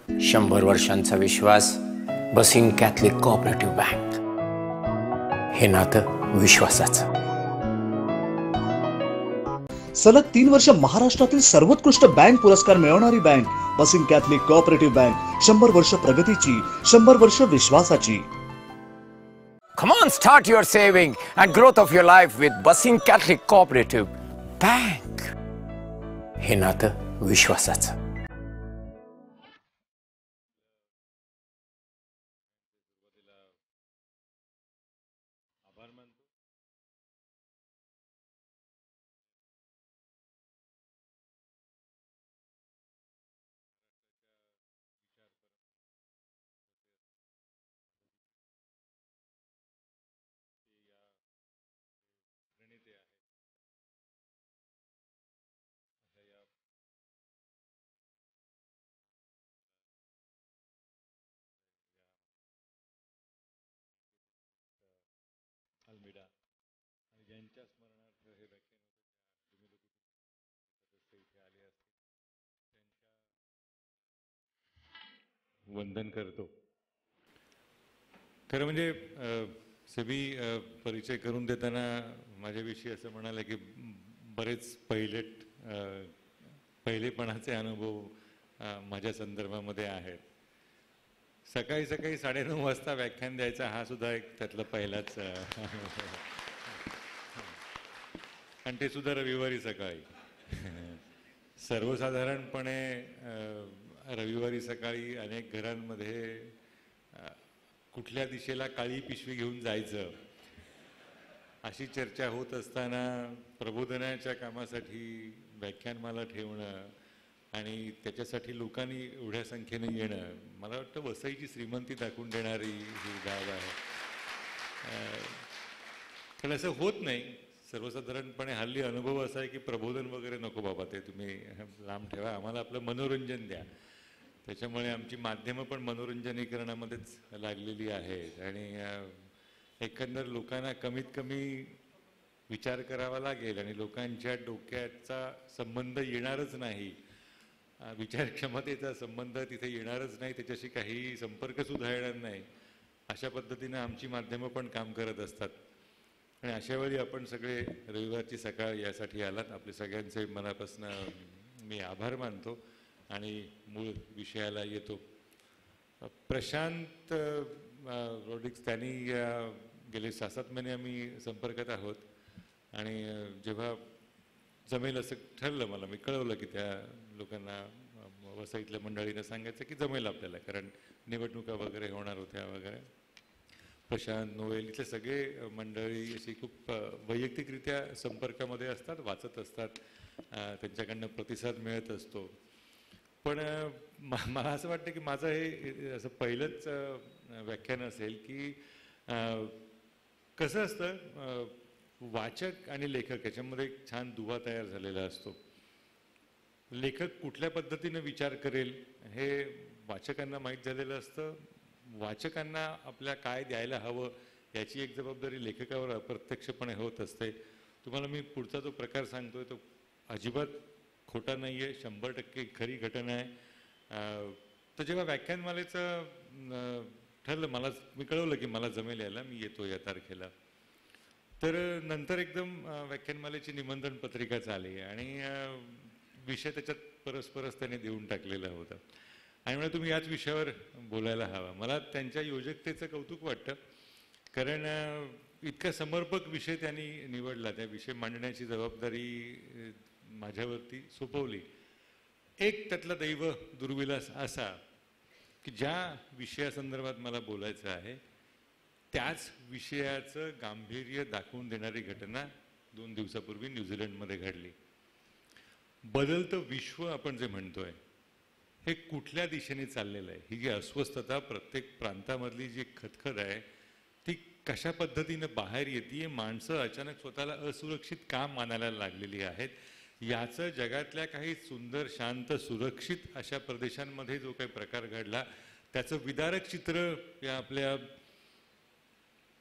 100 वर्षांचा विश्वास Bassein Catholic cooperative bank. हे नातं विश्वासाचं. सलग 3 वर्ष महाराष्ट्रातील सर्वोत्कृष्ट बँक पुरस्कार मिळवणारी bank Bassein Catholic cooperative bank. 100 वर्ष प्रगतीची, 100 वर्ष विश्वासाची. Come on, start your saving and growth of your life with Basing Catholic Cooperative Bank. हे नातं विश्वासाचं. अल्मिडा आणि ज्यांच्या स्मरणार्थ हे व्याख्यान तुम्ही लोक सदस्य इथे आले असतील त्यांच्या वंदन करतो. खरं म्हणजे सेबी परिचय करून देताना माझ्याविषयी असं म्हणाले की बरेच पहिलेपणाचे अनुभव माझ्या संदर्भामध्ये आहेत. सकाळी 9:30 वाजता व्याख्यान द्यायचा हा सुद्धा एक त्यातला पहिलाच आणि ते सुद्धा रविवारी सकाळी. सर्वसाधारणपणे रविवारी सकाळी अनेक घरांमध्ये कुठल्या दिशेला काळी पिशवी घेऊन जायचं अशी चर्चा होत असताना प्रबोधनाच्या कामासाठी व्याख्यानमाला ठेवणं आणि त्याच्यासाठी लोकांनी एवढ्या संख्येने येणं मला वाटतं वसईची श्रीमंती दाखवून देणारी ही बाब आहे. पण असं होत नाही. सर्वसाधारणपणे हल्ली अनुभव असा आहे की प्रबोधन वगैरे नको बाबा, ते तुम्ही लांब ठेवा, आम्हाला आपलं मनोरंजन द्या. त्याच्यामुळे आमची माध्यमं पण मनोरंजनीकरणामध्येच लागलेली आहेत आणि एकंदर लोकांना कमीत कमी विचार करावा लागेल आणि लोकांच्या डोक्याचा संबंध येणारच नाही, विचारक्षमतेचा संबंध तिथे येणारच नाही, त्याच्याशी काही संपर्कसुद्धा येणार नाही. अशा पद्धतीनं आमची माध्यमं पण काम करत असतात आणि अशा वेळी आपण सगळे रविवारची सकाळ यासाठी आलात. आपले सगळ्यांचे मनापासून मी आभार मानतो आणि मूळ विषयाला येतो. प्रशांत रोडिक्स त्यांनी गेले 6-7 महिने आम्ही संपर्कात आहोत आणि जेव्हा जमेल असं ठरलं, मी कळवलं की त्या लोकांना वसईतल्या मंडळीनं सांगायचं की जमेल आपल्याला, कारण निवडणुका वगैरे होणार होत्या वगैरे. प्रशांत, नोएल इथले सगळे मंडळी अशी खूप वैयक्तिकरित्या संपर्कामध्ये असतात, वाचत असतात, त्यांच्याकडनं प्रतिसाद मिळत असतो. पण मला असं वाटतं की माझं हे असं पहिलंच व्याख्यान असेल की कसं असतं, वाचक आणि लेखक याच्यामध्ये एक छान दुवा तयार झालेला असतो. लेखक कुठल्या पद्धतीनं विचार करेल हे वाचकांना माहीत झालेलं असतं. वाचकांना आपल्या काय द्यायला हवं याची एक जबाबदारी लेखकावर अप्रत्यक्षपणे होत असते. तुम्हाला मी पुढचा जो प्रकार सांगतोय तो अजिबात खोटा नाही आहे, 100% खरी घटना आहे. तर जेव्हा व्याख्यानमालेचं ठरलं, मी कळवलं की मला जमेल यायला, मी येतो या तारखेला. तर नंतर एकदम व्याख्यानमालेची निमंत्रण पत्रिकाच आली आणि विषय त्याच्यात परस्परच त्याने देऊन टाकलेला होता आणि म्हणजे तुम्ही याच विषयावर बोलायला हवा. मला त्यांच्या योजकतेचं कौतुक वाटतं, कारण इतका समर्पक विषय त्यांनी निवडला, त्या विषय मांडण्याची जबाबदारी माझ्यावरती सोपवली. एक त्यातला दैव दुर्विलास असा की ज्या विषयासंदर्भात मला बोलायचं आहे त्याच विषयाचं गांभीर्य दाखवून देणारी घटना 2 दिवसापूर्वी न्यूझीलंडमध्ये घडली. बदलतं विश्व आपण जे म्हणतोय हे कुठल्या दिशेने चाललेलं आहे, ही जी अस्वस्थता, प्रत्येक प्रांतामधली जी खदखद आहे ती कशा पद्धतीनं बाहेर येते, माणसं अचानक स्वतःला असुरक्षित का मानायला लागलेली आहेत, याचं जगातल्या काही सुंदर, शांत, सुरक्षित अशा प्रदेशांमध्ये जो काही प्रकार घडला त्याचं विदारक चित्र या आपल्या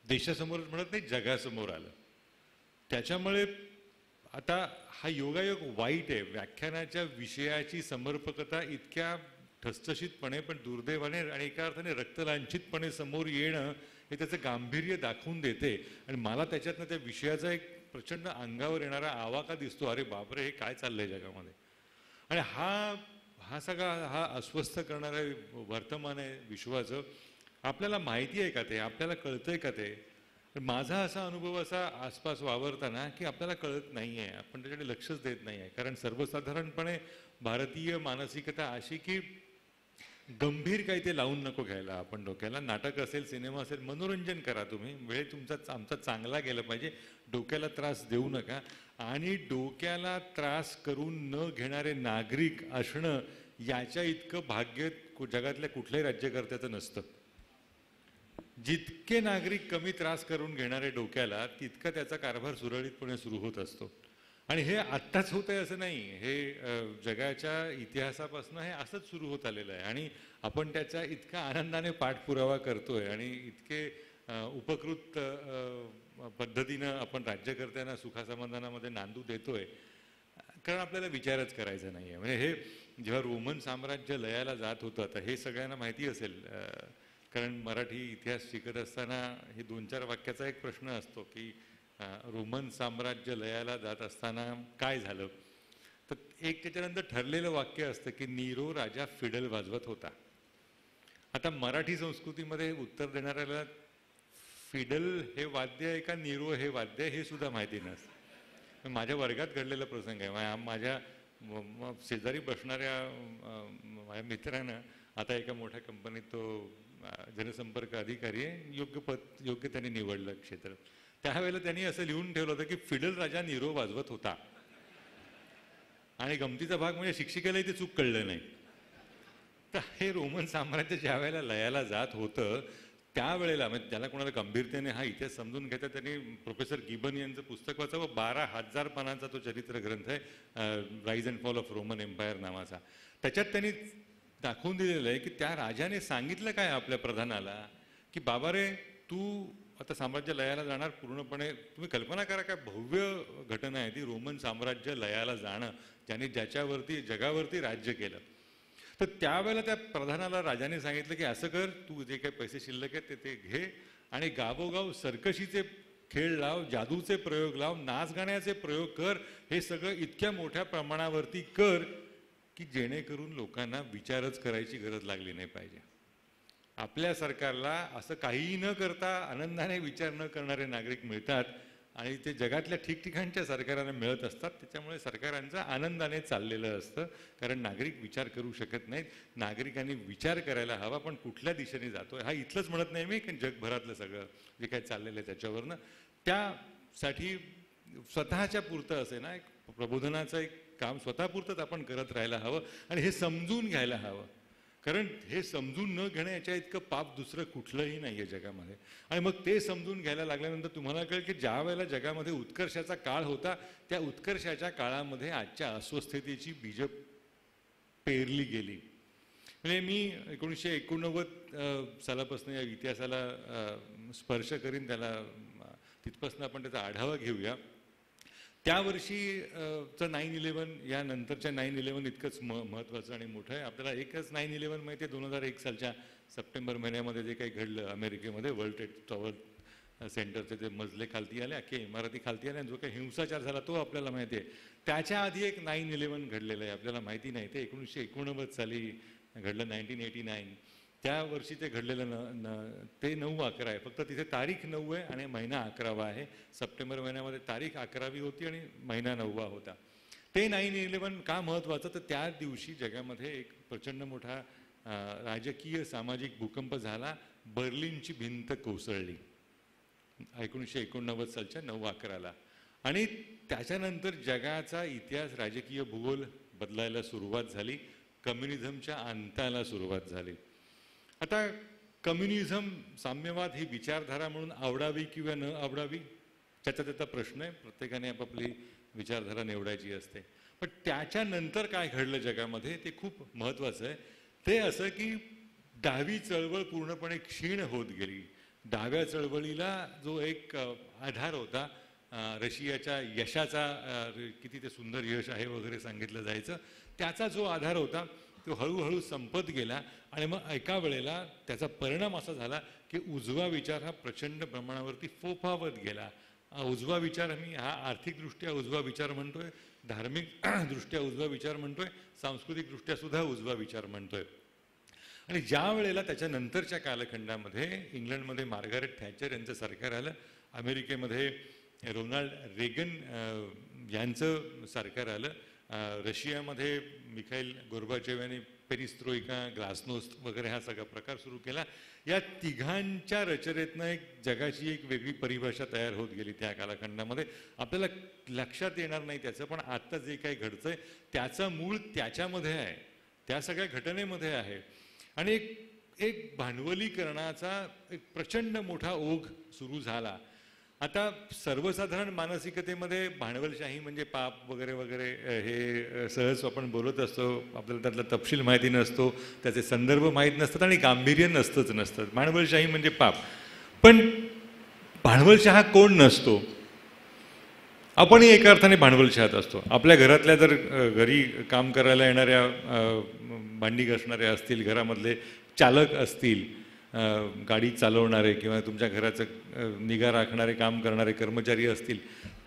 देशासमोर म्हणत नाही, जगासमोर आलं. त्याच्यामुळे आता हा योगायोग वाईट आहे. व्याख्यानाच्या विषयाची समर्पकता इतक्या ठसठशीतपणे पण दुर्दैवाने आणि एका अर्थाने रक्तलांछितपणे समोर येणं हे त्याचं गांभीर्य दाखवून देते. आणि मला त्याच्यातनं त्या विषयाचा एक प्रचंड अंगावर येणारा आवाका दिसतो, अरे बापरे हे काय चाललंय जगामध्ये. आणि हा सगळा हा अस्वस्थ करणारा वर्तमान आहे विश्वाचं. आपल्याला माहिती आहे का ते, आपल्याला कळतंय का ते. माझा असा अनुभव असा आसपास वावरताना की आपल्याला कळत नाही आहे, आपण त्याच्याकडे लक्षच देत नाही आहे. कारण सर्वसाधारणपणे भारतीय मानसिकता अशी की गंभीर काही ते लावून नको घ्यायला आपण डोक्याला. नाटक असेल, सिनेमा असेल, मनोरंजन करा तुम्ही, वेळ आमचा चांगला गेला पाहिजे, डोक्याला त्रास देऊ नका. आणि डोक्याला त्रास करून न घेणारे नागरिक असणं याच्या इतकं भाग्य जगातल्या कुठल्याही राज्यकर्त्याचं नसतं. जितके नागरिक कमी त्रास करून घेणारे डोक्याला, तितका त्याचा कारभार सुरळीतपणे सुरू होत असतो. आणि हे आत्ताच होत आहे असं नाही, हे जगाच्या इतिहासापासून हे असंच सुरू होत आलेलं आहे. आणि आपण त्याचा इतका आनंदाने पाठपुरावा करतोय आणि इतके उपकृत पद्धतीनं आपण राज्यकर्त्यांना सुखासमाधानामध्ये नांदू देतोय, कारण आपल्याला विचारच करायचा नाही आहे. म्हणजे हे जेव्हा रोमन साम्राज्य लयाला जात होतं, तर हे सगळ्यांना माहिती असेल, कारण मराठी इतिहास शिकत असताना हे 2-4 वाक्याचा एक प्रश्न असतो की रोमन साम्राज्य लयाला जात असताना काय झालं. तर एक त्याच्यानंतर ठरलेलं वाक्य असतं की नीरो राजा फिडल वाजवत होता. आता मराठी संस्कृतीमध्ये उत्तर देणाऱ्याला फिडल हे वाद्य आहे का नीरो हे वाद्य हे सुद्धा माहिती नसतं. माझ्या वर्गात घडलेला प्रसंग आहे. माझ्या शेजारी बसणाऱ्या माझ्या मित्रानं आता एका मोठ्या कंपनीत तो जनसंपर्क अधिकारी आहे, योग्य त्यांनी निवडलं क्षेत्र. त्यावेळेला त्यांनी असं लिहून ठेवलं होतं की फिडल राजा नीरो वाजवत होता. आणि गमतीचा भाग म्हणजे शिक्षिकेलाही ते चूक कळलं नाही. तर हे रोमन साम्राज्य ज्या वेळेला लयाला जात होतं त्यावेळेला, म्हणजे त्याला कोणाला गंभीरतेने हा इतिहास समजून घेता त्यांनी प्रोफेसर गिबन यांचं पुस्तक वाचावं. 12,000 पानांचा तो चरित्र ग्रंथ आहे, rise and fall of Roman empire नावाचा. त्याच्यात त्यांनी दाखवून दिलेलं आहे की त्या राजाने सांगितलं काय आपल्या प्रधानाला की बाबा रे, तू आता साम्राज्य लयाला जाणार पूर्णपणे, तुम्ही कल्पना करा काय भव्य घटना आहे ती, रोमन साम्राज्य लयाला जाणं, ज्याने ज्याच्यावरती जगावरती राज्य केलं. तर त्यावेळेला त्या प्रधानाला राजाने सांगितलं की असं कर, तू जे काही पैसे शिल्लक आहेत ते घे आणि गावोगाव सर्कशीचे खेळ लाव, जादूचे प्रयोग लाव, नाच गाण्याचे प्रयोग कर, हे सगळं इतक्या मोठ्या प्रमाणावरती कर की जेणेकरून लोकांना विचारच करायची गरज लागली नाही पाहिजे. आपल्या सरकारला असं काहीही न करता आनंदाने विचार न करणारे नागरिक मिळतात आणि ते जगातल्या ठिकठिकाणच्या सरकारांना मिळत असतात. त्याच्यामुळे सरकारांचं आनंदाने चाललेलं असतं, कारण नागरिक विचार करू शकत नाहीत. नागरिकांनी विचार करायला हवा, पण कुठल्या दिशेने जातोय हा इथलंच म्हणत नाही मी, की जगभरातलं सगळं जे काही चाललेलं आहे त्याच्यावरनं त्यासाठी स्वतःच्या पुरतं असे ना एक प्रबोधनाचं एक काम स्वतःपुरतंच आपण करत राहायला हवं आणि हे समजून घ्यायला हवं. कारण हे समजून न घेणं याच्या इतकं पाप दुसरं कुठलंही नाही आहे जगामध्ये. आणि मग ते समजून घ्यायला लागल्यानंतर तुम्हाला कळेल की ज्या वेळेला जगामध्ये उत्कर्षाचा काळ होता त्या उत्कर्षाच्या काळामध्ये आजच्या अस्वस्थतेची बीजं पेरली गेली. म्हणजे मी 1989 सालापासून या इतिहासाला स्पर्श करीन, त्याला तिथपासून आपण त्याचा आढावा घेऊया. त्या वर्षीचं 9/11 या नंतरच्या 9/11 इतकंच महत्त्वाचं आणि मोठं आहे. आपल्याला एकच 9/11 माहिती आहे, 2001 सालच्या सप्टेंबर महिन्यामध्ये जे काही घडलं अमेरिकेमध्ये, वर्ल्ड ट्रेड टॉवर सेंटरचे ते मजले खालती आले, अख्ख्या इमारती खालती आल्या आणि जो काही हिंसाचार झाला तो आपल्याला माहिती आहे. त्याच्या आधी एक 9/11 घडलेलं आहे, आपल्याला माहिती नाही. ते 1989 साली घडलं, 1989. त्या वर्षी ते घडलेलं ते 9/11 आहे. फक्त तिथे तारीख 9 आहे आणि महिना 11वा आहे. सप्टेंबर महिन्यामध्ये तारीख 11वी होती आणि महिना 9वा होता. ते 9/11 का महत्त्वाचं, तर त्या दिवशी जगामध्ये एक प्रचंड मोठा राजकीय सामाजिक भूकंप झाला. बर्लिनची भिंत कोसळली 1989 सालच्या 9/11ला. आणि त्याच्यानंतर जगाचा इतिहास, राजकीय भूगोल बदलायला सुरुवात झाली. कम्युनिझमच्या अंताला सुरुवात झाली. आता कम्युनिझम, साम्यवाद ही विचारधारा म्हणून आवडावी किंवा न आवडावी त्याचा त्याचा प्रश्न आहे. प्रत्येकाने आपापली विचारधारा निवडायची असते. पण त्याच्यानंतर काय घडलं जगामध्ये ते खूप महत्त्वाचं आहे. ते असं की डावी चळवळ पूर्णपणे क्षीण होत गेली. डाव्या चळवळीला जो एक आधार होता, रशियाच्या यशाचा, किती ते सुंदर यश आहे वगैरे सांगितलं जायचं, त्याचा जो आधार होता तो हळूहळू संपत गेला आणि मग एका वेळेला त्याचा परिणाम असा झाला की उजवा विचार हा प्रचंड प्रमाणावरती फोफावत गेला. उजवा विचार हा आर्थिकदृष्ट्या उजवा विचार म्हणतोय, धार्मिक दृष्ट्या उजवा विचार म्हणतोय, सांस्कृतिकदृष्ट्या सुद्धा उजवा विचार म्हणतोय. आणि ज्या वेळेला त्याच्यानंतरच्या कालखंडामध्ये इंग्लंडमध्ये मार्गारेट थॅचर यांचं सरकार आलं, अमेरिकेमध्ये रोनाल्ड रेगन यांचं सरकार आलं, रशियामध्ये मिखाईल गोर्बाचेव यांनी पेरिस्ट्रोइका, ग्लासनोस्ट वगैरे हा सगळा प्रकार सुरू केला. या तिघांच्या रचनेतनं एक जगाची एक वेगळी परिभाषा तयार होत गेली त्या कालखंडामध्ये. आपल्याला लक्षात येणार नाही त्याचं, पण आत्ता जे काही घडतंय त्याचं मूळ त्याच्यामध्ये आहे, त्या सगळ्या घटनेमध्ये आहे. आणि एक भांडवलीकरणाचा एक प्रचंड मोठा ओघ सुरू झाला. आता सर्वसाधारण मानसिकतेमध्ये भांडवलशाही म्हणजे पाप वगैरे वगैरे हे सहज आपण बोलत असतो, आपल्याला त्यातला तपशील माहिती नसतो, त्याचे संदर्भ माहीत नसतात आणि गांभीर्य नसतं. भांडवलशाही म्हणजे पाप. पण भांडवलशहा कोण नसतो? आपणही एका अर्थाने भांडवलशहात असतो. आपल्या घरातल्या जर घरी काम करायला येणाऱ्या भांडी घासणाऱ्या असतील, घरामधले चालक असतील, गाडी चालवणारे किंवा तुमच्या घराचं निगा राखणारे काम करणारे कर्मचारी असतील,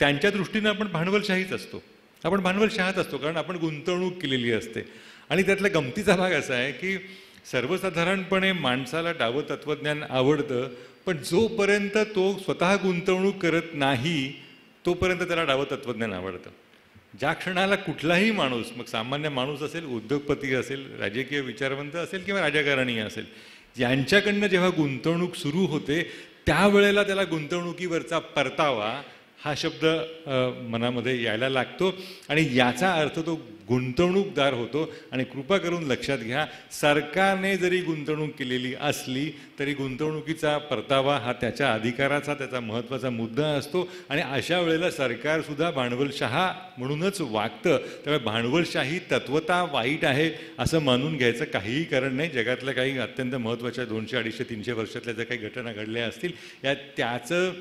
त्यांच्या दृष्टीनं आपण भांडवलशाहीच असतो. आपण भांडवलशहात असतो कारण आपण गुंतवणूक केलेली असते. आणि त्यातला गमतीचा भाग असा आहे की सर्वसाधारणपणे माणसाला डावं तत्त्वज्ञान आवडतं, पण जोपर्यंत तो स्वतः गुंतवणूक करत नाही तोपर्यंत त्याला डावं तत्त्वज्ञान आवडतं. ज्या क्षणाला कुठलाही माणूस, मग सामान्य माणूस असेल, उद्योगपती असेल, राजकीय विचारवंत असेल किंवा राजकारणी असेल, यांच्याकडनं जेव्हा गुंतवणूक सुरू होते त्यावेळेला त्याला गुंतवणुकीवरचा परतावा हा शब्द मनामध्ये यायला लागतो आणि याचा अर्थ तो गुंतवणूकदार होतो. आणि कृपा करून लक्षात घ्या, सरकारने जरी गुंतवणूक केलेली असली तरी गुंतवणुकीचा परतावा हा त्याच्या अधिकाराचा, त्याचा महत्त्वाचा मुद्दा असतो. आणि अशा वेळेला सरकारसुद्धा भांडवलशहा म्हणूनच वागतं. त्यामुळे भांडवलशाही तत्वता वाईट आहे असं मानून घ्यायचं काहीही कारण नाही. जगातल्या काही अत्यंत महत्त्वाच्या 200, 250, 300 वर्षातल्या ज्या काही घटना घडल्या असतील त्याचं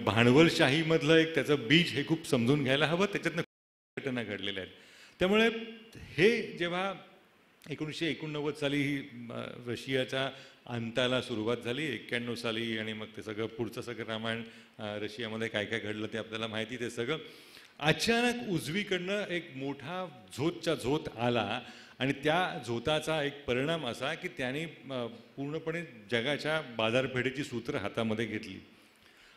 भांडवलशाहीमधलं एक त्याचं बीज हे खूप समजून घ्यायला हवं. त्याच्यातनं घटना घडलेल्या आहेत. त्यामुळे हे जेव्हा 1989 साली ही रशियाच्या अंताला सुरुवात झाली, 91 साली, आणि मग ते सगळं पुढचं सगळं रामायण रशियामध्ये काय काय घडलं ते आपल्याला माहिती. ते सगळं अचानक उजवीकडनं एक मोठा झोतच्या झोत आला आणि त्या झोताचा एक परिणाम असा की त्याने पूर्णपणे जगाच्या बाजारपेठेची सूत्र हातामध्ये घेतली.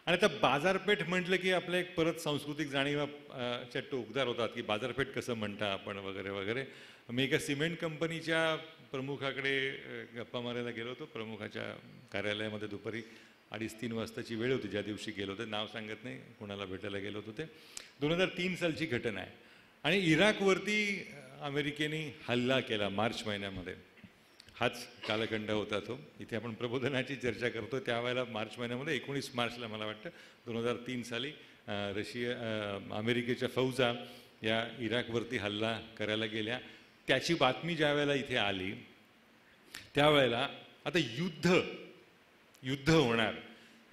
आणि आता बाजारपेठ म्हटलं की आपल्या एक परत सांस्कृतिक जाणीवाच्या टोकदार होतात की बाजारपेठ कसं म्हणता आपण वगैरे वगैरे. मी एका सिमेंट कंपनीच्या प्रमुखाकडे गप्पा मारायला गेलो होतो. प्रमुखाच्या कार्यालयामध्ये दुपारी 2:30-3 वाजताची वेळ होती ज्या दिवशी गेलो होतो. नाव सांगत नाही, कोणाला भेटायला गेलो होतो. ते 2003 सालची घटना आहे. आणि इराकवरती अमेरिकेने हल्ला केला मार्च महिन्यामध्ये. हाच कालखंड होता तो. इथे आपण प्रबोधनाची चर्चा करतो त्यावेळेला मार्च महिन्यामध्ये 19 मार्चला मला वाटतं 2003 साली अमेरिकेच्या फौजा या इराकवरती हल्ला करायला गेल्या. त्याची बातमी ज्या वेळेला इथे आली त्यावेळेला आता युद्ध होणार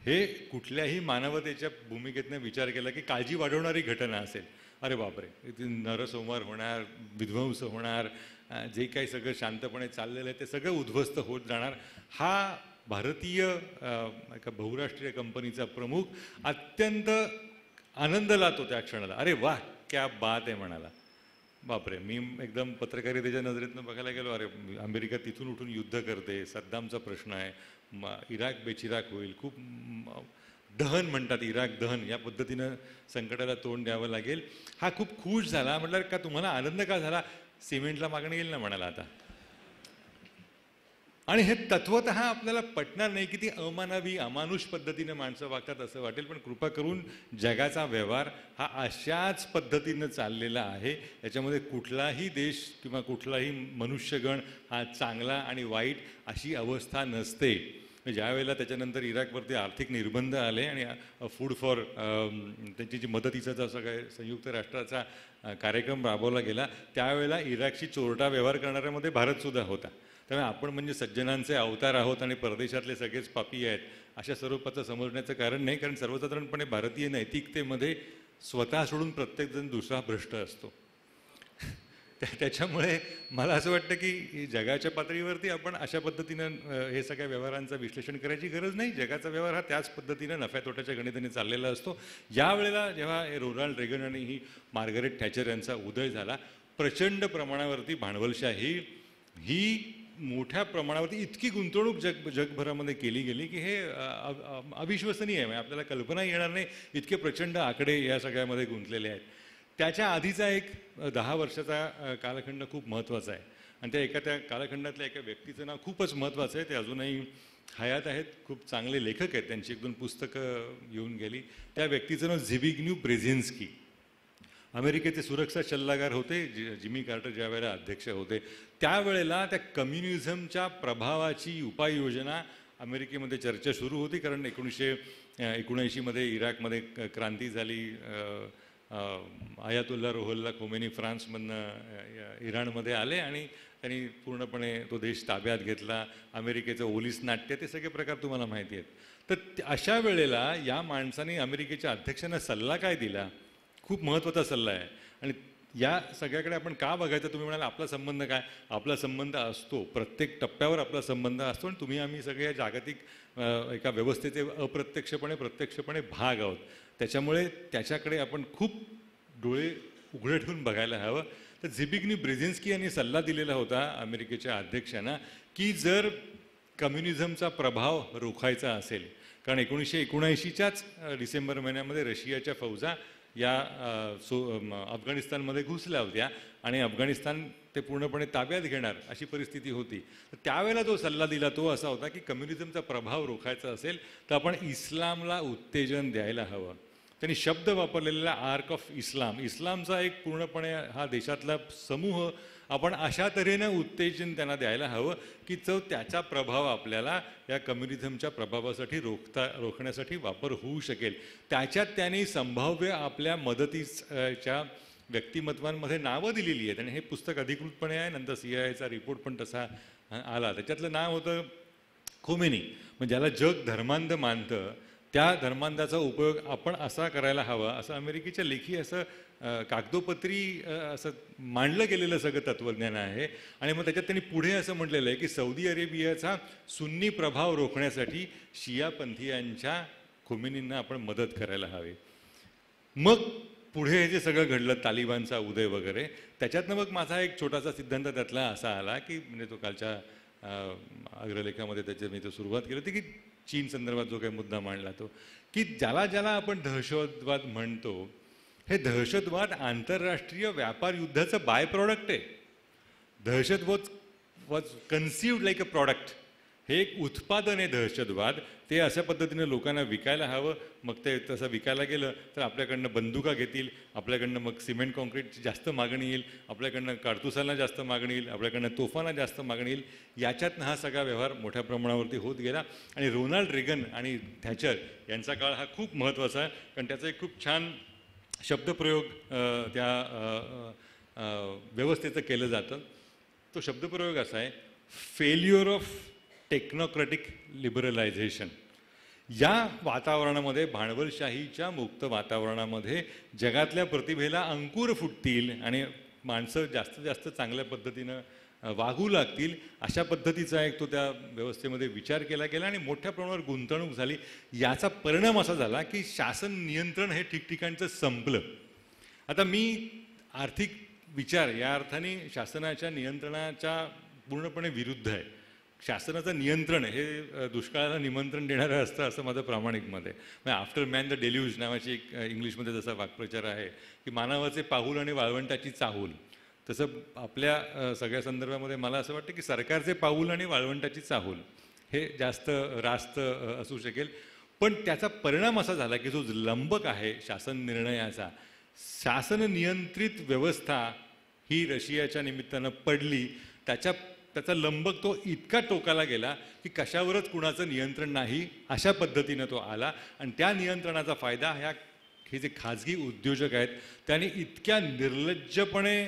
हे कुठल्याही मानवतेच्या भूमिकेतनं विचार केला की काळजी वाढवणारी घटना असेल. अरे बापरे, इथे नरसंहार होणार, विध्वंस होणार, जे काही सगळं शांतपणे चाललेलं आहे ते सगळं उद्ध्वस्त होत जाणार. हा भारतीय एका बहुराष्ट्रीय कंपनीचा प्रमुख अत्यंत आनंदला तो त्या क्षणाला. अरे वाह क्या बात आहे म्हणाला. बापरे, मी एकदम पत्रकारितेच्या नजरेतनं बघायला गेलो. अरे अमेरिका तिथून उठून युद्ध करते, सद्दामचा प्रश्न आहे, इराक बेचिराक होईल, खूप दहन म्हणतात, इराक दहन, या पद्धतीनं संकटाला तोंड द्यावं लागेल. हा खूप खुश झाला. म्हटलं का तुम्हाला आनंद का झाला? सिमेंटला मागणी येईल ना म्हणाला आता. आणि हे तत्वतः आपल्याला पटणार नाही की ती अमानवी अमानुष पद्धतीने माणसं वागतात असं वाटेल, पण कृपा करून जगाचा व्यवहार हा अशाच पद्धतीनं चाललेला आहे. याच्यामध्ये कुठलाही देश किंवा कुठलाही मनुष्यगण हा चांगला आणि वाईट अशी अवस्था नसते. ज्या वेळेला त्याच्यानंतर इराकवरती आर्थिक निर्बंध आले आणि फूड फॉर त्यांची जी मदतीचा जसा काय संयुक्त राष्ट्राचा कार्यक्रम राबवला गेला त्यावेळेला इराकशी चोरटा व्यवहार करणाऱ्यामध्ये भारतसुद्धा होता. त्यामुळे आपण म्हणजे सज्जनांचे अवतार आहोत आणि परदेशातले सगळेच पापी आहेत अशा स्वरूपाचं समजण्याचं कारण नाही. कारण सर्वसाधारणपणे भारतीय नैतिकतेमध्ये स्वतः सोडून प्रत्येकजण दुसरा भ्रष्ट असतो. त्याच्यामुळे मला असं वाटतं की जगाच्या पातळीवरती आपण अशा पद्धतीनं हे सगळ्या व्यवहारांचं विश्लेषण करायची गरज नाही. जगाचा व्यवहार हा त्याच पद्धतीनं नफ्या तोट्याच्या गणिताने चाललेला असतो. यावेळेला जेव्हा रोनाल्ड रेगन आणि ही मार्गरेट थॅचर यांचा उदय झाला, प्रचंड प्रमाणावरती भांडवलशाही ही मोठ्या प्रमाणावरती इतकी गुंतवणूक जगभरामध्ये केली गेली की हे अविश्वसनीय आहे. म्हणजे आपल्याला कल्पना येणार नाही इतके प्रचंड आकडे या सगळ्यामध्ये गुंतलेले आहेत. त्याच्या आधीचा एक 10 वर्षाचा कालखंड खूप महत्त्वाचा आहे आणि त्या कालखंडातल्या एका व्यक्तीचं नाव खूपच महत्त्वाचं आहे. ते अजूनही हयात आहेत, खूप चांगले लेखक आहेत, त्यांची 1-2 पुस्तकं येऊन गेली. त्या व्यक्तीचं नाव झिबिग्न्यू ब्रेझिन्स्की. अमेरिकेचे सुरक्षा सल्लागार होते. जिमी कार्टर ज्या वेळेला अध्यक्ष होते त्यावेळेला त्या कम्युनिझमच्या प्रभावाची उपाययोजना अमेरिकेमध्ये चर्चा सुरू होती. कारण 1979मध्ये इराकमध्ये क्रांती झाली. आयातुल्ला रुहोल्ला खोमेनी फ्रान्समधनं इराणमध्ये आले आणि त्यांनी पूर्णपणे तो देश ताब्यात घेतला. अमेरिकेचं ओलीस नाट्य, ते सगळे प्रकार तुम्हाला माहिती आहेत. तर अशा वेळेला या माणसाने अमेरिकेच्या अध्यक्षांना सल्ला काय दिला, खूप महत्त्वाचा सल्ला आहे. आणि या सगळ्याकडे आपण का बघायचं, तुम्ही म्हणाल आपला संबंध काय, आपला संबंध असतो, प्रत्येक टप्प्यावर आपला संबंध असतो आणि तुम्ही आम्ही सगळे जागतिक एका व्यवस्थेचे अप्रत्यक्षपणे प्रत्यक्षपणे भाग आहोत. त्याच्यामुळे त्याच्याकडे आपण खूप डोळे उघडे ठेवून बघायला हवं. तर झिबिग्न्यू ब्रेझिन्स्की यांनी सल्ला दिलेला होता अमेरिकेच्या अध्यक्षांना की जर कम्युनिझमचा प्रभाव रोखायचा असेल, कारण 1979च्याच डिसेंबर महिन्यामध्ये रशियाच्या फौजा या अफगाणिस्तानमध्ये घुसल्या होत्या आणि अफगाणिस्तान ते पूर्णपणे ताब्यात घेणार अशी परिस्थिती होती. तर त्यावेळेला जो सल्ला दिला तो असा होता की कम्युनिझमचा प्रभाव रोखायचा असेल तर आपण इस्लामला उत्तेजन द्यायला हवं. त्यांनी शब्द वापरलेला आर्क ऑफ इस्लाम, इस्लामचा एक पूर्णपणे हा देशातला समूह आपण अशा तऱ्हेनं उत्तेजन त्यांना द्यायला हवं की जो त्याचा प्रभाव आपल्याला या कम्युनिझमच्या प्रभावासाठी रोखण्यासाठी वापर होऊ शकेल. त्याच्यात त्यांनी संभाव्य आपल्या मदतीच्या व्यक्तिमत्वांमध्ये नावं दिलेली आहेत आणि हे पुस्तक अधिकृतपणे आहे. नंतर CIA रिपोर्ट पण तसा आला. त्याच्यातलं नाव होतं खोमेनी. म्हणजे ज्याला जग धर्मांध मानतं त्या धर्मांधाचा उपयोग आपण असा करायला हवा असं अमेरिकेच्या लेखी असं कागदोपत्री असं मांडलं गेलेलं सगळं तत्त्वज्ञान आहे. आणि मग त्याच्यात त्यांनी पुढे असं म्हटलेलं आहे की सौदी अरेबियाचा सुन्नी प्रभाव रोखण्यासाठी शियापंथीयांच्या खोमेनींना आपण मदत करायला हवी. मग पुढे हे जे सगळं घडलं, तालिबानचा उदय वगैरे, त्याच्यातनं मग माझा एक छोटासा सिद्धांत त्यातला असा आला की म्हणजे तो कालच्या अग्रलेखामध्ये त्याची मी तो सुरुवात केली होती की चीन संदर्भात जो काही मुद्दा मांडला तो की ज्याला आपण दहशतवाद म्हणतो, हे दहशतवाद आंतरराष्ट्रीय व्यापार युद्धाचं बाय प्रॉडक्ट आहे. दहशतवाद was conceived like a product. हे एक उत्पादन आहे दहशतवाद. ते अशा पद्धतीने लोकांना विकायला हवं. मग ते तसं विकायला गेलं तर आपल्याकडनं बंदुका घेतील, आपल्याकडनं मग सिमेंट कॉन्क्रीटची जास्त मागणी येईल, आपल्याकडनं काडतुसांना जास्त मागणी येईल, आपल्याकडनं तोफांना जास्त मागणी येईल. याच्यातनं हा सगळा व्यवहार मोठ्या प्रमाणावरती होत गेला. आणि रोनाल्ड रेगन आणि थॅचर यांचा काळ हा खूप महत्त्वाचा आहे, कारण त्याचा एक खूप छान शब्दप्रयोग त्या व्यवस्थेचं केलं जातं. तो शब्दप्रयोग असा आहे, फेल्युअर ऑफ टेक्नोक्रॅटिक लिबरलायझेशन. या वातावरणामध्ये, भांडवलशाहीच्या मुक्त वातावरणामध्ये जगातल्या प्रतिभेला अंकुर फुटतील आणि माणसं जास्तीत जास्त चांगल्या पद्धतीनं वागू लागतील अशा पद्धतीचा एक तो त्या व्यवस्थेमध्ये विचार केला गेला आणि मोठ्या प्रमाणावर गुंतवणूक झाली. याचा परिणाम असा झाला की शासन नियंत्रण हे ठिकठिकाणचं संपलं. आता मी आर्थिक विचार या अर्थाने शासनाच्या नियंत्रणाच्या पूर्णपणे विरुद्ध आहे. शासनाचं नियंत्रण हे दुष्काळाला निमंत्रण देणारं असतं असं माझं प्रामाणिक मत आहे. म्हणजे आफ्टर मॅन द डेल्यूज नावाची एक इंग्लिशमध्ये जसा वाक्प्रचार आहे की मानवाचे पाऊल आणि वाळवंटाची चाहूल, तसं आपल्या सगळ्या संदर्भामध्ये मला असं वाटतं की सरकारचे पाऊल आणि वाळवंटाची चाहूल हे जास्त रास्त असू शकेल. पण त्याचा परिणाम असा झाला की जो लंबक आहे शासन निर्णयाचा, शासन नियंत्रित व्यवस्था ही रशियाच्या निमित्तानं पडली. त्याचा लंबक तो इतका टोकाला गेला की कशावरच कुणाचं नियंत्रण नाही अशा पद्धतीनं तो आला. आणि त्या नियंत्रणाचा फायदा हे जे खाजगी उद्योजक आहेत त्यांनी इतक्या निर्लज्जपणे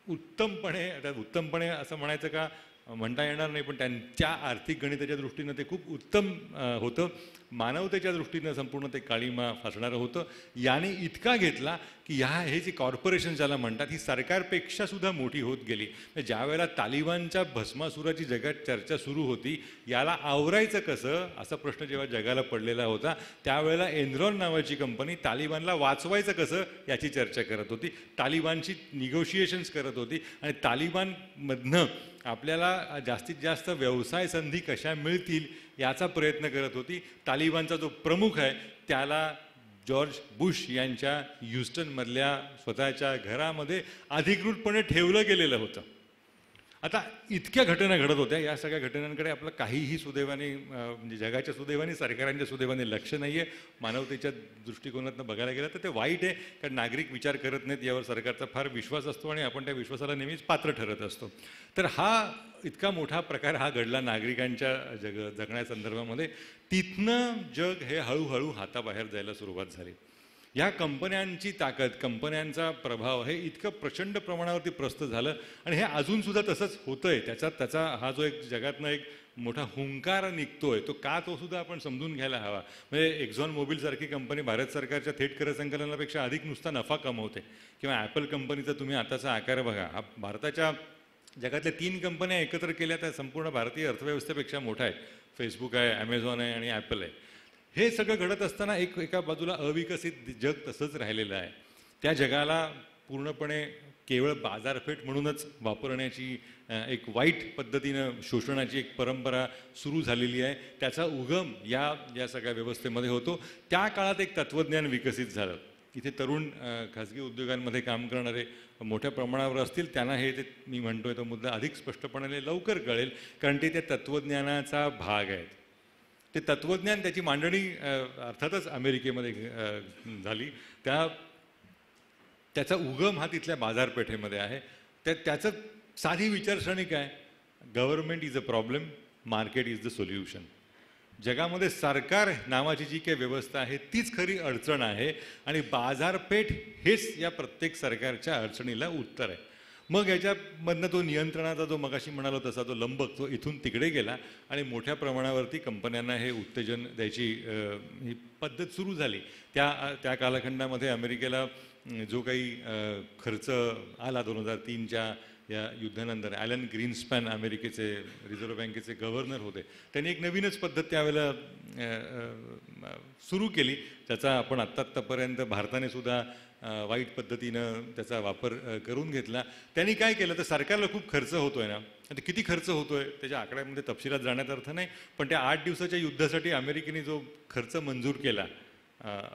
उत्तमपणे असं म्हणायचं का म्हणता येणार नाही, पण त्यांच्या आर्थिक गणिताच्या दृष्टीनं ते खूप उत्तम होतं. मानवतेच्या दृष्टीनं संपूर्ण ते काळीमा फासणारं होतं. याने इतका घेतला की हे जे कॉर्पोरेशन ज्याला म्हणतात ही सरकारपेक्षा सुद्धा मोठी होत गेली. ज्या वेळेला तालिबानच्या भस्मासुराची जगात चर्चा सुरू होती, याला आवरायचं कसं असा प्रश्न जेव्हा जगाला पडलेला होता, त्यावेळेला एनरॉन नावाची कंपनी तालिबानला वाचवायचं कसं याची चर्चा करत होती, तालिबानची निगोशिएशन्स करत होती आणि तालिबानमधनं आपल्याला जास्तीत जास्त व्यवसाय संधी कशा मिळतील याचा प्रयत्न करत होती. तालिबानचा जो प्रमुख आहे त्याला जॉर्ज बुश यांच्या ह्युस्टनमधल्या स्वतःच्या घरामध्ये अधिकृतपणे ठेवलं गेलेलं होतं. आता इतक्या घटना घडत होत्या. या सगळ्या घटनांकडे आपलं काहीही सुदैवाने म्हणजे जगाच्या सुदैवाने, सरकारांच्या सुदैवाने लक्ष नाही आहे. मानवतेच्या दृष्टिकोनातून बघायला गेलं तर ते वाईट आहे, कारण नागरिक विचार करत नाहीत. यावर सरकारचा फार विश्वास असतो आणि आपण त्या विश्वासाला नेहमीच पात्र ठरत असतो. तर हा इतका मोठा प्रकार हा घडला नागरिकांच्या जगण्यासंदर्भामध्ये. तिथनं जग हे हळूहळू हाताबाहेर जायला सुरुवात झाली. ह्या कंपन्यांची ताकद, कंपन्यांचा प्रभाव हे इतकं प्रचंड प्रमाणावरती प्रस्त झालं आणि हे अजूनसुद्धा तसंच होतंय. त्याचा हा जो एक जगातनं एक मोठा हुंकार निघतोय तो का, तो सुद्धा आपण समजून घ्यायला हवा. म्हणजे एक्झॉन मोबिलसारखी कंपनी भारत सरकारच्या थेट कर संकलनापेक्षा अधिक नुसता नफा कमवते. किंवा ॲपल कंपनीचा तुम्ही आताचा आकार बघा. हा भारताच्या जगातल्या 3 कंपन्या एकत्र केल्या त्या संपूर्ण भारतीय अर्थव्यवस्थेपेक्षा मोठा आहे. फेसबुक आहे, ॲमेझॉन आहे आणि ॲपल आहे. हे सगळं घडत असताना एका बाजूला अविकसित जग तसंच राहिलेलं आहे. त्या जगाला पूर्णपणे केवळ बाजारपेठ म्हणूनच वापरण्याची एक वाईट पद्धतीनं शोषणाची एक परंपरा सुरू झालेली आहे. त्याचा उगम या सगळ्या व्यवस्थेमध्ये होतो. त्या काळात एक तत्त्वज्ञान विकसित झालं. इथे तरुण खाजगी उद्योगांमध्ये काम करणारे मोठ्या प्रमाणावर असतील, त्यांना हे ते मी म्हणतोय तो मुद्दा अधिक स्पष्टपणे लवकर कळेल, कारण ते त्या तत्त्वज्ञानाचा भाग आहेत. ते तत्त्वज्ञान, त्याची मांडणी अर्थातच अमेरिकेमध्ये झाली. त्याचा उगम हा तिथल्या बाजारपेठेमध्ये आहे. त्याचं साधी विचारसरणी काय, government is a problem, market is the solution. जगामध्ये सरकार नावाची जी काही व्यवस्था आहे तीच खरी अडचण आहे आणि बाजारपेठ हेच या प्रत्येक सरकारच्या अडचणीला उत्तर आहे. मग याच्यामधनं तो नियंत्रणाचा जो मगाशी म्हणालो तसा तो लंबक तो इथून तिकडे गेला आणि मोठ्या प्रमाणावरती कंपन्यांना हे उत्तेजन द्यायची ही पद्धत सुरू झाली. त्या कालखंडामध्ये अमेरिकेला जो काही खर्च आला 2003च्या या युद्धानंतर, ॲलन ग्रीन्सपॅन अमेरिकेचे रिझर्व्ह बँकेचे गव्हर्नर होते. त्यांनी एक नवीनच पद्धत त्यावेळेला सुरू केली, ज्याचा आपण आत्तापर्यंत भारताने सुद्धा वाईट पद्धतीनं त्याचा वापर करून घेतला. त्यांनी काय केलं तर सरकारला खूप खर्च होतोय ना, आता किती खर्च होतोय त्याच्या आकड्यामध्ये तपशिलात जाण्यात अर्थ नाही, पण त्या 8 दिवसाच्या युद्धासाठी अमेरिकेने जो खर्च मंजूर केला,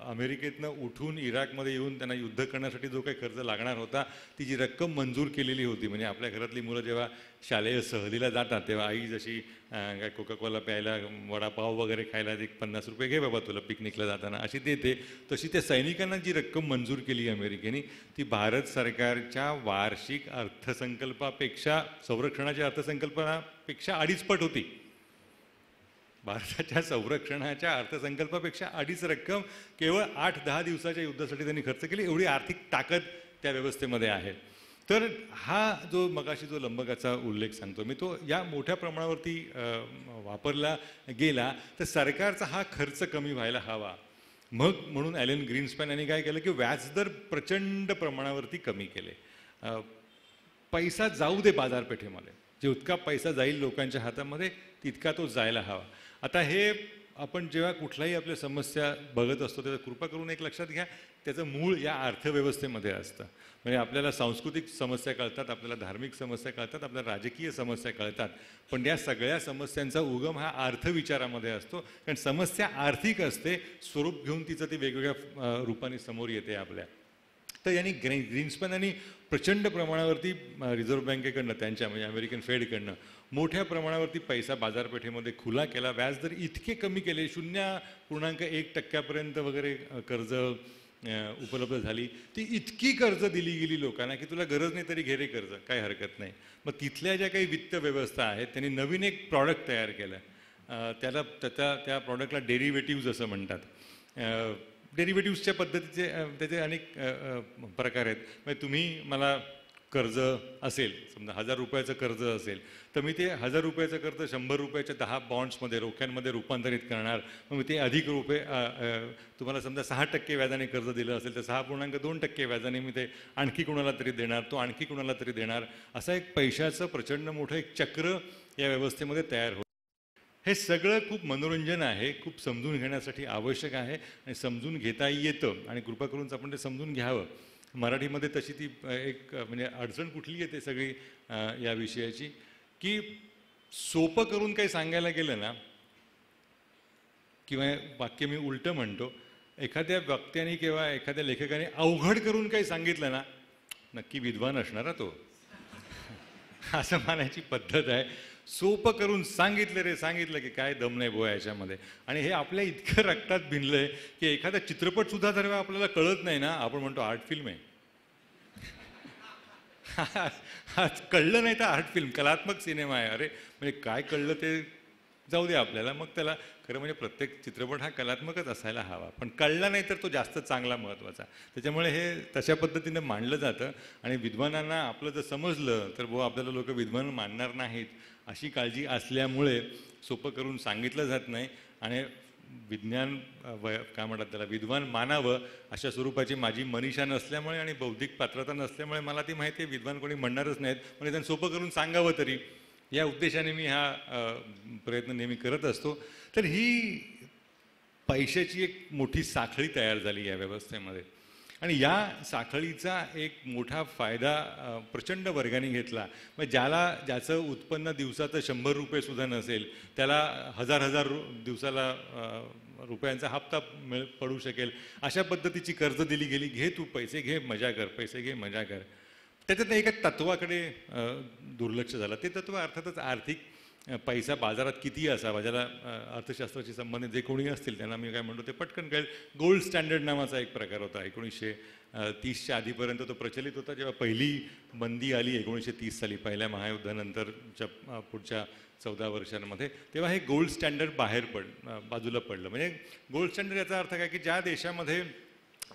अमेरिकेतनं उठून इराकमध्ये येऊन त्यांना युद्ध करण्यासाठी जो काही खर्च लागणार होता ती जी रक्कम मंजूर केलेली होती. म्हणजे आपल्या घरातली मुलं जेव्हा शालेय सहलीला जातात तेव्हा आई जशी काय कोकाकोला प्यायला, वडापाव वगैरे खायला एक 50 रुपये घे बाबा तुला पिकनिकला जाताना अशी देते, तशी त्या सैनिकांना जी रक्कम मंजूर केली अमेरिकेने ती भारत सरकारच्या वार्षिक अर्थसंकल्पापेक्षा, संरक्षणाच्या अर्थसंकल्पापेक्षा 2.5 पट होती. भारताच्या संरक्षणाच्या अर्थसंकल्पापेक्षा 2.5 रक्कम केवळ 8-10 दिवसाच्या युद्धासाठी त्यांनी खर्च केली. एवढी आर्थिक ताकद त्या व्यवस्थेमध्ये आहे. तर हा जो मगाशी जो लंबकाचा उल्लेख सांगतो मी, तो या मोठ्या प्रमाणावरती वापरला गेला तर सरकारचा हा खर्च कमी व्हायला हवा. मग म्हणून ॲलन ग्रीन्सपॅन यांनी काय केलं की व्याजदर प्रचंड प्रमाणावरती कमी केले. पैसा जाऊ दे बाजारपेठेमध्ये, जितका पैसा जाईल लोकांच्या हातामध्ये तितका तो जायला हवा. आता हे आपण जेव्हा कुठलाही आपल्या समस्या बघत असतो त्याचा कृपा करून एक लक्षात घ्या, त्याचं मूळ या अर्थव्यवस्थेमध्ये असतं. म्हणजे आपल्याला सांस्कृतिक समस्या कळतात, आपल्याला धार्मिक समस्या कळतात, आपल्याला राजकीय समस्या कळतात, पण या सगळ्या समस्यांचा उगम हा अर्थविचारामध्ये असतो. कारण समस्या आर्थिक असते, स्वरूप घेऊन तिचं ती वेगवेगळ्या रूपाने समोर येते आपल्या. तर यांनी ग्रीन्सपॅन यांनी प्रचंड प्रमाणावरती रिझर्व्ह बँकेकडनं, त्यांच्या म्हणजे अमेरिकन फेडकडनं मोठ्या प्रमाणावरती पैसा बाजारपेठेमध्ये खुला केला. व्याजदर इतके कमी केले, 0.1% वगैरे कर्ज उपलब्ध झाली. ती इतकी कर्ज दिली गेली लोकांना की तुला गरज नाही तरी घे रे कर्ज, काही हरकत नाही. मग तिथल्या ज्या काही वित्त व्यवस्था आहेत त्यांनी नवीन एक प्रॉडक्ट तयार केलं. त्या प्रॉडक्टला डेरिव्हेटिव्ज असं म्हणतात. डेरिव्हेटिव्सच्या पद्धतीचे त्याचे अनेक प्रकार आहेत. म्हणजे तुम्ही मला कर्ज असेल, समजा 1000 रुपयाचं कर्ज असेल, तर मी ते 1000 रुपयाचं कर्ज 100 रुपयाच्या 10 बॉन्ड्समध्ये रोख्यांमध्ये रूपांतरित करणार. मग मी ते अधिक रुपये तुम्हाला समजा 6% व्याजाने कर्ज दिलं असेल तर 6.2% व्याजाने मी ते आणखी कुणाला तरी देणार, तो आणखी कुणाला तरी देणार. असं एक पैशाचं प्रचंड मोठं एक चक्र या व्यवस्थेमध्ये तयार होतं. हे सगळं खूप मनोरंजन आहे, खूप समजून घेण्यासाठी आवश्यक आहे आणि समजून घेता येतं आणि कृपा करून आपण ते समजून घ्यावं. मराठीमध्ये तशी ती एक म्हणजे अडचण कुठली येते सगळी या विषयाची, की सोपं करून काही सांगायला गेलं ना, किंवा वाक्य मी उलटं म्हणतो, एखाद्या वक्त्याने किंवा एखाद्या लेखकाने अवघड करून काही सांगितलं ना, नक्की विद्वान असणारा तो असं मानायची पद्धत आहे. सोपं करून सांगितलं रे, सांगितलं की काय दम नाही बोया याच्यामध्ये. आणि हे आपल्या इतकं रक्तात भिनलं आहे की एखादा चित्रपटसुद्धा जर आपल्याला कळत नाही ना, आपण म्हणतो आर्ट फिल्म आहे. आज कळलं नाही तर आर्ट फिल्म, कलात्मक सिनेमा आहे. अरे म्हणजे काय कळलं ते जाऊ दे आपल्याला. मग त्याला खरं म्हणजे प्रत्येक चित्रपट हा कलात्मकच असायला हवा, पण कळला नाही तर तो जास्त चांगला, महत्त्वाचा. त्याच्यामुळे हे तशा पद्धतीनं मांडलं जातं. आणि विद्वानांना आपलं जर समजलं तर आपल्याला लोक विद्वान मानणार नाहीत अशी काळजी असल्यामुळे सोपं करून सांगितलं जात नाही. आणि विज्ञान काय म्हणतात त्याला, विद्वान मानावं अशा स्वरूपाची माझी मनीषा नसल्यामुळे आणि बौद्धिक पात्रता नसल्यामुळे मला ती माहिती आहे विद्वान कोणी म्हणणारच नाहीत, म्हणजे त्यांनी सोपं करून सांगावं तरी, या उद्देशाने मी हा प्रयत्न नेहमी करत असतो. तर ही पैशाची एक मोठी साखळी तयार झाली या व्यवस्थेमध्ये. आणि या साखळीचा एक मोठा फायदा प्रचंड वर्गाने घेतला. मग ज्याचं उत्पन्न दिवसाचं 100 रुपयेसुद्धा नसेल, त्याला हजार दिवसाला रुपयांचा हप्ता पडू शकेल अशा पद्धतीची कर्ज दिली गेली. घे तू पैसे, घे मजा कर, पैसे घे मजा कर. त्याच्यात एका तत्वाकडे दुर्लक्ष झालं. ते तत्व अर्थातच आर्थिक पैसा बाजारात किती असावा, ज्याला अर्थशास्त्राशी संबंधित जे कोणी असतील त्यांना मी काय म्हणतो ते पटकन कळेल. गोल्ड स्टँडर्ड नावाचा एक प्रकार होता. 1930च्या आधीपर्यंत तो प्रचलित होता. जेव्हा पहिली बंदी आली 1930 साली, पहिल्या महायुद्धानंतरच्या पुढच्या 14 वर्षांमध्ये, तेव्हा हे गोल्ड स्टँडर्ड बाजूला पडलं. म्हणजे गोल्ड स्टँडर्ड याचा अर्थ काय की ज्या देशामध्ये,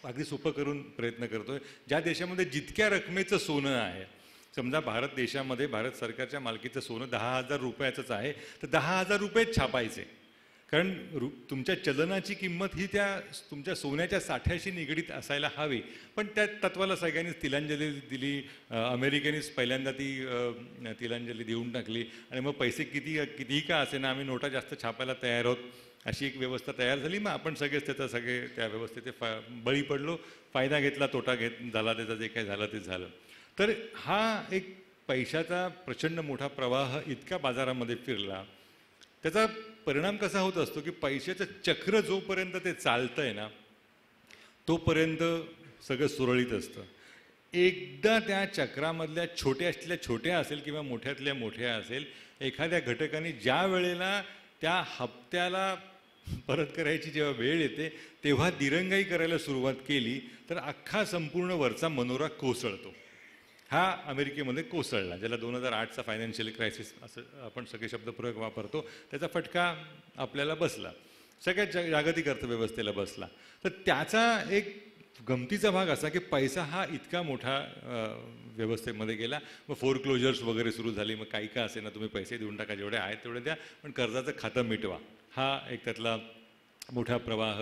अगदी सोपं करून प्रयत्न करतोय, ज्या देशामध्ये जितक्या रकमेचं सोनं आहे, समजा भारत देशामध्ये भारत सरकारच्या मालकीचं सोनं 10,000 रुपयाचंच आहे, तर 10,000 रुपयेच छापायचे. कारण तुमच्या चलनाची किंमत ही त्या तुमच्या सोन्याच्या साठ्याशी निगडीत असायला हवी. पण त्या तत्वाला सगळ्यांनीच तिलांजली दिली. अमेरिकेनेच पहिल्यांदा ती तिलांजली देऊन टाकली. आणि मग पैसे कितीही का असे ना, आम्ही नोटा जास्त छापायला तयार आहोत अशी एक व्यवस्था तयार झाली. मग आपण सगळेच त्या व्यवस्थेचे बळी पडलो, फायदा घेतला, तोटा झाला, त्याचा जे काही झालं ते झालं. तर हा एक पैशाचा प्रचंड मोठा प्रवाह इतका बाजारामध्ये फिरला, त्याचा परिणाम कसा होत असतो की पैशाचं चक्र जोपर्यंत ते चालतंय ना, तोपर्यंत सगळं सुरळीत असतं. एकदा त्या चक्रामधल्या छोट्या असेल किंवा मोठ्यातल्या मोठ्या असेल, एखाद्या घटकाने ज्या वेळेला त्या हप्त्याला परत करायची जेव्हा वेळ येते तेव्हा दिरंगाई करायला सुरुवात केली तर अख्खा संपूर्ण वरचा मनोरा कोसळतो. हा अमेरिकेमध्ये कोसळला, ज्याला 2008चा फायनान्शियल क्रायसिस असं आपण सगळे शब्दप्रयोग वापरतो, त्याचा फटका आपल्याला बसला, सगळ्या जागतिक अर्थव्यवस्थेला बसला. तर त्याचा एक गमतीचा भाग असा की पैसा हा इतका मोठा व्यवस्थेमध्ये गेला. मग फोरक्लोजर्स वगैरे सुरू झाली. मग काही का असे ना, तुम्ही पैसे देऊन टाका, जेवढे आहेत तेवढे द्या, पण कर्जाचं खातं मिटवा, हा एक त्यातला मोठा प्रवाह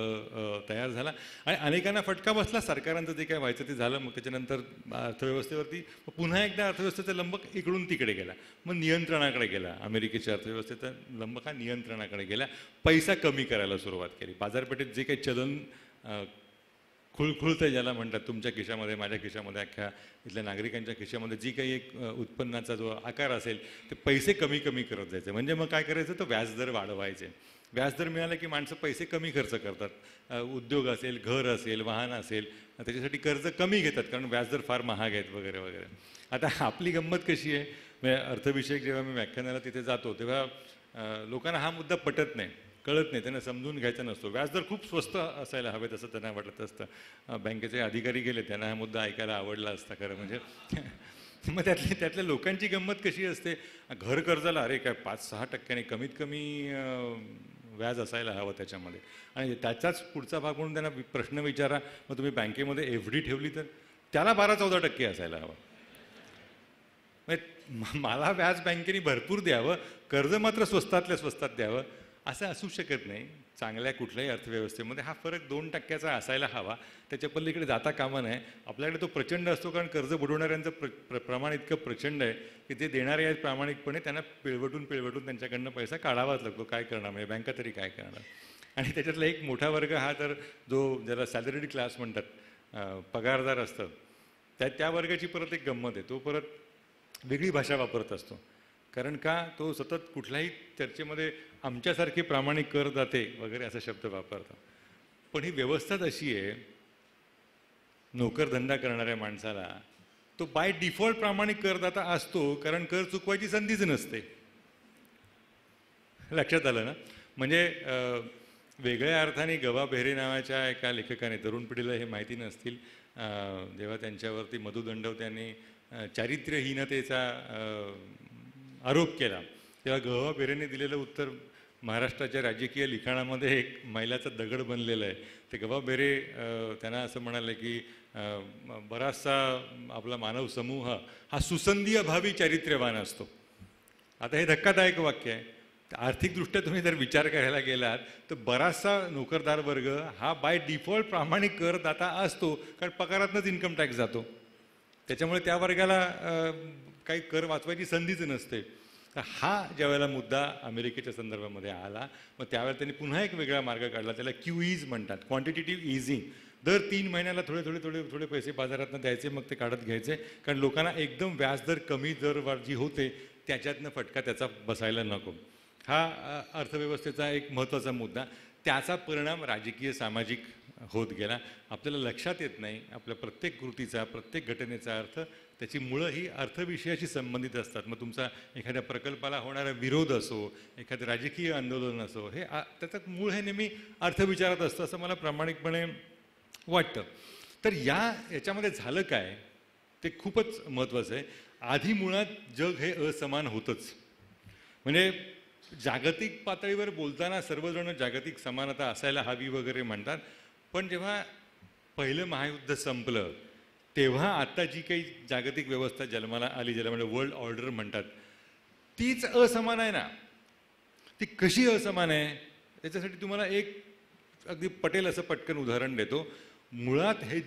तयार झाला. आणि अनेकांना फटका बसला. सरकारांचं जे काय व्हायचं ते झालं. मग त्याच्यानंतर अर्थव्यवस्थेवरती पुन्हा एकदा अर्थव्यवस्थेचा लंबक इकडून तिकडे गेला, मग नियंत्रणाकडे गेला. अमेरिकेच्या अर्थव्यवस्थेचा लंबक हा नियंत्रणाकडे गेला. पैसा कमी करायला सुरुवात केली. बाजारपेठेत जे काही चलन खुळखुळतं ज्याला म्हणतात, तुमच्या खिशामध्ये, माझ्या खिशामध्ये, अख्ख्या इथल्या नागरिकांच्या खिशामध्ये जी काही एक उत्पन्नाचा जो आकार असेल ते पैसे कमी करत जायचे. म्हणजे मग काय करायचं, तर व्याजदर वाढवायचे. व्याजदर मिळालं की माणसं पैसे कमी खर्च करतात. उद्योग असेल, घर असेल, वाहन असेल, त्याच्यासाठी कर्ज कमी घेतात कारण व्याजदर फार महाग आहेत वगैरे वगैरे. आता आपली गंमत कशी आहे, म्हणजे अर्थविषयक जेव्हा मी व्याख्यानाला तिथे जातो तेव्हा लोकांना हा मुद्दा पटत नाही, कळत नाही, त्यांना समजून घ्यायचा नसतो. व्याजदर खूप स्वस्त असायला हवेत असं त्यांना वाटत असतं. बँकेचे अधिकारी गेले, त्यांना हा मुद्दा ऐकायला आवडला असता खरं म्हणजे. मग त्यातल्या लोकांची गंमत कशी असते, घर कर्जाला अरे काय 5-6% कमीत कमी व्याज असायला हवं त्याच्यामध्ये. आणि त्याचाच पुढचा भाग म्हणून त्यांना प्रश्न विचारा, मग तुम्ही बँकेमध्ये FD ठेवली तर त्याला 12-14% असायला हवं. मला व्याज बँकेने भरपूर द्यावं, कर्ज मात्र स्वस्तातल्या स्वस्तात द्यावं असं असू शकत नाही. चांगल्या कुठल्याही अर्थव्यवस्थेमध्ये हा फरक 2% असायला हवा, त्याच्या पलीकडे जाता कामा नये. आपल्याकडे तो प्रचंड असतो, कारण कर्ज बुडवणाऱ्यांचं प्रमाण इतकं प्रचंड आहे की ते देणारे आहेत प्रामाणिकपणे, त्यांना पिळवटून त्यांच्याकडनं पैसा काढावाच लागतो. काय करणार, म्हणजे बँका तरी काय करणार. आणि त्याच्यातला एक मोठा वर्ग हा तर जो ज्याला सॅलरीड क्लास म्हणतात, पगारदार असतं, त्या वर्गाची परत एक गंमत आहे. तो परत वेगळी भाषा वापरत असतो. कारण का, तो सतत कुठल्याही चर्चेमध्ये आमच्यासारखे प्रामाणिक करदाते वगैरे असा शब्द वापरतो. पण ही व्यवस्थाच अशी आहे, नोकरधंदा करणाऱ्या माणसाला तो बाय डिफॉल्ट प्रामाणिक करदाता असतो, कारण कर चुकवायची संधीच नसते. लक्षात आलं ना? म्हणजे वेगळ्या अर्थाने गवा बेहरे नावाच्या एका लेखकाने, तरुण पिढीला हे माहिती नसतील, जेव्हा त्यांच्यावरती मधु दंडवत्यांनी चारित्र्यहीनतेचा आरोप केला, तेव्हा गवा बेहरेने दिलेलं उत्तर महाराष्ट्राच्या राजकीय लिखाणामध्ये एक मैलाचा दगड बनलेला आहे. ते गवा बेहरे त्यांना असं म्हणाले की बराचसा आपला मानव समूह हा सुसंधी अभावी चारित्र्यवान असतो. आता हे धक्कादायक वाक्य आहे. आर्थिकदृष्ट्या तुम्ही जर विचार करायला गेलात तर बराचसा नोकरदार वर्ग हा बाय डिफॉल्ट प्रामाणिक करदाता असतो, कारण पगारातनंच इन्कम टॅक्स जातो. त्याच्यामुळे त्या वर्गाला काही कर वाचवायची संधीच नसते. तर हा ज्यावेळेला मुद्दा अमेरिकेच्या संदर्भामध्ये आला, मग त्यावेळेला त्यांनी पुन्हा एक वेगळा मार्ग काढला, त्याला QEs म्हणतात, क्वांटिटेटिव्ह इझिंग. दर 3 महिन्याला थोडे पैसे बाजारातनं द्यायचे, मग ते काढत घ्यायचे, कारण लोकांना एकदम व्याजदर कमी दर जी होते त्याच्यातनं फटका त्याचा बसायला नको. हा अर्थव्यवस्थेचा एक महत्त्वाचा मुद्दा. त्याचा परिणाम राजकीय सामाजिक होत गेला. आपल्याला लक्षात येत नाही, आपल्या प्रत्येक कृतीचा, प्रत्येक घटनेचा अर्थ, त्याची मुळं ही अर्थविषयाशी संबंधित असतात. मग तुमचा एखाद्या प्रकल्पाला होणारा विरोध असो, एखादं राजकीय आंदोलन असो, हे त्याचं मूळ हे नेहमी अर्थविचारात असतं, असं मला प्रामाणिकपणे वाटतं. तर याच्यामध्ये झालं काय ते खूपच महत्त्वाचं आहे. आधी मुळात जग हे असमान होतंच. म्हणजे जागतिक पातळीवर बोलताना सर्वजण जागतिक समानता असायला हवी वगैरे म्हणतात, पण जेव्हा पहिलं महायुद्ध संपलं तेव्हा आता जी काही जागतिक व्यवस्था जन्माला आली, ज्याला म्हणजे वर्ल्ड ऑर्डर म्हणतात, तीच असमान आहे ना. ती कशी असमान आहे त्याच्यासाठी तुम्हाला एक अगदी पटेल असं पटकन उदाहरण देतो. मुळात हे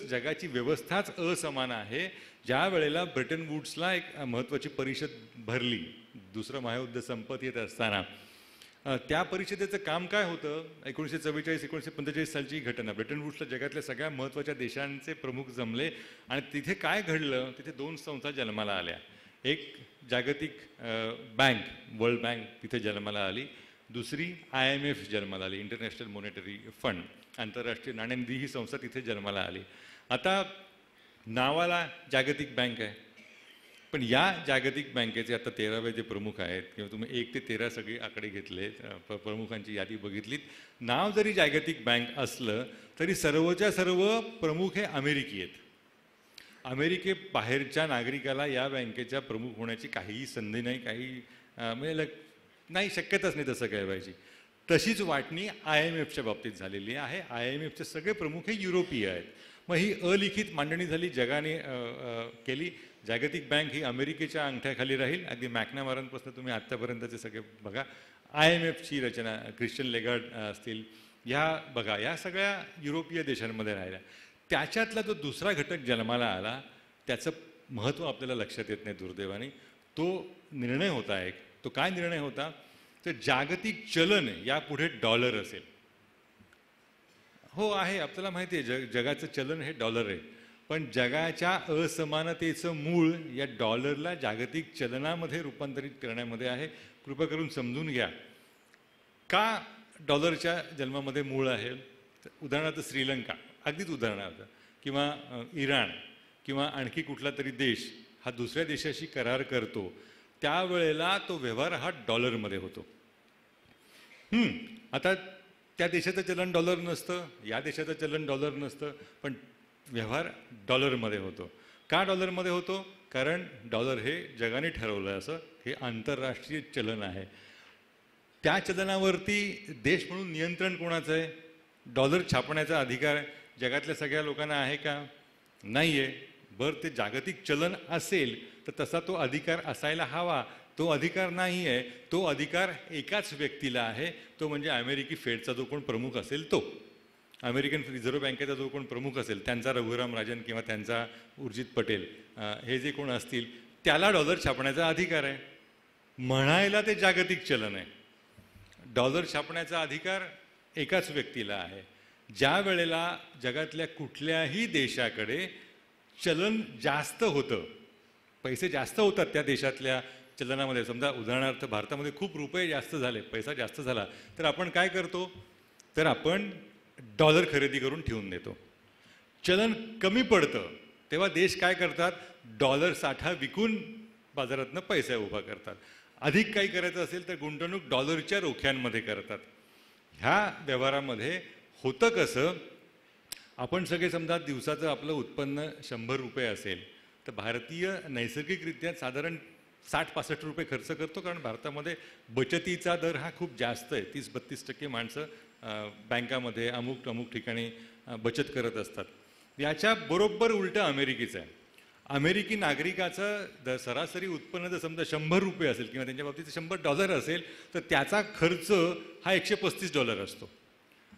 जगाची व्यवस्थाच असमान आहे. ज्या वेळेला ब्रिटन वूड्सला एक महत्त्वाची परिषद भरली दुसरं महायुद्ध संपत येत असताना, त्या परिषदेचं काम काय होतं, 1944-1945 सालची घटना. ब्रिटन वूड्सला जगातल्या सगळ्या महत्त्वाच्या देशांचे प्रमुख जमले आणि तिथे काय घडलं, तिथे 2 संस्था जन्माला आल्या. एक जागतिक बँक, वर्ल्ड बँक तिथे जन्माला आली. दुसरी IMF जन्माला आली, इंटरनॅशनल मॉनिटरी फंड, आंतरराष्ट्रीय नाणेनिधी ही संस्था तिथे जन्माला आली. आता नावाला जागतिक बँक आहे, पण या जागतिक बँकेचे आता 13वे जे प्रमुख आहेत, किंवा तुम्ही 1 ते 13 सगळे आकडे घेतले, प्रमुखांची यादी बघितलीत, नाव जरी जागतिक बँक असलं तरी सर्वच्या सर्व प्रमुख हे अमेरिकी आहेत. अमेरिकेबाहेरच्या नागरिकाला या बँकेच्या प्रमुख होण्याची काहीही संधी नाही, काही म्हणजे नाही, शक्यताच नाही तसं काय व्हायची. तशीच वाटणी IMFच्या बाबतीत झालेली आहे. IMFचे सगळे प्रमुख हे युरोपीय आहेत. मग ही अलिखित मांडणी झाली, जगाने केली. जागतिक बँक ही अमेरिकेच्या अंगठ्याखाली राहील. अगदी मॅकनामारांपासून तुम्ही आत्तापर्यंतचे सगळे बघा. IMFची रचना क्रिश्चियन लेगार्ड असतील, ह्या बघा, या सगळ्या युरोपीय देशांमध्ये राहिल्या. त्याच्यातला जो दुसरा घटक जन्माला आला त्याचं महत्त्व आपल्याला लक्षात येत नाही दुर्दैवाने. तो निर्णय होता एक. तो काय निर्णय होता, तर जागतिक चलन यापुढे डॉलर असेल. हो आहे, आपल्याला माहिती आहे जगाचं चलन हे डॉलर आहे, पण जगाच्या असमानतेचं मूळ या डॉलरला जागतिक चलनामध्ये रूपांतरित करण्यामध्ये आहे. कृपा करून समजून घ्या का डॉलरच्या जन्मामध्ये मूळ आहे. उदाहरणार्थ श्रीलंका, अगदीच उदाहरणार्थ, किंवा इराण, किंवा आणखी कुठला तरी देश हा दुसऱ्या देशाशी करार करतो, त्यावेळेला तो व्यवहार हा डॉलरमध्ये होतो. आता त्या देशाचं चलन डॉलर नसतं, या देशाचं चलन डॉलर नसतं, पण व्यवहार डॉलरमध्ये होतो. का डॉलरमध्ये होतो? कारण डॉलर हे जगाने ठरवलं असं हे आंतरराष्ट्रीय चलन आहे. त्या चलनावरती देश म्हणून नियंत्रण कोणाचं आहे? डॉलर छापण्याचा अधिकार जगातल्या सगळ्या लोकांना आहे का? नाही आहे. बरं ते जागतिक चलन असेल तर तसा तो अधिकार असायला हवा, तो अधिकार नाही आहे. तो अधिकार एकाच व्यक्तीला आहे, तो म्हणजे अमेरिकी फेडचा जो कोण प्रमुख असेल तो, अमेरिकन रिझर्व्ह बँकेचा जो कोण प्रमुख असेल, त्यांचा रघुराम राजन किंवा त्यांचा उर्जित पटेल हे जे कोण असतील त्याला डॉलर छापण्याचा अधिकार आहे. म्हणायला ते जागतिक चलन आहे, डॉलर छापण्याचा अधिकार एकाच व्यक्तीला आहे. ज्या वेळेला जगातल्या कुठल्याही देशाकडे चलन जास्त होतं, पैसे जास्त होतात त्या देशातल्या चलनामध्ये, समजा उदाहरणार्थ भारतामध्ये खूप रुपये जास्त झाले, पैसा जास्त झाला, तर आपण काय करतो, तर आपण डॉलर खरेदी करून ठेवून देतो. चलन कमी पडतं तेव्हा देश काय करतात, डॉलर साठा विकून बाजारातनं पैसा उभा करतात. अधिक काही करायचं असेल तर गुंतवणूक डॉलरच्या रोख्यांमध्ये करतात. ह्या व्यवहारामध्ये होतं कसं, आपण सगळे समजा दिवसाचं आपलं उत्पन्न 100 रुपये असेल तर भारतीय नैसर्गिकरित्या साधारण 60-65 रुपये खर्च करतो, कारण भारतामध्ये बचतीचा दर हा खूप जास्त आहे. 30-32% माणसं बँकामध्ये अमुक अमुक ठिकाणी बचत करत असतात. याच्या बरोबर उलटं अमेरिकेचं आहे. अमेरिकी नागरिकाचं सरासरी उत्पन्न जर समजा 100 रुपये असेल किंवा त्यांच्या बाबतीत $100 असेल तर त्याचा खर्च हा $135 असतो.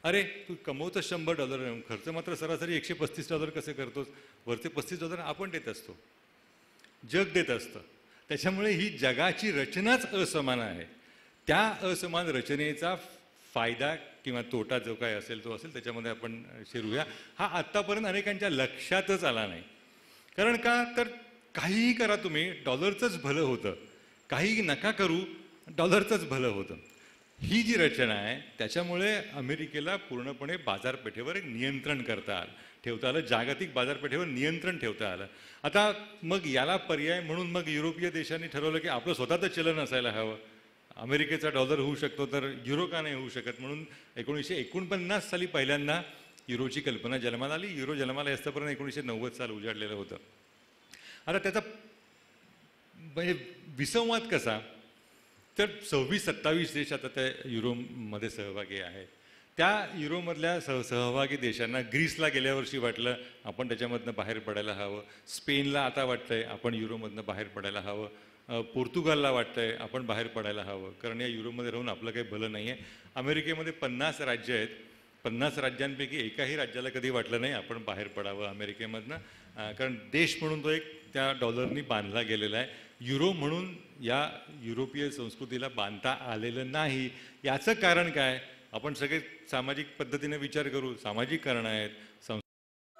अरे तू कमवतो $100, खर्च मात्र सरासरी $135 कसे करतोस, वरचे $35 आपण देत असतो, जग देत असतं. त्याच्यामुळे ही जगाची रचनाच असमान आहे. त्या असमान रचनेचा फायदा किंवा तोटा जो काय असेल तो असेल त्याच्यामध्ये आपण शिरूया. हा आत्तापर्यंत अनेकांच्या लक्षातच आला नाही. कारण का, तर काहीही करा तुम्ही डॉलरचंच भलं होतं, काहीही नका करू डॉलरचंच भलं होतं. ही जी रचना आहे त्याच्यामुळे अमेरिकेला पूर्णपणे बाजारपेठेवर एक नियंत्रण ठेवता आलं, जागतिक बाजारपेठेवर नियंत्रण ठेवता आलं. आता मग याला पर्याय म्हणून मग युरोपीय देशांनी ठरवलं की आपलं स्वतःचं चलन असायला हवं. अमेरिकेचा डॉलर होऊ शकतो तर युरो का नाही होऊ शकत, म्हणून 1949 साली पहिल्यांदा युरोची कल्पना जन्माला आली. युरो जन्माला असतापर्यंत 1990 साल उजाडलेलं होतं. आता त्याचा म्हणजे विसंवाद कसा, तर 26-27 देश आता त्या युरोमध्ये सहभागी आहेत. त्या युरोमधल्या सहभागी देशांना, ग्रीसला गेल्या वर्षी वाटलं आपण त्याच्यामधनं बाहेर पडायला हवं, स्पेनला आता वाटतंय आपण युरोमधनं बाहेर पडायला हवं, पोर्तुगालला वाटतंय आपण बाहेर पडायला हवं, कारण या युरोमध्ये राहून आपलं काही भलं नाही आहे. अमेरिकेमध्ये 50 राज्य आहेत, 50 राज्यांपैकी एकाही राज्याला कधी वाटलं नाही आपण बाहेर पडावं अमेरिकेमधनं, कारण देश म्हणून तो एक त्या डॉलरनी बांधला गेलेला आहे. युरो म्हणून या युरोपीय संस्कृतीला बांधता आलेलं नाही. याचं कारण काय, आपण सगळे सामाजिक पद्धतीने विचार करू, सामाजिक कारणं आहेत.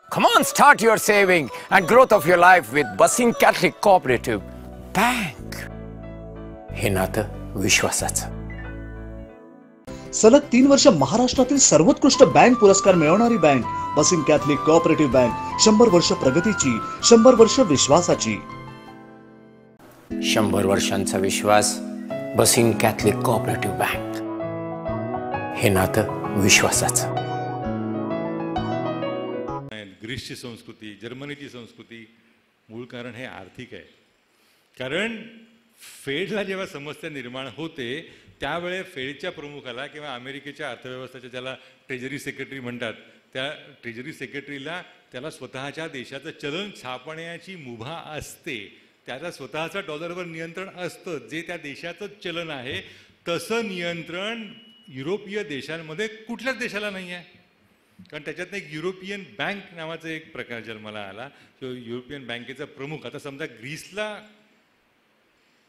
Come on, start your saving and growth of your life with Basing Catholic Cooperative Bank. हे नातं विश्वासाचं. सलग 3 वर्ष महाराष्ट्रातील सर्वोत्कृष्ट बँक पुरस्कार मिळवणारी bank Bassein Catholic cooperative bank. 100 वर्ष प्रगतीची, 100 वर्ष विश्वासाची. 100 वर्षांचा विश्वास, बसिंग कॅथलिक कोऑपरेटिव्ह बँक. हे नातं विश्वासाचं. ग्रीसची संस्कृती, जर्मनीची संस्कृती, मूळ कारण हे आर्थिक आहे. कारण फेडला जेव्हा समस्या निर्माण होते त्यावेळे फेडच्या प्रमुखाला किंवा अमेरिकेच्या अर्थव्यवस्थेच्या, ज्याला ट्रेजरी सेक्रेटरी म्हणतात, त्या ट्रेजरी सेक्रेटरीला त्याला स्वतःच्या देशाचं चलन छापण्याची मुभा असते, त्याचा स्वतःचा डॉलरवर नियंत्रण असतं. जे त्या देशाचं चलन आहे तसं नियंत्रण युरोपीय देशांमध्ये कुठल्याच देशाला नाही आहे. कारण त्याच्यातनं एक युरोपियन बँक नावाचा एक प्रकार जन्माला आला. तो युरोपियन बँकेचा प्रमुख, आता समजा ग्रीसला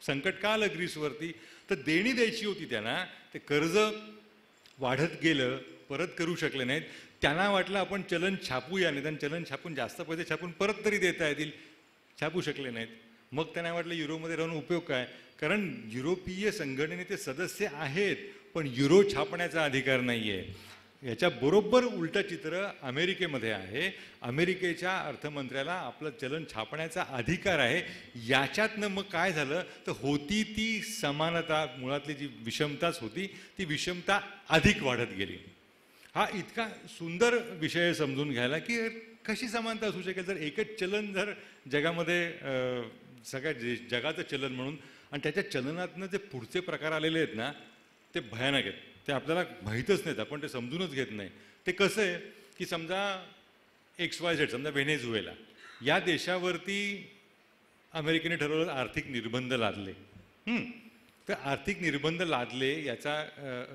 संकट का आलं ग्रीसवरती, तर देणी द्यायची होती त्यांना, ते कर्ज वाढत गेलं, परत करू शकले नाहीत. त्यांना वाटलं आपण चलन छापूया, निदान चलन छापून जास्त पैसे छापून परत तरी देता येतील, छापू शकले नाहीत. मग त्यांना वाटलं युरोमध्ये राहून उपयोग काय, कारण युरोपीय संघटनेचे सदस्य आहेत पण युरो छापण्याचा अधिकार नाही आहे. याच्या बरोबर उलटं चित्र अमेरिकेमध्ये आहे. अमेरिकेच्या अर्थमंत्र्याला आपलं चलन छापण्याचा अधिकार आहे. याच्यातनं मग काय झालं, तर होती ती समानता, मुळातली जी विषमताच होती, ती विषमता अधिक वाढत गेली. हा इतका सुंदर विषय समजून घ्यायला की कशी समानता असू शकेल जर एकच चलन जर जगामध्ये सगळ्या जगाचं चलन म्हणून, आणि त्याच्या चलनातनं जे पुढचे प्रकार आलेले आहेत ना ते भयानक आहेत. ते आपल्याला माहीतच नाहीत, आपण ते समजूनच घेत नाही. ते कसं आहे की समजा XYZ, समजा व्हेनेझुएला, या देशावरती अमेरिकेने ठरवलं आर्थिक निर्बंध लादले. तर आर्थिक निर्बंध लादले याचा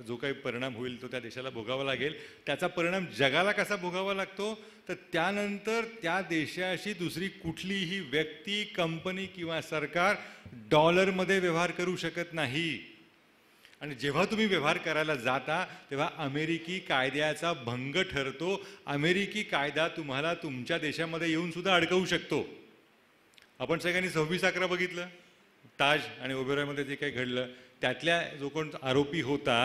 जो काही परिणाम होईल तो त्या देशाला भोगावा लागेल. त्याचा परिणाम जगाला कसा भोगावा लागतो, तर त्यानंतर त्या देशाशी दुसरी कुठलीही व्यक्ती, कंपनी किंवा सरकार डॉलरमध्ये व्यवहार करू शकत नाही. आणि जेव्हा तुम्ही व्यवहार करायला जाता तेव्हा अमेरिकी कायद्याचा भंग ठरतो. अमेरिकी कायदा तुम्हाला तुमच्या देशामध्ये येऊन सुद्धा अडकवू शकतो. आपण सगळ्यांनी 26/11 बघितलं, ताज आणि ओबेरॉयमध्ये जे काही घडलं, त्यातल्या जो कोण आरोपी होता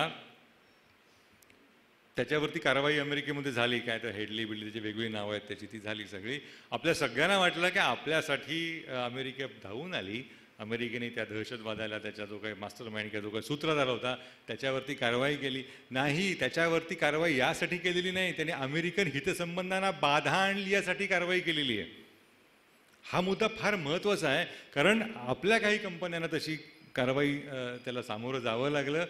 त्याच्यावरती कारवाई अमेरिकेमध्ये झाली. काय तर हेडली बिडली त्याची वेगवेगळी नावं आहेत त्याची, ती झाली सगळी. आपल्या सगळ्यांना वाटलं की आपल्यासाठी अमेरिका धावून आली. अमेरिकेने त्या दहशतवादाला, त्याचा जो काही मास्टर माइंड किंवा जो काही सूत्रधार होता त्याच्यावरती कारवाई केली नाही. त्याच्यावरती कारवाई यासाठी केलेली नाही, त्याने अमेरिकन हितसंबंधांना बाधा आणली यासाठी कारवाई केलेली आहे. हा मुद्दा फार महत्त्वाचा आहे, कारण आपल्या काही कंपन्यांना तशी कारवाई त्याला सामोरं जावं लागलं.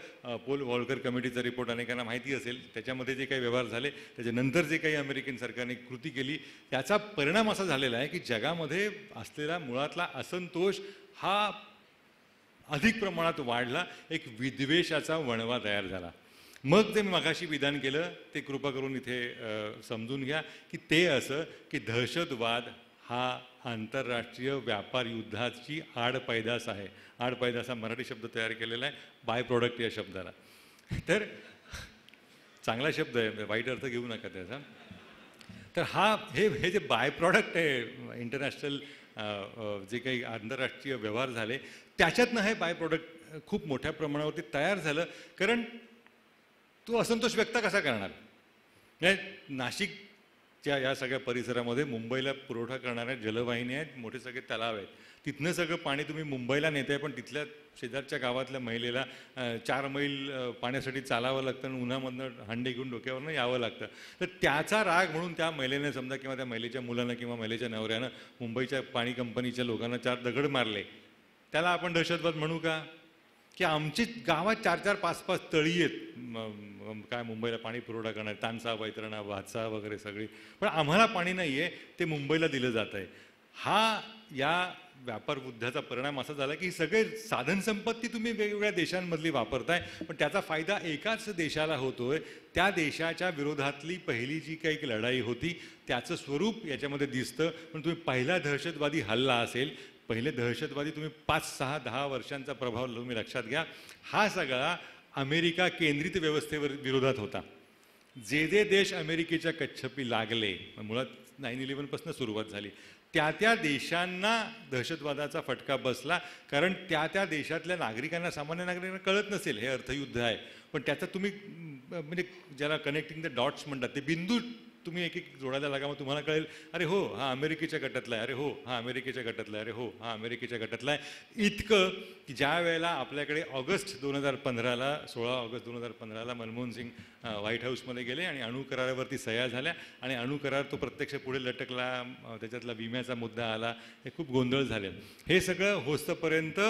पोल वॉल्कर कमिटीचा रिपोर्ट अनेकांना माहिती असेल. त्याच्यामध्ये जे काही व्यवहार झाले, त्याच्यानंतर जे काही अमेरिकन सरकारने कृती केली, त्याचा परिणाम असा झालेला आहे की जगामध्ये असलेला मुळातला असंतोष हा अधिक प्रमाणात वाढला. एक विद्वेषाचा वणवा तयार झाला. मग ते मी मगाशी विधान केलं ते कृपा करून इथे समजून घ्या की ते असं की दहशतवाद हा आंतरराष्ट्रीय व्यापार युद्धाची आडपैदास आहे. आडपैदास हा मराठी शब्द तयार केलेला आहे, बाय प्रोडक्ट या शब्दाला. तर चांगला शब्द आहे, वाईट अर्थ घेऊ नका त्याचा. तर हे जे बाय प्रॉडक्ट आहे, इंटरनॅशनल जे काही आंतरराष्ट्रीय व्यवहार झाले त्याच्यातनं हे बाय प्रॉडक्ट खूप मोठ्या प्रमाणावरती तयार झालं. कारण तो असंतोष व्यक्त कसा करणार? नाशिकच्या या सगळ्या परिसरामध्ये मुंबईला पुरवठा करणाऱ्या जलवाहिनी आहेत, मोठे सगळे तलाव आहेत. तिथनं सगळं पाणी तुम्ही मुंबईला नेताय, पण तिथल्या शेजारच्या गावातल्या महिलेला 4 मैल पाण्यासाठी चालावं लागतं आणि उन्हामधनं हंडे घेऊन डोक्यावरनं यावं लागतं. तर त्याचा राग म्हणून त्या महिलेने समजा किंवा त्या महिलेच्या मुलानं किंवा महिलेच्या नवऱ्यानं मुंबईच्या पाणी कंपनीच्या लोकांना 4 दगड मारले. त्याला आपण दहशतवाद म्हणू का? की आमची गावात 4-4, 5-5 तळी आहेत काय मुंबईला पाणी पुरवठा करणार, तानसा, वैतरणा, भातसा वगैरे सगळी, पण आम्हाला पाणी नाही आहे, ते मुंबईला दिलं जात आहे. हा या व्यापार युद्धाचा परिणाम असा झाला की सगळे साधनसंपत्ती तुम्ही वेगवेगळ्या देशांमधली वापरताय, पण त्याचा फायदा एकाच देशाला होतोय. त्या देशाच्या विरोधातली पहिली जी काही लढाई होती त्याचं स्वरूप याच्यामध्ये दिसतं. पण तुम्ही पहिला दहशतवादी हल्ला असेल, पहिले दहशतवादी तुम्ही 5, 6, 10 वर्षांचा प्रभाव तुम्ही लक्षात घ्या. हा सगळा अमेरिका केंद्रित व्यवस्थेवर विरोधात होता. जे देश अमेरिकेच्या कच्छपी लागले, मुळात 9/11 पासून सुरुवात झाली, त्या देशांना दहशतवादाचा फटका बसला. कारण त्या देशातल्या नागरिकांना, सामान्य नागरिकांना कळत नसेल हे अर्थयुद्ध आहे, पण त्याचा तुम्ही म्हणजे ज्याला कनेक्टिंग द डॉट्स म्हणतात ते बिंदू तुम्ही एक जोडायला लागा, मग तुम्हाला कळेल अरे हो हा अमेरिकेच्या गटातला आहे, अरे हो हा अमेरिकेच्या गटातला आहे, अरे हो हा अमेरिकेच्या गटातला आहे. इतकं की ज्या वेळेला आपल्याकडे 16 ऑगस्ट 2015ला मनमोहन सिंग व्हाईट हाऊसमध्ये गेले आणि अणुकरारावरती सह्या झाल्या आणि अणुकरार तो प्रत्यक्ष पुढे लटकला, त्याच्यातला विम्याचा मुद्दा आला, हे खूप गोंधळ झाले. हे सगळं होस्तपर्यंत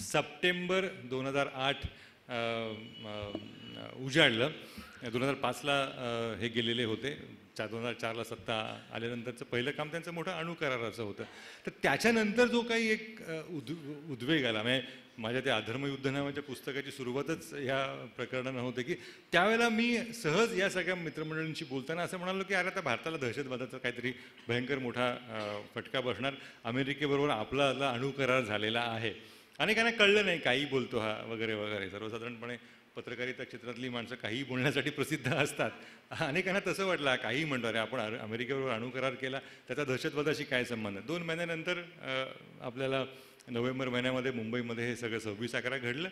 सप्टेंबर 2008 उजाडलं. 2005ला हे गेलेले होते. 2004ला सत्ता आल्यानंतरचं पहिलं काम त्यांचं मोठं अणुकराराचं होतं. तर त्याच्यानंतर जो काही एक उद्वेग आला, म्हणजे माझ्या त्या अधर्मयुद्ध नावाच्या पुस्तकाची सुरुवातच ह्या प्रकरणानं होते की त्यावेळेला मी सहज या सगळ्या मित्रमंडळींशी बोलताना असं म्हणालो की अरे आता भारताला दहशतवादाचा काहीतरी भयंकर मोठा फटका बसणार, अमेरिकेबरोबर आपला अणुकरार झालेला आहे. अनेकांना कळलं नाही काही बोलतो हा वगैरे वगैरे. सर्वसाधारणपणे पत्रकारिता क्षेत्रातली माणसं काही बोलण्यासाठी प्रसिद्ध असतात. अनेकांना तसं वाटलं काही म्हणतो अरे आपण अमेरिकेबरोबर अणुकरार केला, त्याचा दहशतवादाशी काय संबंध. 2 महिन्यानंतर आपल्याला नोव्हेंबर महिन्यामध्ये मुंबईमध्ये हे सगळं 26/11 घडलं.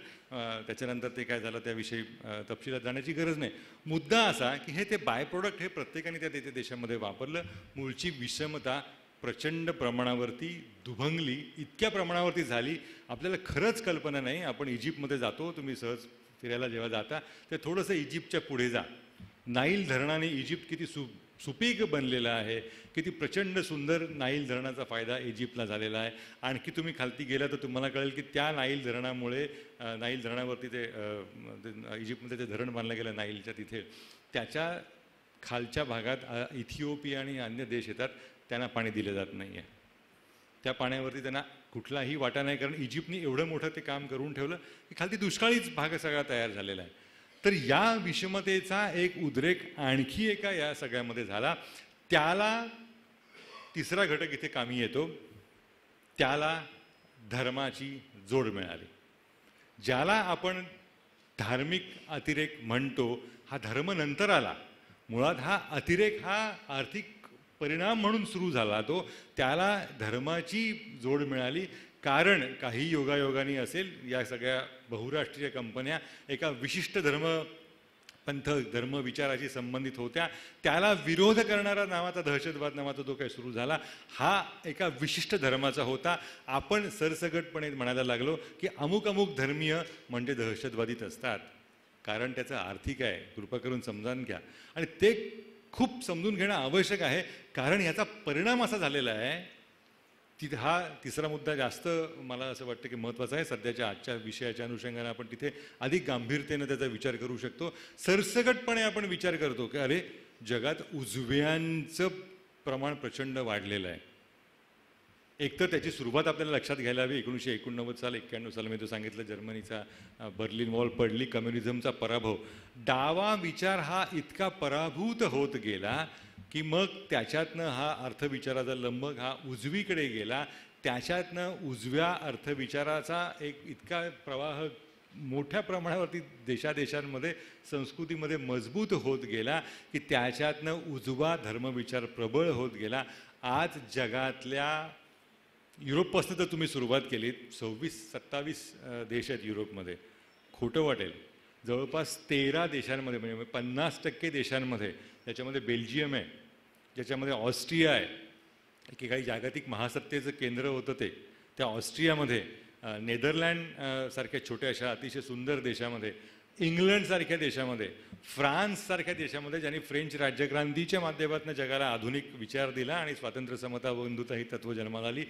त्याच्यानंतर ते काय झालं त्याविषयी तपशिलात जाण्याची गरज नाही. मुद्दा असा की ते बाय प्रोडक्ट हे प्रत्येकाने त्या देशामध्ये वापरलं. मूळची विषमता प्रचंड प्रमाणावरती दुभंगली, इतक्या प्रमाणावरती झाली आपल्याला खरंच कल्पना नाही. आपण इजिप्तमध्ये जातो, तुम्ही सहज फिरायला जेव्हा जाता तर थोडंसं इजिप्तच्या पुढे जा. नाईल धरणाने इजिप्त किती सुपीक बनलेलं आहे, किती प्रचंड सुंदर नाईल धरणाचा फायदा इजिप्तला झालेला आहे. आणखी तुम्ही खालती गेला तर तुम्हाला कळेल की त्या नाईल धरणामुळे, नाईल धरणावरती ते इजिप्तमध्ये ते धरण बांधलं गेलं नाईलच्या तिथे, त्याच्या खालच्या भागात इथिओपिया आणि अन्य देश येतात. त्यांना पाणी दिलं जात नाही आहे. त्या पाण्यावरती त्यांना कुठलाही वाटा नाही, कारण इजिप्तने एवढं मोठं ते काम करून ठेवलं की खालती दुष्काळीच भाग सगळा तयार झालेला आहे. तर या विषमतेचा एक उद्रेक आणखी एका या सगळ्यामध्ये झाला. त्याला तिसरा घटक इथे कामी येतो, त्याला धर्माची जोड मिळाली. ज्याला आपण धार्मिक अतिरेक म्हणतो, हा धर्म नंतर आला. मुळात हा अतिरेक हा आर्थिक परिणाम म्हणून सुरू झाला, तो त्याला धर्माची जोड मिळाली. कारण काही योगायोगाने असेल, या सगळ्या बहुराष्ट्रीय कंपन्या एका विशिष्ट धर्मपंथ धर्मविचाराशी संबंधित होत्या. त्याला विरोध करणारा नावाचा दहशतवाद नावाचा जो काही सुरू झाला, हा एका विशिष्ट धर्माचा होता. आपण सरसकटपणे म्हणायला लागलो की अमुक अमुक धर्मीय म्हणजे दहशतवादीच असतात, कारण त्याचं आर्थिक आहे. कृपा करून समजावून घ्या, आणि ते खूप समजून घेणं आवश्यक आहे, कारण याचा परिणाम असा झालेला आहे. तिथे हा तिसरा मुद्दा जास्त मला असं वाटतं की महत्त्वाचा आहे. सध्याच्या आजच्या विषयाच्या अनुषंगाने आपण तिथे अधिक गांभीर्याने त्याचा विचार करू शकतो. सरसकटपणे आपण विचार करतो की अरे, जगात उजव्यांचं प्रमाण प्रचंड वाढलेलं आहे. एकतर त्याची सुरुवात आपल्याला लक्षात घ्यायला हवी. 1989 साल 91 साल मी तो सांगितलं, जर्मनीचा बर्लिन वॉल पडली, कम्युनिझमचा पराभव. डावा विचार हा इतका पराभूत होत गेला की मग त्याच्यातनं हा अर्थविचाराचा लंबक हा उजवीकडे गेला. त्याच्यातनं उजव्या अर्थविचाराचा एक इतका प्रवाह मोठ्या प्रमाणावरती देशादेशांमध्ये संस्कृतीमध्ये मजबूत होत गेला की त्याच्यातनं उजवा धर्मविचार प्रबळ होत गेला. आज जगातल्या युरोपपासून तर तुम्ही सुरुवात केलीत, 26-27 देश आहेत युरोपमध्ये. खोटं वाटेल, जवळपास 13 देशांमध्ये म्हणजे 50% देशांमध्ये, त्याच्यामध्ये बेल्जियम आहे, ज्याच्यामध्ये ऑस्ट्रिया आहे, की काही जागतिक महासत्तेचं केंद्र होतं ते, त्या ऑस्ट्रियामध्ये, नेदरलँड सारख्या छोट्या अशा अतिशय सुंदर देशामध्ये, इंग्लंडसारख्या देशामध्ये, फ्रान्ससारख्या देशामध्ये, ज्यांनी फ्रेंच राज्यक्रांतीच्या माध्यमातून जगाला आधुनिक विचार दिला आणि स्वातंत्र्य समता बंधुता ही तत्त्व जन्माला आली,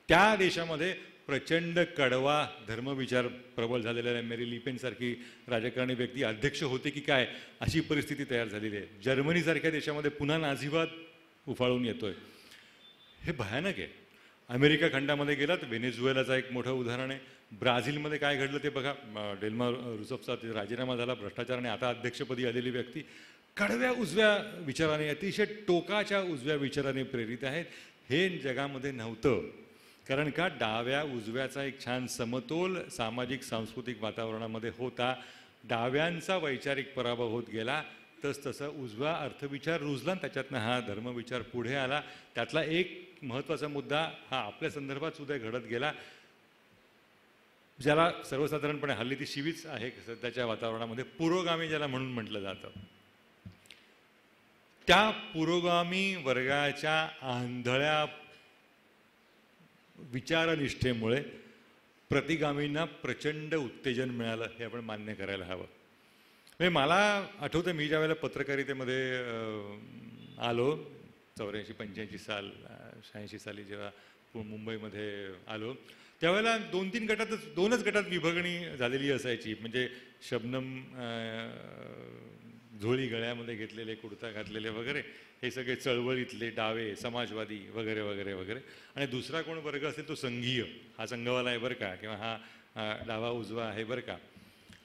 त्या देशामध्ये प्रचंड कडवा धर्मविचार प्रबळ झालेला आहे. मेरी लिपेनसारखी राजकारणी व्यक्ती अध्यक्ष होते की काय, अशी परिस्थिती तयार झालेली आहे. जर्मनीसारख्या देशामध्ये पुन्हा नाझीवाद उफाळून येतोय. हे भयानक आहे. अमेरिका खंडामध्ये गेलात, व्हेनेझुएलाचा एक मोठं उदाहरण आहे. ब्राझीलमध्ये काय घडलं ते बघा. डेल्मा रुसफचा राजीनामा झाला भ्रष्टाचाराने, आता अध्यक्षपदी आलेली व्यक्ती कडव्या उजव्या विचाराने, अतिशय टोकाच्या उजव्या विचाराने प्रेरित आहेत. हे जगामध्ये नव्हतं, कारण का डाव्या उजव्याचा एक छान समतोल सामाजिक सांस्कृतिक वातावरणामध्ये होता. डाव्यांचा वैचारिक पराभव होत गेला, तसतसं उजवा अर्थविचार रुजला, त्याच्यातनं हा धर्मविचार पुढे आला. त्यातला एक महत्त्वाचा मुद्दा हा आपल्या संदर्भात सुद्धा घडत गेला, ज्याला सर्वसाधारणपणे हल्ली ती शिवीच आहे सध्याच्या वातावरणामध्ये, पुरोगामी ज्याला म्हणून म्हटलं जातं. त्या पुरोगामी वर्गाच्या आंधळ्या विचारनिष्ठेमुळे प्रतिगामींना प्रचंड उत्तेजन मिळालं, हे आपण मान्य करायला हवं. म्हणजे मला आठवतं, मी ज्या वेळेला पत्रकारितेमध्ये आलो 84-85 साल 86 साली जेव्हा मुंबईमध्ये आलो, त्यावेळेला 2-3 गटात विभागणी झालेली असायची. म्हणजे शबनम झोळी गळ्यामध्ये घेतलेले, कुर्ता घातलेले वगैरे, हे सगळे चळवळीतले डावे, समाजवादी वगैरे वगैरे वगैरे. आणि दुसरा कोण वर्ग असेल तो संघीय, हा संघवाला आहे बरं का, किंवा हा डावा उजवा आहे बरं का.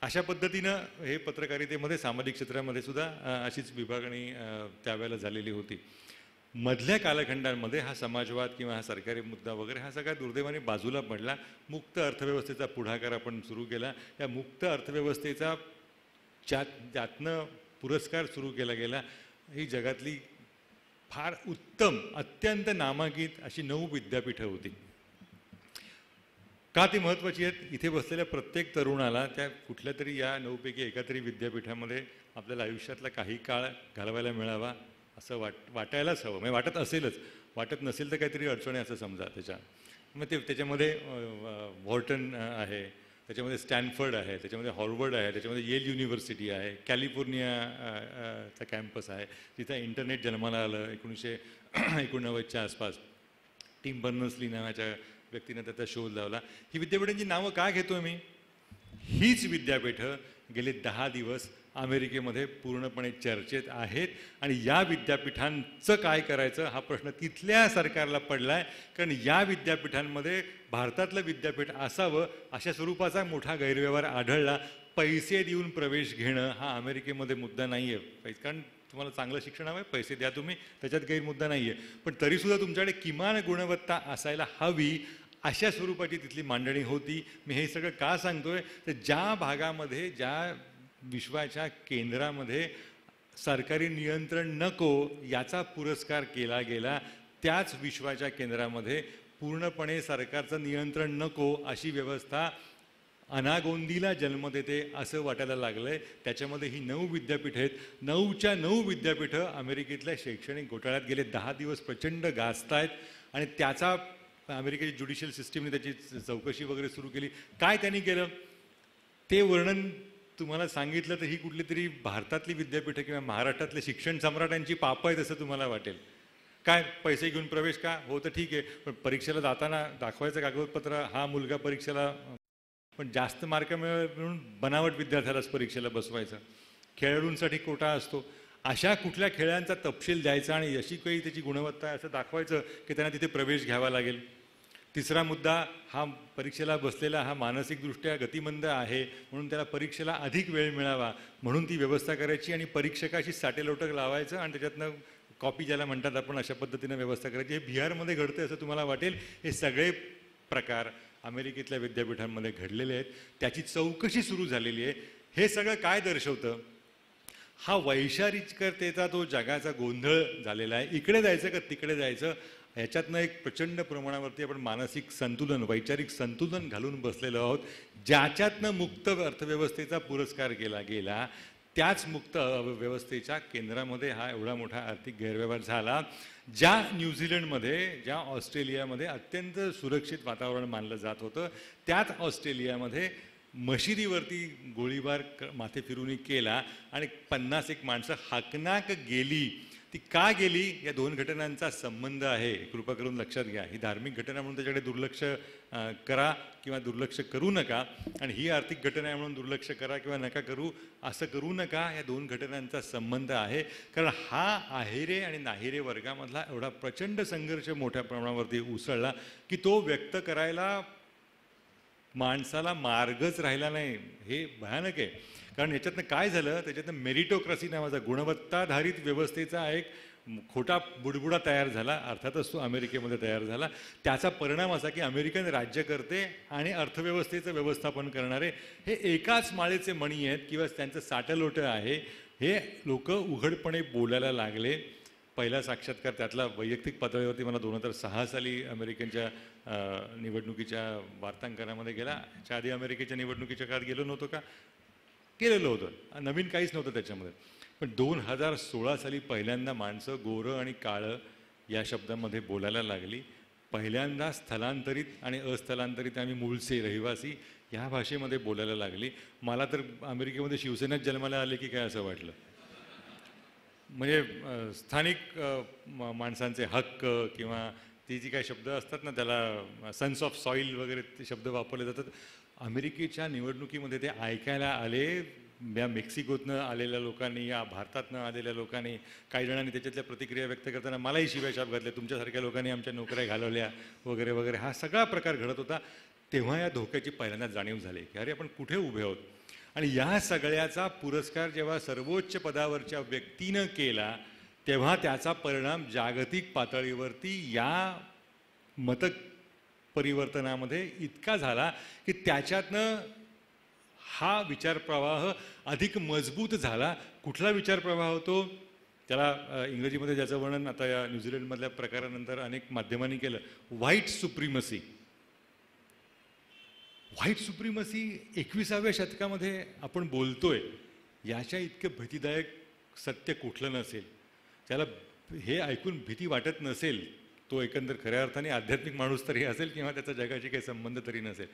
अशा पद्धतीनं हे पत्रकारितेमध्ये सामाजिक क्षेत्रामध्ये सुद्धा अशीच विभागणी त्यावेळेला झालेली होती. मधल्या कालखंडांमध्ये हा समाजवाद किंवा हा सरकारी मुद्दा वगैरे हा सगळा दुर्दैवाने बाजूला पडला. मुक्त अर्थव्यवस्थेचा पुढाकार आपण सुरू केला. या मुक्त अर्थव्यवस्थेचा त्यातनं पुरस्कार सुरू केला गेला. ही जगातली फार उत्तम, अत्यंत नामांकित अशी 9 विद्यापीठं होती. का ती महत्त्वाची आहेत? इथे बसलेल्या प्रत्येक तरुणाला त्या कुठल्या तरी या 9 पैकी एका तरी विद्यापीठामध्ये आपल्याला आयुष्यातला काही काळ घालवायला मिळावा असं वाटायलाच हवं. म्हणजे वाटत असेलच, वाटत नसेल तर काहीतरी अडचण आहे असं समजा त्याच्या. मग त्याच्यामध्ये व्हॉर्टन आहे, त्याच्यामध्ये स्टॅनफर्ड आहे, त्याच्यामध्ये हॉर्वर्ड आहे, त्याच्यामध्ये येल युनिव्हर्सिटी आहे, कॅलिफोर्नियाचा कॅम्पस आहे, तिथं इंटरनेट जन्माला आलं 1989च्या आसपास. टिम बर्नर्स-ली नावाच्या व्यक्तीने त्याचा शोध लावला. ही विद्यापीठांची नावं का घेतोय मी? हीच विद्यापीठं गेले 10 दिवस अमेरिकेमध्ये पूर्णपणे चर्चेत आहेत आणि या विद्यापीठांचं काय करायचं हा प्रश्न तिथल्या सरकारला पडला आहे. कारण या विद्यापीठांमध्ये भारतातलं विद्यापीठ असावं अशा स्वरूपाचा मोठा गैरव्यवहार आढळला. पैसे देऊन प्रवेश घेणं हा अमेरिकेमध्ये मुद्दा नाही आहे, कारण तुम्हाला चांगलं शिक्षण हवं आहे, पैसे द्या तुम्ही, त्याच्यात गैरमुद्दा नाही आहे. पण तरीसुद्धा तुमच्याकडे किमान गुणवत्ता असायला हवी अशा स्वरूपाची तिथली मांडणी होती. मी हे सगळं का सांगतोय तर ज्या भागामध्ये, ज्या विश्वाच्या केंद्रामध्ये सरकारी नियंत्रण नको याचा पुरस्कार केला गेला, त्याच विश्वाच्या केंद्रामध्ये पूर्णपणे सरकारचं नियंत्रण नको अशी व्यवस्था अनागोंदीला जन्म देते असं वाटायला लागलंय. त्याच्यामध्ये ही 9 विद्यापीठ आहेत. 9च्या 9 विद्यापीठं अमेरिकेतल्या शैक्षणिक घोटाळ्यात गेले 10 दिवस प्रचंड गाजतायत आणि त्याचा अमेरिकेची ज्युडिशियल सिस्टीमने त्याची चौकशी वगैरे सुरू केली. काय त्यांनी केलं ते वर्णन तुम्हाला सांगितलं तर ही कुठली तरी भारतातली विद्यापीठं किंवा महाराष्ट्रातले शिक्षण सम्राटांची पापं आहेत असं तुम्हाला वाटेल. काय पैसे घेऊन प्रवेश का? हो तर ठीक आहे, पण परीक्षेला जाताना दाखवायचं कागदपत्र हा मुलगा परीक्षेला, पण जास्त मार्क मिळून बनावट विद्यार्थ्यालाच परीक्षेला बसवायचं. खेळाडूंसाठी कोटा असतो, अशा कुठल्या खेळांचा तपशील द्यायचा आणि अशी काही त्याची गुणवत्ता आहे असं दाखवायचं की त्यांना तिथे प्रवेश घ्यावा लागेल. तिसरा मुद्दा, हा परीक्षेला बसलेला हा मानसिकदृष्ट्या गतिमंद आहे म्हणून त्याला परीक्षेला अधिक वेळ मिळावा म्हणून ती व्यवस्था करायची आणि परीक्षकाशी साटेलोटक लावायचं आणि त्याच्यातनं कॉपी ज्याला म्हणतात आपण अशा पद्धतीनं व्यवस्था करायची. हे बिहारमध्ये घडतं असं तुम्हाला वाटेल. हे सगळे प्रकार अमेरिकेतल्या विद्यापीठांमध्ये घडलेले आहेत. त्याची चौकशी सुरू झालेली आहे. हे सगळं काय दर्शवतं? हा वैचारिकतेचा तो जगाचा गोंधळ झालेला आहे. इकडे जायचं का तिकडे जायचं ह्याच्यातनं एक प्रचंड प्रमाणावरती आपण मानसिक संतुलन, वैचारिक संतुलन घालून बसलेलो आहोत. ज्याच्यातनं मुक्त अर्थव्यवस्थेचा पुरस्कार केला गेला त्याच मुक्त व्यवस्थेच्या केंद्रामध्ये हा एवढा मोठा आर्थिक गैरव्यवहार झाला. ज्या न्यूझीलंडमध्ये, ज्या ऑस्ट्रेलियामध्ये अत्यंत सुरक्षित वातावरण मानलं जात होतं, त्याच ऑस्ट्रेलियामध्ये मशिदीवरती गोळीबार माथे फिरून केला आणि 50 माणसं हाकनाक गेली. ती का गेली या 2 घटनांचा संबंध आहे, कृपा करून लक्षात घ्या. ही धार्मिक घटना म्हणून त्याच्याकडे दुर्लक्ष करा किंवा दुर्लक्ष करू नका, आणि ही आर्थिक घटना आहे म्हणून दुर्लक्ष करा किंवा नका करू असं करू नका. या 2 घटनांचा संबंध आहे, कारण हा आहेरे आणि नाहिरे वर्गामधला एवढा प्रचंड संघर्ष मोठ्या प्रमाणावरती उसळला की तो व्यक्त करायला माणसाला मार्गच राहिला नाही. हे भयानक आहे. कारण याच्यातनं काय झालं, त्याच्यातनं मेरिटोक्रसी नावाचा गुणवत्ताधारित व्यवस्थेचा एक खोटा बुडबुडा तयार झाला. अर्थातच तो अमेरिकेमध्ये तयार झाला. त्याचा परिणाम असा की अमेरिकन राज्यकर्ते आणि अर्थव्यवस्थेचं व्यवस्थापन करणारे हे एकाच माळेचे मणी आहेत किंवा त्यांचं साटलोटं आहे. हे लोक उघडपणे बोलायला लागले. पहिला साक्षात्कार त्यातला वैयक्तिक पातळीवरती मला 2006 साली अमेरिकेच्या निवडणुकीच्या वार्तांकनामध्ये गेला. त्याच्या आधी अमेरिकेच्या निवडणुकीच्या काळात गेलो नव्हतो का? केलेलं होतं. नवीन काहीच नव्हतं त्याच्यामध्ये. पण 2016 साली पहिल्यांदा माणसं गोरं आणि काळं या शब्दामध्ये बोलायला लागली. पहिल्यांदा स्थलांतरित आणि अस्थलांतरित आम्ही मूळचे रहिवासी ह्या भाषेमध्ये बोलायला लागली. मला तर अमेरिकेमध्ये शिवसेनेत जन्माला आले की काय असं वाटलं. म्हणजे स्थानिक माणसांचे हक्क किंवा ती जी काही शब्द असतात ना, त्याला सन्स ऑफ सॉईल वगैरे ते शब्द वापरले जातात. अमेरिकेच्या निवडणुकीमध्ये ते ऐकायला आले. या मेक्सिकोतनं आलेल्या लोकांनी, या भारतातनं आलेल्या लोकांनी, काही जणांनी त्याच्यातल्या प्रतिक्रिया व्यक्त करताना मलाही शिव्याशाप घातल्या, तुमच्यासारख्या लोकांनी आमच्या नोकऱ्या घालवल्या वगैरे वगैरे. हा सगळा प्रकार घडत होता. तेव्हा या धोक्याची पहिल्यांदा जाणीव झाली की अरे आपण कुठे उभे आहोत. आणि या सगळ्याचा पुरस्कार जेव्हा सर्वोच्च पदावरच्या व्यक्तीनं केला तेव्हा त्याचा परिणाम जागतिक पातळीवरती या मत परिवर्तनामध्ये इतका झाला की त्याच्यातनं हा विचारप्रवाह अधिक मजबूत झाला. कुठला विचारप्रवाह होतो त्याला इंग्रजीमध्ये ज्याचं वर्णन आता या न्यूझीलंडमधल्या प्रकारानंतर अनेक माध्यमांनी केलं, व्हाईट सुप्रीमसी. व्हाईट सुप्रीमसी 21व्या शतकामध्ये आपण बोलतोय, याच्या इतकं भीतीदायक सत्य कुठलं नसेल. त्याला हे ऐकून भीती वाटत नसेल तो एकंदर खऱ्या अर्थाने आध्यात्मिक माणूस तरी असेल किंवा त्याचा जगाशी काही संबंध तरी नसेल.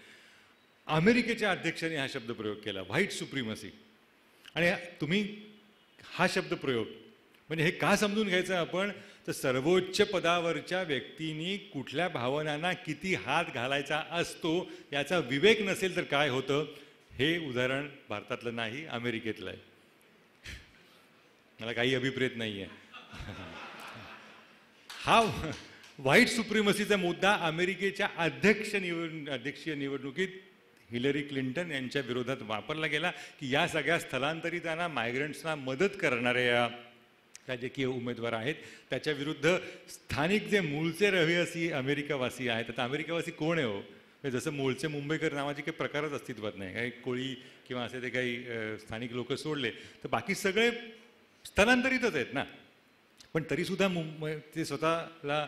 अमेरिकेच्या अध्यक्षांनी हा शब्दप्रयोग केला, व्हाईट सुप्रीमसी. आणि तुम्ही हा शब्दप्रयोग म्हणजे हे का समजून घ्यायचं आपण, तर सर्वोच्च पदावरच्या व्यक्तींनी कुठल्या भावनांना किती हात घालायचा असतो याचा विवेक नसेल तर काय होतं. हे उदाहरण भारतातलं नाही, अमेरिकेतलं आहे. मला काही अभिप्रेत नाही आहे. हा व्हाईट सुप्रिमसीचा मुद्दा अमेरिकेच्या अध्यक्षीय निवडणुकीत हिलरी क्लिंटन यांच्या विरोधात वापरला गेला की या सगळ्या स्थलांतरितांना, मायग्रंट्सना मदत करणाऱ्या राजकीय उमेदवार आहेत त्याच्या विरुद्ध स्थानिक जे मूळचे रहिवासी अमेरिकावासी आहेत. आता अमेरिकावासी कोण आहे हो? जसं मूळचे मुंबईकर नावाचे काही प्रकारच अस्तित्वात नाही. काही कोळी किंवा असे ते काही स्थानिक लोक सोडले तर बाकी सगळे स्थलांतरितच आहेत ना. पण तरीसुद्धा ते स्वतःला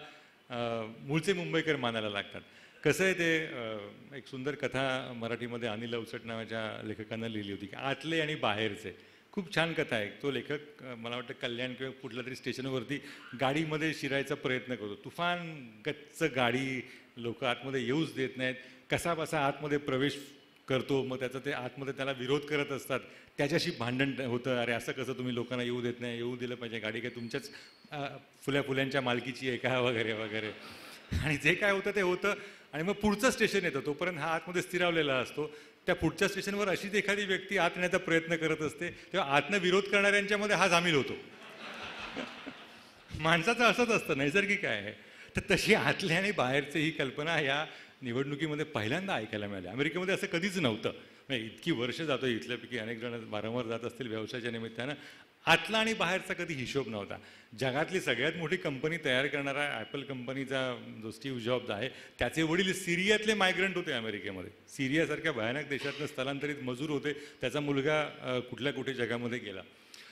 मूळचे मुंबईकर मानायला लागतात. कसं आहे ते एक सुंदर कथा मराठीमध्ये अनिल अवचट नावाच्या लेखकानं लिहिली होती की आतले आणि बाहेरचे. खूप छान कथा आहे. तो लेखक मला वाटतं कल्याण किंवा कुठल्या तरी स्टेशनवरती गाडीमध्ये शिरायचा प्रयत्न करतो. तुफान गच्च गाडी, लोक आतमध्ये येऊच देत नाहीत. कसा बसा आतमध्ये प्रवेश करतो, मग त्याचं ते आतमध्ये त्याला विरोध करत असतात. त्याच्याशी भांडण होतं, अरे असं कसं तुम्ही लोकांना येऊ देत नाही, येऊ दिलं पाहिजे, गाडी काय तुमच्याच फुल्यांच्या मालकीची आहे का वगैरे वगैरे. आणि जे काय होतं ते होतं. आणि मग पुढचं स्टेशन येतं, तोपर्यंत हा आतमध्ये स्थिरावलेला असतो. त्या पुढच्या स्टेशनवर अशीच एखादी व्यक्ती आत येण्याचा प्रयत्न करत असते, तेव्हा आतनं विरोध करणाऱ्यांच्यामध्ये हा सामील होतो. माणसाचं असंच असतं, नैसर्गिक आहे. तर तशी आतले आणि बाहेरचे ही कल्पना या निवडणुकीमध्ये पहिल्यांदा ऐकायला मिळाली. अमेरिकेमध्ये असं कधीच नव्हतं. म्हणजे इतकी वर्ष जातो, इथल्यापैकी अनेक जण वारंवार जात असतील व्यवसायाच्या निमित्तानं. आतला आणि बाहेरचा कधी हिशोब नव्हता. जगातली सगळ्यात मोठी कंपनी तयार करणारा ॲपल कंपनीचा जो स्टीव्ह जॉब्स आहे त्याचे वडील सिरियातले मायग्रंट होते अमेरिकेमध्ये. सिरियासारख्या भयानक देशातनं स्थलांतरित मजूर होते. त्याचा मुलगा कुठल्या कुठे जगामध्ये गेला.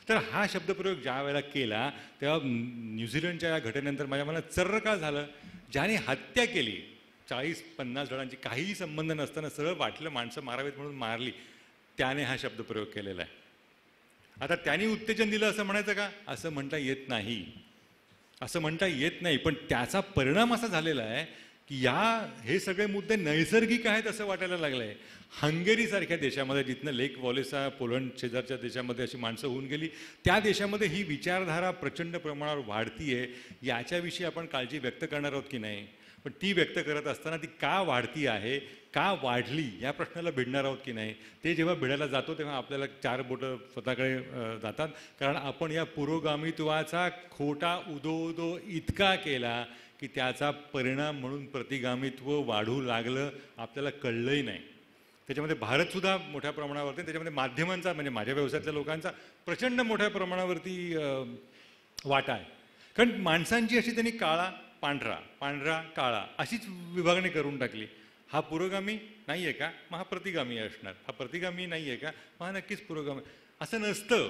तर हा शब्दप्रयोग ज्या वेळेला केला तेव्हा न्यूझीलंडच्या या घटनेनंतर माझ्या मनात चर्र का झालं, ज्याने हत्या केली 40-50 जणांची, काहीही संबंध नसताना सरळ वाटलं माणसं मारावीत म्हणून मारली, त्याने हा शब्दप्रयोग केलेला आहे. आता त्यांनी उत्तेजन दिलं असं म्हणायचं का? असं म्हणता येत नाही, असं म्हणता येत नाही. पण त्याचा परिणाम असा झालेला आहे की हे सगळे मुद्दे नैसर्गिक आहेत असं वाटायला लागलं आहे. हंगेरीसारख्या देशामध्ये, जिथनं लेक वॉलेसा पोलंड शेजारच्या देशामध्ये अशी माणसं होऊन गेली, त्या देशामध्ये ही विचारधारा प्रचंड प्रमाणावर वाढती आहे. याच्याविषयी आपण काळजी व्यक्त करणार आहोत की नाही? पण ती व्यक्त करत असताना ती का वाढती आहे, का वाढली, या प्रश्नाला भिडणार आहोत की नाही? ते जेव्हा भिडायला जातो तेव्हा आपल्याला 4 बोटं स्वतःकडे जातात. कारण आपण या पुरोगामित्वाचा खोटा उदो इतका केला की त्याचा परिणाम म्हणून प्रतिगामित्व वाढू लागलं, आपल्याला कळलंही नाही. त्याच्यामध्ये भारतसुद्धा मोठ्या प्रमाणावरती, त्याच्यामध्ये माध्यमांचा म्हणजे माझ्या व्यवसायातल्या लोकांचा प्रचंड मोठ्या प्रमाणावरती वाटा आहे. कारण माणसांची अशी त्यांनी काळा पांढरा, पांढरा काळा अशीच विभागणी करून टाकली. हा पुरोगामी नाही आहे का, मग हा प्रतिगामी असणार. हा प्रतिगामी नाही आहे का, मग हा नक्कीच पुरोगामी. असं नसतं.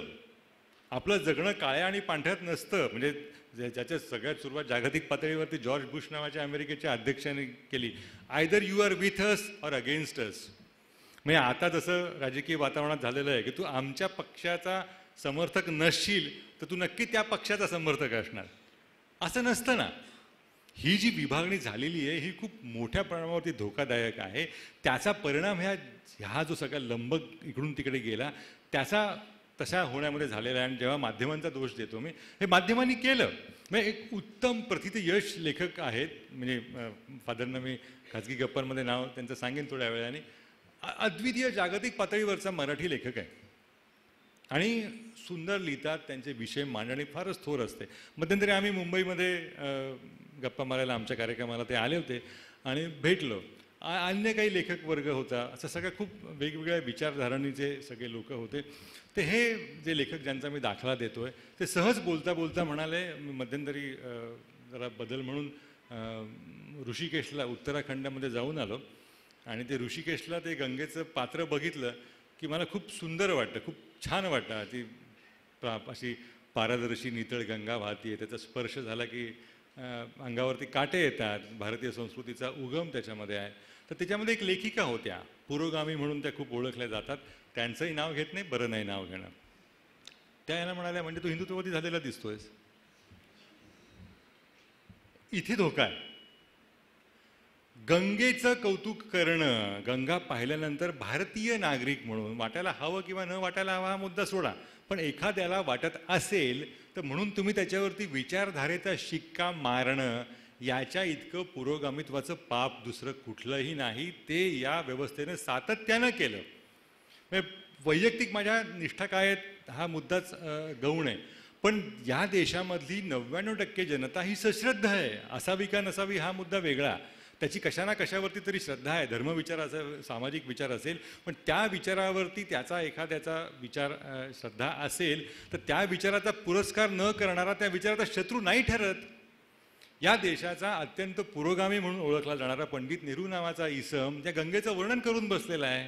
आपलं जगणं काळ्या आणि पांढऱ्यात नसतं. म्हणजे ज्याच्या सगळ्यात सुरुवात जागतिक पातळीवरती जॉर्ज बुश नावाच्या अमेरिकेच्या अध्यक्षांनी केली, either you are with us or against us. म्हणजे आता जसं राजकीय वातावरणात झालेलं आहे की तू आमच्या पक्षाचा समर्थक नसशील तर तू नक्की त्या पक्षाचा समर्थक असणार. असं नसतं ना. ही जी विभागणी झालेली आहे ही खूप मोठ्या प्रमाणावरती धोकादायक आहे. त्याचा परिणाम ह्या जो सगळा लंबक इकडून तिकडे गेला त्याचा तशा होण्यामध्ये झालेला आहे. आणि जेव्हा माध्यमांचा दोष देतो मी, हे माध्यमांनी केलं. म्हणजे एक उत्तम प्रथित यश लेखक आहेत, म्हणजे फादरनं मी खाजगी गप्पांमध्ये नाव त्यांचं सांगेन थोड्या वेळाने. अद्वितीय जागतिक पातळीवरचा मराठी लेखक आहे आणि सुंदर लिहितात. त्यांचे विषय मांडणी फारच थोर असते. मध्यंतरी आम्ही मुंबईमध्ये गप्पा मारायला आमच्या कार्यक्रमाला ते आले होते आणि भेटलो. अन्य काही लेखक वर्ग होता. असं सगळ्या खूप वेगवेगळ्या विचारधारणीचे सगळे लोक होते. ते हे जे लेखक ज्यांचा मी दाखला देतो आहे ते सहज बोलता बोलता म्हणाले, मध्यंतरी जरा बदल म्हणून ऋषिकेशला उत्तराखंडामध्ये जाऊन आलो आणि ते ऋषिकेशला ते गंगेचं पात्र बघितलं की मला खूप सुंदर वाटतं, खूप छान वाटतं. ती अशी पारदर्शी नितळ गंगा वाहती आहे, त्याचा स्पर्श झाला की अंगावरती काटे येतात. भारतीय संस्कृतीचा उगम त्याच्यामध्ये आहे. तर त्याच्यामध्ये एक लेखिका होत्या, पुरोगामी म्हणून त्या खूप ओळखल्या जातात. त्यांचंही नाव घेत नाही, बरं नाही नाव घेणं. त्या याला म्हणाल्या, म्हणजे तू हिंदुत्ववादी झालेला दिसतोयस. इथे धोका आहे. गंगेचं कौतुक करणं, गंगा पाहिल्यानंतर भारतीय नागरिक म्हणून वाटायला हवं किंवा न वाटायला हवा हा मुद्दा सोडा, पण एखाद्याला वाटत असेल तर म्हणून तुम्ही त्याच्यावरती विचारधारेचा शिक्का मारणं, याच्या इतकं पुरोगामित्वाचं पाप दुसरं कुठलंही नाही. ते या व्यवस्थेनं सातत्यानं केलं. वैयक्तिक माझ्या निष्ठा काय आहेत हा मुद्दाच गौण आहे. पण या देशामधली 99% जनता ही सश्रद्ध आहे. असावी का नसावी हा मुद्दा वेगळा. त्याची कशा ना कशावरती तरी श्रद्धा आहे, धर्मविचार असेल, सामाजिक विचार असेल, पण त्या विचारावरती त्याचा एखाद्याचा विचार श्रद्धा असेल तर त्या विचाराचा पुरस्कार न करणारा त्या विचाराचा शत्रू नाही ठरत. या देशाचा अत्यंत पुरोगामी म्हणून ओळखला जाणारा पंडित नेहरू नावाचा इसम त्या गंगेचं वर्णन करून बसलेला आहे.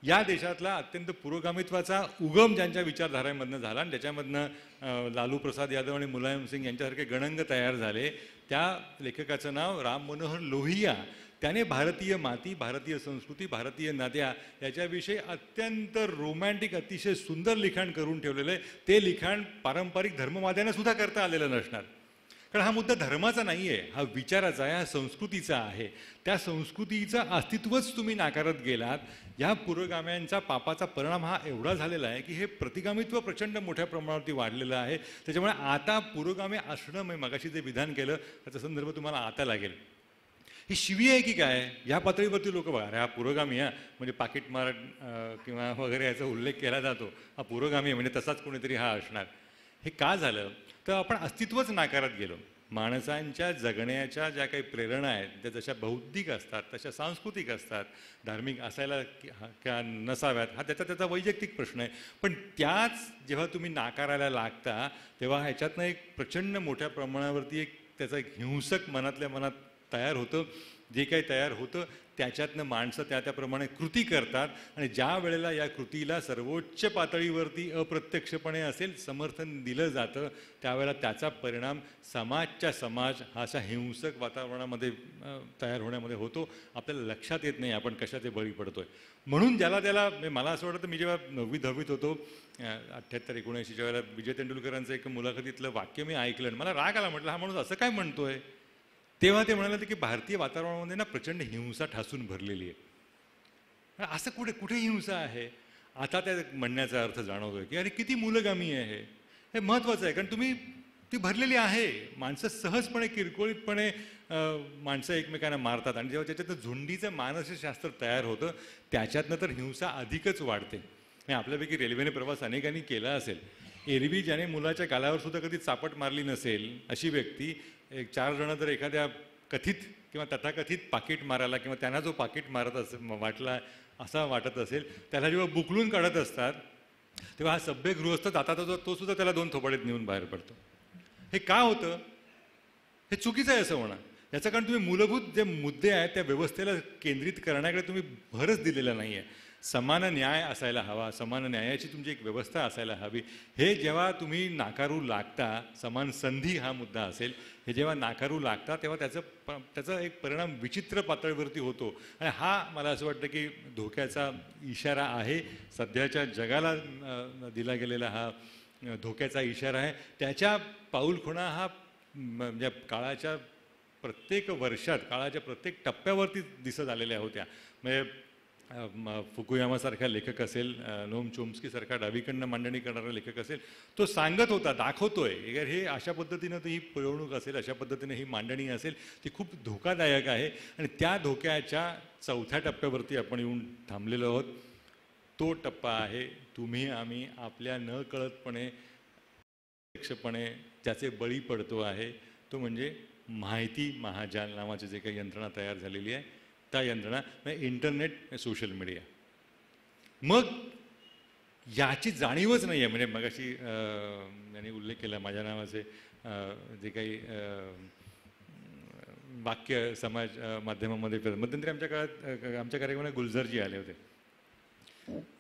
या देशातला अत्यंत पुरोगामित्वाचा उगम ज्यांच्या विचारधारेमधनं झाला आणि त्याच्यामधनं लालू प्रसाद यादव आणि मुलायम सिंग यांच्यासारखे गणंग तयार झाले, त्या लेखकाचं नाव राम मनोहर लोहिया. त्याने भारतीय माती, भारतीय संस्कृती, भारतीय नद्या याच्याविषयी अत्यंत रोमॅन्टिक अतिशय सुंदर लिखाण करून ठेवलेलं आहे. ते लिखाण पारंपरिक धर्मवाद्यांना सुद्धा करता आलेलं नसणार, कारण हा मुद्दा धर्माचा नाही आहे, हा विचाराचा आहे, हा संस्कृतीचा आहे. त्या संस्कृतीचं अस्तित्वच तुम्ही नाकारत गेलात. या पुरोगाम्यांचा पापाचा परिणाम हा एवढा झालेला आहे की हे प्रतिगामित्व प्रचंड मोठ्या प्रमाणावरती वाढलेलं आहे. त्याच्यामुळे आता पुरोगामी असणं, मी मगाशी जे विधान केलं त्याचा संदर्भ तुम्हाला आता लागेल. ही शिवी आहे की काय? या पातळीवरती लोक बघा, हा पुरोगामी आहे म्हणजे पाकिटमार किंवा वगैरे याचा उल्लेख केला जातो, हा पुरोगामी आहे म्हणजे तसाच कोणीतरी हा असणार. हे का झालं तर आपण अस्तित्वच नाकारत गेलो. माणसांच्या जगण्याच्या ज्या काही प्रेरणा आहेत त्या जशा बौद्धिक असतात तशा सांस्कृतिक असतात. धार्मिक असायला का नसाव्यात हा त्याचा वैयक्तिक प्रश्न आहे, पण त्याच जेव्हा तुम्ही नाकारायला लागता तेव्हा ह्याच्यातनं एक प्रचंड मोठ्या प्रमाणावरती एक त्याचं एक हिंसक मनातल्या मनात तयार होतं. जे काही तयार होतं त्याच्यातनं माणसं त्याप्रमाणे कृती करतात आणि ज्या वेळेला या कृतीला सर्वोच्च पातळीवरती अप्रत्यक्षपणे असेल समर्थन दिलं जातं त्यावेळेला त्याचा परिणाम समाजच्या समाज हा अशा हिंसक वातावरणामध्ये तयार होण्यामध्ये होतो. आपल्याला लक्षात येत नाही आपण कशाचे बळी पडतोय. म्हणून ज्याला त्याला मला असं वाटतं, मी जेव्हा 9वी 10वीत होतो 78-79च्या वेळेला विजय तेंडुलकरांचं एक मुलाखतीतलं वाक्य मी ऐकलं, मला राग आला. म्हटलं हा माणूस असं काय म्हणतोय. तेव्हा ते म्हणाले की भारतीय वातावरणामध्ये ना प्रचंड हिंसा ठासून भरलेली आहे. असं कुठे हिंसा आहे. आता त्या म्हणण्याचा अर्थ जाणवतोय की अरे किती मूलगामी आहे. हे महत्त्वाचं आहे, कारण तुम्ही ती भरलेली आहे. माणसं सहजपणे किरकोळीतपणे माणसं एकमेकांना मारतात आणि जेव्हा त्याच्यातनं झुंडीचं मानसशास्त्र तयार होतं त्याच्यातनं तर हिंसा अधिकच वाढते. आपल्यापैकी रेल्वेने प्रवास अनेकांनी केला असेल. एरवी ज्याने मुलाच्या गालावर सुद्धा कधी चापट मारली नसेल अशी व्यक्ती 4 जण जर एखाद्या कथित किंवा तथाकथित पाकिट मारायला किंवा त्यांना जो पाकिट मारत वाटला असा वाटत असेल त्याला जेव्हा बुकलून काढत असतात तेव्हा हा सभ्य गृहस्थ जाता तो सुद्धा त्याला 2 थोबाडीत नेऊन बाहेर पडतो. हे का होतं? हे चुकीचं आहे असं म्हणा. याचं कारण तुम्ही मूलभूत जे मुद्दे आहेत त्या व्यवस्थेला केंद्रित करण्याकडे तुम्ही भरच दिलेला नाही आहे. समान न्याय असायला हवा, समान न्यायाची तुमची एक व्यवस्था असायला हवी. हे जेव्हा तुम्ही नाकारू लागता, समान संधी हा मुद्दा असेल, हे जेव्हा नाकारू लागता तेव्हा त्याचा एक परिणाम विचित्र पातळीवरती होतो. आणि हा मला असं वाटतं की धोक्याचा इशारा आहे. सध्याच्या जगाला दिला गेलेला हा धोक्याचा इशारा आहे. त्याच्या पाऊलखुणा हा म्हणजे काळाच्या प्रत्येक वर्षात, काळाच्या प्रत्येक टप्प्यावरती दिसत आलेल्या होत्या. म्हणजे फुकुयामासारखा लेखक असेल, नोम चोम्स्कीसारखा डावीकडनं मांडणी करणारा लेखक असेल, तो सांगत होता, दाखवतोय हे अशा पद्धतीनं ही पिळवणूक असेल, अशा पद्धतीनं ही मांडणी असेल ती खूप धोकादायक आहे. आणि त्या धोक्याच्या 4थ्या टप्प्यावरती आपण येऊन थांबलेलो आहोत. तो टप्पा आहे तुम्ही आम्ही आपल्या न कळतपणे ज्याचे बळी पडतो आहे तो म्हणजे माहिती महाजाल नावाची जे काही यंत्रणा तयार झालेली आहे त्या यंत्रणा म्हणजे इंटरनेट, सोशल मीडिया. मग याची जाणीवच नाही आहे. म्हणजे मगाशी यांनी उल्लेख केला माझ्या नावाचे जे काही वाक्य समाज माध्यमामध्ये मध्यंतरी आमच्या काळात आमच्या कार्यक्रमाला गुलजारजी आले होते.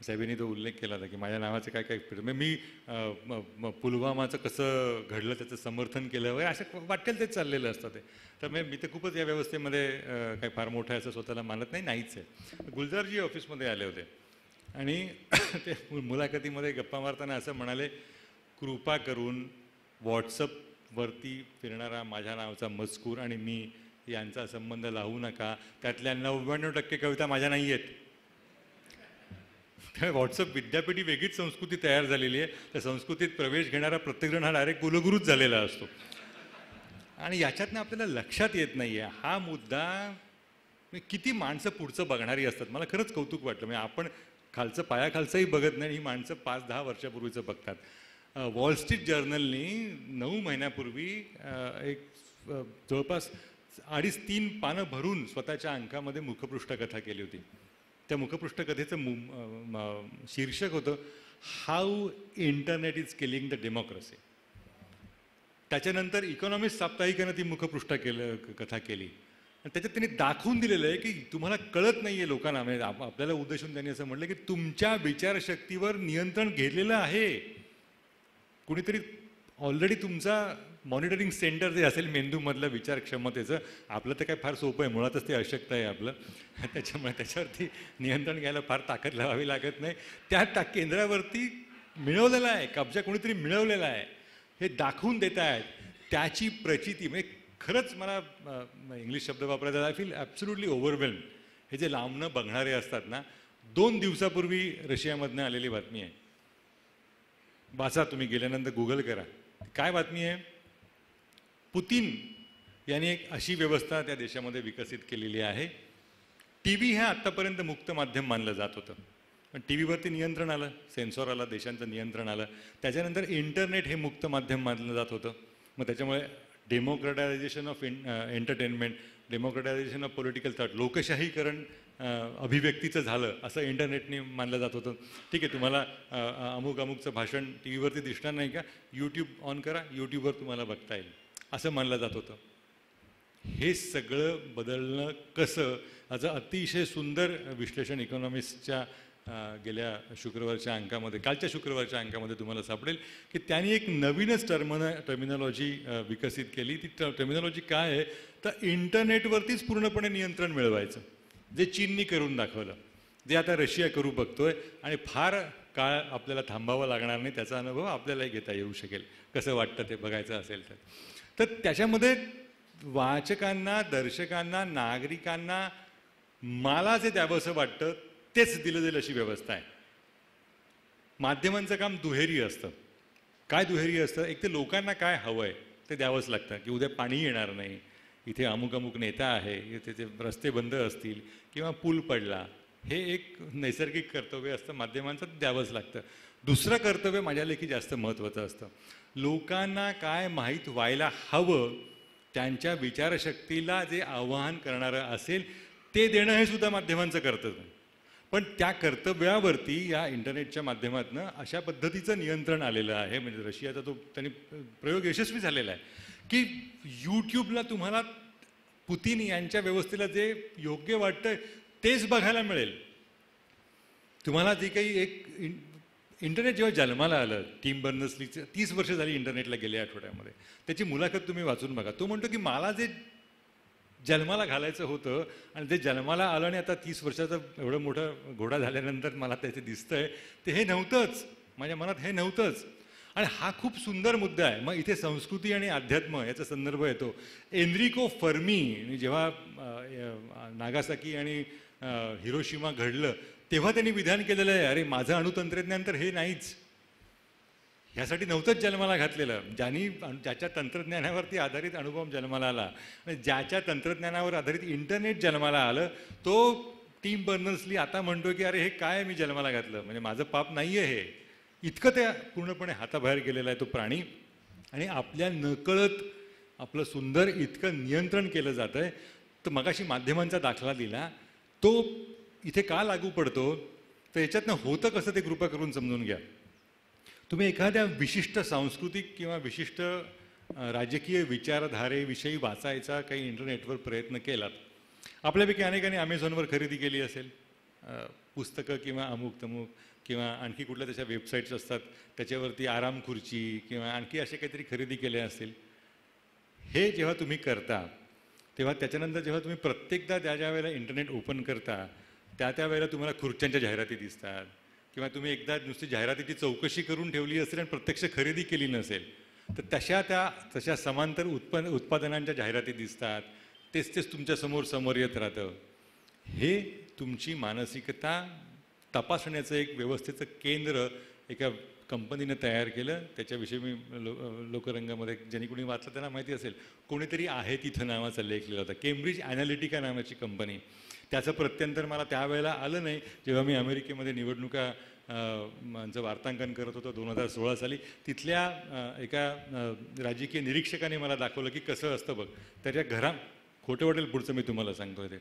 साहेबांनी तो उल्लेख केला होता की माझ्या नावाचं काय काय मी पुलवामाचं कसं घडलं त्याचं समर्थन केलं वगैरे असं वाटेल तेच चाललेलं असतं ते. तर मी तर खूपच या व्यवस्थेमध्ये काही फार मोठं असं स्वतःला मानत नाहीच आहे. गुलजारजी ऑफिसमध्ये आले होते आणि ते मुलाखतीमध्ये गप्पा मारताना असं म्हणाले, कृपा करून व्हॉट्सअपवरती फिरणारा माझ्या नावाचा मजकूर आणि मी यांचा संबंध लावू नका. त्यातल्या 99% कविता माझ्या नाही आहेत. व्हॉट्सअप विद्यापीठी वेगळीच संस्कृती तयार झालेली आहे. त्या संस्कृतीत प्रवेश घेणारा प्रत्येकजण हा डायरेक्ट कुलगुरूच झालेला असतो आणि याच्यातनं आपल्याला लक्षात येत नाही आहे हा मुद्दा. किती माणसं पुढचं बघणारी असतात. मला खरंच कौतुक वाटलं. म्हणजे आपण खालचं पायाखालचंही बघत नाही, ही माणसं 5-10 वर्षापूर्वीचं बघतात. वॉल स्ट्रीट जर्नलनी 9 महिन्यापूर्वी एक जवळपास 2.5-3 पानं भरून स्वतःच्या अंकामध्ये मुखपृष्ठ कथा केली होती. त्या मुखपृष्ठ कथेचं शीर्षक होतं how internet is killing the democracy. त्याच्यानंतर इकॉनॉमिस्ट साप्ताहिकानं ती मुखपृष्ठ कथा केली आणि त्याच्यात त्यांनी दाखवून दिलेलं आहे की तुम्हाला कळत नाही आहे लोकांना. म्हणजे आपल्याला उद्देशून त्यांनी असं म्हटलं की तुमच्या विचारशक्तीवर नियंत्रण घेतलेलं आहे कुणीतरी. ऑलरेडी तुमचा मॉनिटरिंग सेंटर जे असेल मेंदूमधलं विचार क्षमतेचं, आपलं तर काय फार सोपं आहे, मुळातच ते अशक्त आहे आपलं, त्याच्यामुळे त्याच्यावरती नियंत्रण घ्यायला फार ताकद लावावी लागत नाही. त्या केंद्रावरती मिळवलेला आहे, कब्जा कोणीतरी मिळवलेला आहे हे दाखवून देत आहेत. त्याची प्रचिती म्हणजे खरंच मला इंग्लिश शब्द वापरायचा, आय फील ॲब्सोल्युटली ओव्हरवेल्म. हे जे लांबनं बघणारे असतात ना, 2 दिवसापूर्वी रशियामधनं आलेली बातमी आहे, वाचा तुम्ही गेल्यानंतर गुगल करा. काय बातमी आहे? पुतीन यांनी एक अशी व्यवस्था त्या देशामध्ये विकसित केलेली आहे. TV हे आत्तापर्यंत मुक्त माध्यम मानलं जात होतं, पण टी व्हीवरती नियंत्रण आलं, सेन्सॉर आला, देशांचं नियंत्रण आलं. त्याच्यानंतर इंटरनेट हे मुक्त माध्यम मानलं जात होतं. मग त्याच्यामुळे democratisation of entertainment, democratisation of political thought, लोकशाहीकरण अभिव्यक्तीचं झालं असं इंटरनेटने मानलं जात होतं. ठीक आहे, तुम्हाला अमुकचं भाषण टी व्हीवरती दिसणार नाही का, यूट्यूब ऑन करा, यूट्यूबवर तुम्हाला बघता येईल असं मानलं जात होतं. हे सगळं बदलणं कसं, याचं अतिशय सुंदर विश्लेषण इकॉनॉमिस्टच्या गेल्या शुक्रवारच्या अंकामध्ये, कालच्या शुक्रवारच्या अंकामध्ये तुम्हाला सापडेल की त्यांनी एक नवीनच टर्मिनॉलॉजी विकसित केली. ती टर्मिनॉलॉजी काय आहे तर इंटरनेटवरतीच पूर्णपणे नियंत्रण मिळवायचं, जे चीननी करून दाखवलं, जे आता रशिया करू बघतोय आणि फार काळ आपल्याला थांबावं लागणार नाही. त्याचा अनुभव आपल्यालाही घेता येऊ शकेल. कसं वाटतं ते बघायचं असेल तर त्याच्यामध्ये वाचकांना, दर्शकांना, नागरिकांना मला जे द्यावंसं वाटतं तेच दिलं जाईल अशी व्यवस्था आहे. माध्यमांचं काम दुहेरी असतं. काय दुहेरी असतं? एक तर लोकांना काय हवं आहे ते द्यावंच लागतं, की उद्या पाणी येणार नाही, इथे अमुक नेता आहे, इथे ते रस्ते बंद असतील किंवा पूल पडला, हे एक नैसर्गिक कर्तव्य असतं माध्यमांचं, द्यावंच लागतं. दुसरं कर्तव्य माझ्यालेखी जास्त महत्त्वाचं असतं. लोकांना काय माहीत व्हायला हवं, त्यांच्या विचारशक्तीला जे आवाहन करणारं असेल ते देणं हे सुद्धा माध्यमांचं कर्तव्य. पण त्या कर्तव्यावरती या इंटरनेटच्या माध्यमातून अशा पद्धतीचं नियंत्रण आलेलं आहे. म्हणजे रशियाचा तो त्यांनी प्रयोग यशस्वी झालेला आहे की यूट्यूबला तुम्हाला पुतीन यांच्या व्यवस्थेला जे योग्य वाटतं तेच बघायला मिळेल. तुम्हाला जे काही एक इंटरनेट जेव्हा जन्माला आलं, टिम बर्नर्स-लीचं 30 वर्ष झाली इंटरनेटला गेल्या आठवड्यामध्ये, त्याची मुलाखत तुम्ही वाचून बघा. तो म्हणतो की मला जे जन्माला घालायचं होतं आणि जे जन्माला आलं आणि आता 30 वर्षाचा एवढं मोठा घोडा झाल्यानंतर मला त्याचे दिसतंय ते हे नव्हतंच, माझ्या मनात हे नव्हतंच. आणि हा खूप सुंदर मुद्दा आहे. मग इथे संस्कृती आणि अध्यात्म याचा संदर्भ येतो. एनरिको फर्मी जेव्हा नागासाकी आणि हिरोशिमा घडलं तेव्हा त्यांनी विधान केलेलं आहे, अरे माझं अणुतंत्रज्ञान तर हे नाहीच, ह्यासाठी नव्हतंच जन्माला घातलेलं. ज्याच्या तंत्रज्ञानावरती आधारित अणुबॉम्ब जन्माला आला आणि ज्याच्या तंत्रज्ञानावर आधारित इंटरनेट जन्माला आलं, तो टिम बर्नर्स-ली आता म्हणतो की अरे हे काय मी जन्माला घातलं, म्हणजे माझं पाप नाही आहे हे. इतकं ते पूर्णपणे हाताबाहेर गेलेला आहे तो प्राणी. आणि आपल्या नकळत आपलं सुंदर इतकं नियंत्रण केलं जातं आहे. तर मगाशी माध्यमांचा दाखला दिला, तो इथे का लागू पडतो तर याच्यातनं होतं कसं ते कृपा करून समजून घ्या. तुम्ही एखाद्या विशिष्ट सांस्कृतिक किंवा विशिष्ट राजकीय विचारधारेविषयी वाचायचा काही इंटरनेटवर प्रयत्न केलात. आपल्यापैकी अनेकांनी अमेझॉनवर खरेदी केली असेल पुस्तकं किंवा अमुक तमुक किंवा आणखी कुठल्या त्याच्या वेबसाईट्स असतात त्याच्यावरती आराम खुर्ची किंवा आणखी असे काहीतरी खरेदी केले असतील. हे जेव्हा तुम्ही करता तेव्हा त्याच्यानंतर जेव्हा तुम्ही प्रत्येकदा ज्या वेळेला इंटरनेट ओपन करता त्या वेळेला तुम्हाला खुर्च्यांच्या जाहिराती दिसतात किंवा तुम्ही एकदा नुसती जाहिरातीची चौकशी करून ठेवली असेल आणि प्रत्यक्ष खरेदी केली नसेल तर तशा समांतर उत्पादनांच्या जाहिराती दिसतात. तेच तुमच्यासमोर येत राहतं. हे तुमची मानसिकता तपासण्याचं एक व्यवस्थेचं केंद्र एका कंपनीनं तयार केलं. त्याच्याविषयी मी लोकरंगामध्ये ज्यांनी कोणी वाचलं त्यांना माहिती असेल. कोणीतरी आहे तिथं नावाचा लेख लिहिला होता. केम्ब्रिज ॲनालिटिका नावाची कंपनी. त्याचं प्रत्यंतर मला त्यावेळेला आलं नाही जेव्हा मी अमेरिकेमध्ये निवडणुका चं वार्तांकन करत होतो 2016 साली. तिथल्या एका राजकीय निरीक्षकाने मला दाखवलं की कसं असतं बघ. त्याच्या खोटं वाटेल पुढचं मी तुम्हाला सांगतोय ते.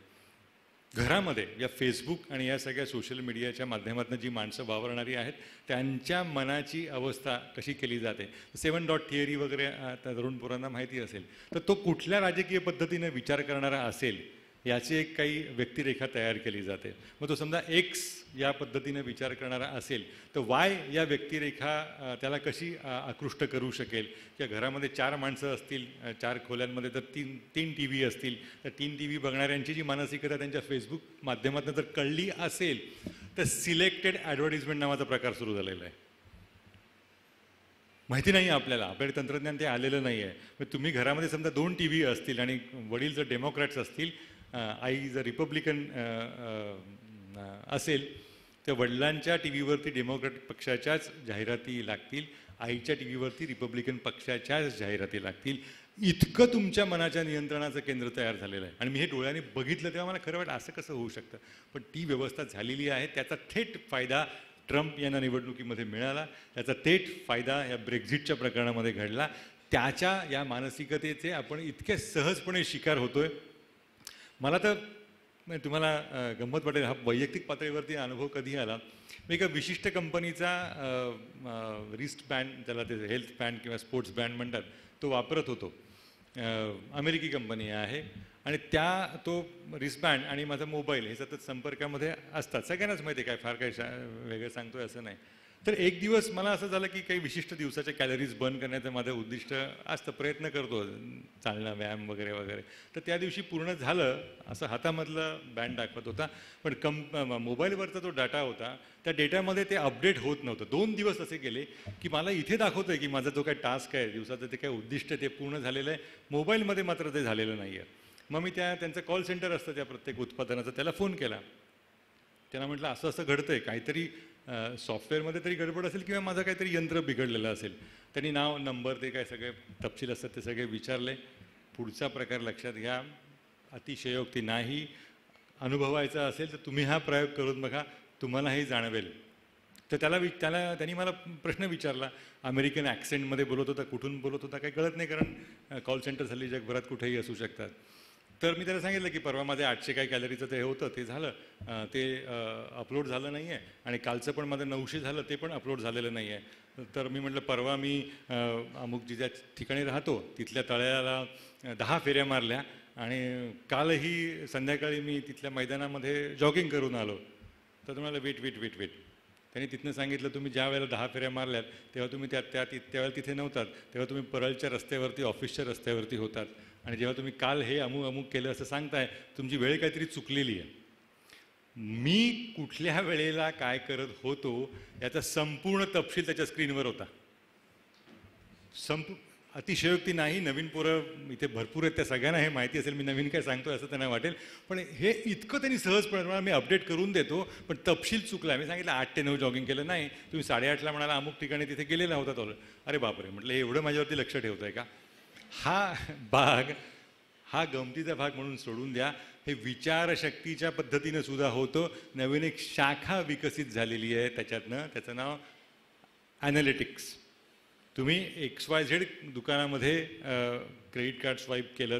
घरामध्ये या फेसबुक आणि या सगळ्या सोशल मीडियाच्या माध्यमातून जी माणसं वावरणारी आहेत त्यांच्या मनाची अवस्था कशी केली जाते. 7 डॉट थिअरी वगैरे तरुण पोरांना माहिती असेल. तर तो कुठल्या राजकीय पद्धतीने विचार करणारा असेल याची एक काही व्यक्तिरेखा तयार केली जाते. मग तो समजा एक्स या पद्धतीने विचार करणारा असेल तर वाय या व्यक्तिरेखा त्याला कशी आकृष्ट करू शकेल. किंवा घरामध्ये 4 माणसं असतील 4 खोल्यांमध्ये तर 3 टी व्ही असतील तर 3 टी व्ही बघणाऱ्यांची जी मानसिकता त्यांच्या फेसबुक माध्यमातून जर कळली असेल तर सिलेक्टेड ॲडव्हर्टिजमेंट नावाचा प्रकार सुरू झालेला आहे. माहिती नाही आपल्याला, आपल्याकडे तंत्रज्ञान ते आलेलं नाही आहे. मग तुम्ही घरामध्ये समजा 2 टी व्ही असतील आणि वडील जर डेमोक्रॅट्स असतील, आई जर रिपब्लिकन असेल तर वडिलांच्या टी व्हीवरती डेमोक्रॅटिक पक्षाच्याच जाहिराती लागतील, आईच्या टी व्हीवरती रिपब्लिकन पक्षाच्याच जाहिराती लागतील. इतकं तुमच्या मनाच्या नियंत्रणाचं केंद्र तयार झालेलं आहे. आणि मी हे डोळ्याने बघितलं तेव्हा मला खरं वाटलं असं कसं होऊ शकतं. पण ती व्यवस्था झालेली आहे. त्याचा थेट फायदा ट्रम्प यांना निवडणुकीमध्ये मिळाला. त्याचा थेट फायदा या ब्रेक्झिटच्या प्रकरणामध्ये घडला. त्याच्या या मानसिकतेचे आपण इतके सहजपणे शिकार होतोय. मला तर तुम्हाला गंमत वाटेल, हा वैयक्तिक पातळीवरती अनुभव कधी आला. मी एका विशिष्ट कंपनीचा रिस्ट बँड, त्याला ते हेल्थ बँड किंवा स्पोर्ट्स बँड म्हणतात, तो वापरत होतो. अमेरिकी कंपनी आहे आणि तो रिस्टबँड आणि माझा मोबाईल हे सतत संपर्कामध्ये असतात. सगळ्यांनाच माहिती आहे, काय फार काही वेगळं सांगतोय असं नाही. तर एक दिवस मला असं झालं की काही विशिष्ट दिवसाच्या कॅलरीज बर्न करण्याचं माझं उद्दिष्ट असतं, प्रयत्न करतो, चालणं, व्यायाम वगैरे वगैरे. तर त्या दिवशी पूर्ण झालं असं हातामधलं बँड दाखवत होता. पण मोबाईलवरचा जो डाटा होता त्या डेटामध्ये ते अपडेट होत नव्हतं. 2 दिवस असे गेले की मला इथे दाखवतं आहे की माझा जो काही टास्क आहे दिवसाचं, ते काय उद्दिष्ट ते पूर्ण झालेलं आहे, मोबाईलमध्ये मात्र ते झालेलं नाही आहे. मग मी त्यांचं कॉल सेंटर असतं त्या प्रत्येक उत्पादनाचं, त्याला फोन केला. त्यांना म्हटलं असं असं घडतं आहे, काहीतरी सॉफ्टवेअरमध्ये तरी गडबड असेल किंवा माझं काहीतरी यंत्र बिघडलेलं असेल. त्यांनी नाव, नंबर, ते काय सगळे तपशील असतात ते सगळे विचारले. पुढचा प्रकार लक्षात घ्या, अतिशयोक्ती नाही, अनुभवायचा असेल तर तुम्ही हा प्रयोग करून बघा, तुम्हालाही जाणवेल. तर त्यांनी मला प्रश्न विचारला. अमेरिकन ॲक्सेंटमध्ये बोलत होता, कुठून बोलत होता काही कळत नाही, कारण कॉल सेंटर झाली जगभरात कुठेही असू शकतात. तर मी त्याला सांगितलं की परवा माझे 800 काही कॅलरीचं ते होतं, ते झालं, ते अपलोड झालं नाही आहे. आणि कालचं पण माझं 900 झालं, ते पण अपलोड झालेलं नाही आहे. तर मी म्हटलं परवा मी अमुक ज्या ठिकाणी राहतो तिथल्या तळ्याला 10 फेऱ्या मारल्या आणि कालही संध्याकाळी मी तिथल्या मैदानामध्ये जॉगिंग करून आलो. तर तुम्हाला वेट. त्यांनी तिथनं सांगितलं तुम्ही ज्या वेळेला 10 फेऱ्या मारल्यात तेव्हा तुम्ही त्यावेळेला तिथे नव्हतात, तेव्हा तुम्ही परळच्या रस्त्यावरती, ऑफिसच्या रस्त्यावरती होतात. आणि जेव्हा तुम्ही काल हे अमुक केलं असं सांगताय, तुमची वेळ काहीतरी चुकलेली आहे. मी कुठल्या वेळेला काय करत होतो याचा संपूर्ण तपशील त्याच्या स्क्रीनवर होता. अतिशयोक्ती नाही, नवीन पोरं इथे भरपूर आहेत, त्या सगळ्यांना हे माहिती असेल मी नवीन काय सांगतोय असं त्यांना वाटेल. पण हे इतकं त्यांनी सहजपणे मी अपडेट करून देतो, पण तपशील चुकला. मी सांगितलं 8 ते 9 जॉगिंग केलं, नाही तुम्ही 8:30ला म्हणाला अमुक ठिकाणी तिथे गेलेला होता तो. अरे बापरे, म्हटलं हे एवढं माझ्यावरती लक्ष ठेवतोय का. हा गमतीचा भाग म्हणून सोडून द्या. हे विचारशक्तीच्या पद्धतीनं सुद्धा होतं. नवीन एक शाखा विकसित झालेली आहे त्याच्यातनं, त्याचं नाव ॲनालिटिक्स. तुम्ही XYZ दुकानामध्ये क्रेडिट कार्ड स्वाईप केलं,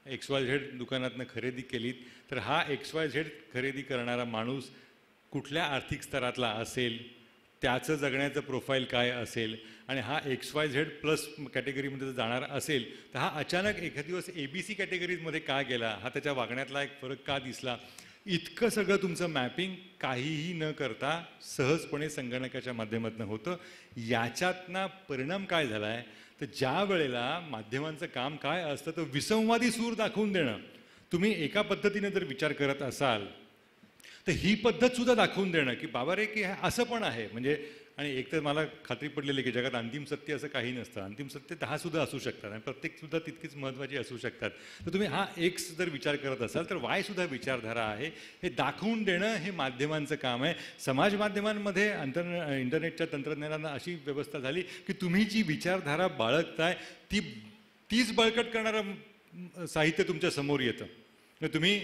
XYZ दुकानातनं खरेदी केलीत, तर हा XYZ खरेदी करणारा माणूस कुठल्या आर्थिक स्तरातला असेल, त्याचं जगण्याचं प्रोफाईल काय असेल, आणि हा XYZ+ कॅटेगरीमध्ये जर जाणार असेल तर हा अचानक एखाद दिवस ABC कॅटेगरीजमध्ये का गेला, हा त्याच्या वागण्यातला एक फरक का दिसला. इतकं सगळं तुमचं मॅपिंग काहीही न करता सहजपणे संगणकाच्या माध्यमातून होतं. याच्यातनं परिणाम काय झाला आहे तर ज्या वेळेला माध्यमांचं काम काय असतं तर विसंवादी सूर दाखवून देणं. तुम्ही एका पद्धतीने जर विचार करत असाल तर ही पद्धतसुद्धा दाखवून देणं की बाबा रे की असं पण आहे. म्हणजे आणि एक तर मला खात्री पडलेली आहे की जगात अंतिम सत्य असं काही नसतं. अंतिम सत्य 10 सुद्धा असू शकतात आणि प्रत्येकसुद्धा तितकीच महत्त्वाची असू शकतात. तर तुम्ही हा एक्स जर विचार करत असाल तर वाय सुद्धा विचारधारा आहे. हे दाखवून देणं हे माध्यमांचं काम आहे. समाज माध्यमांमध्ये इंटरनेटच्या तंत्रज्ञानानं अशी व्यवस्था झाली की तुम्ही जी विचारधारा बाळगताय तीच बळकट करणारं साहित्य तुमच्या समोर येतं. तुम्ही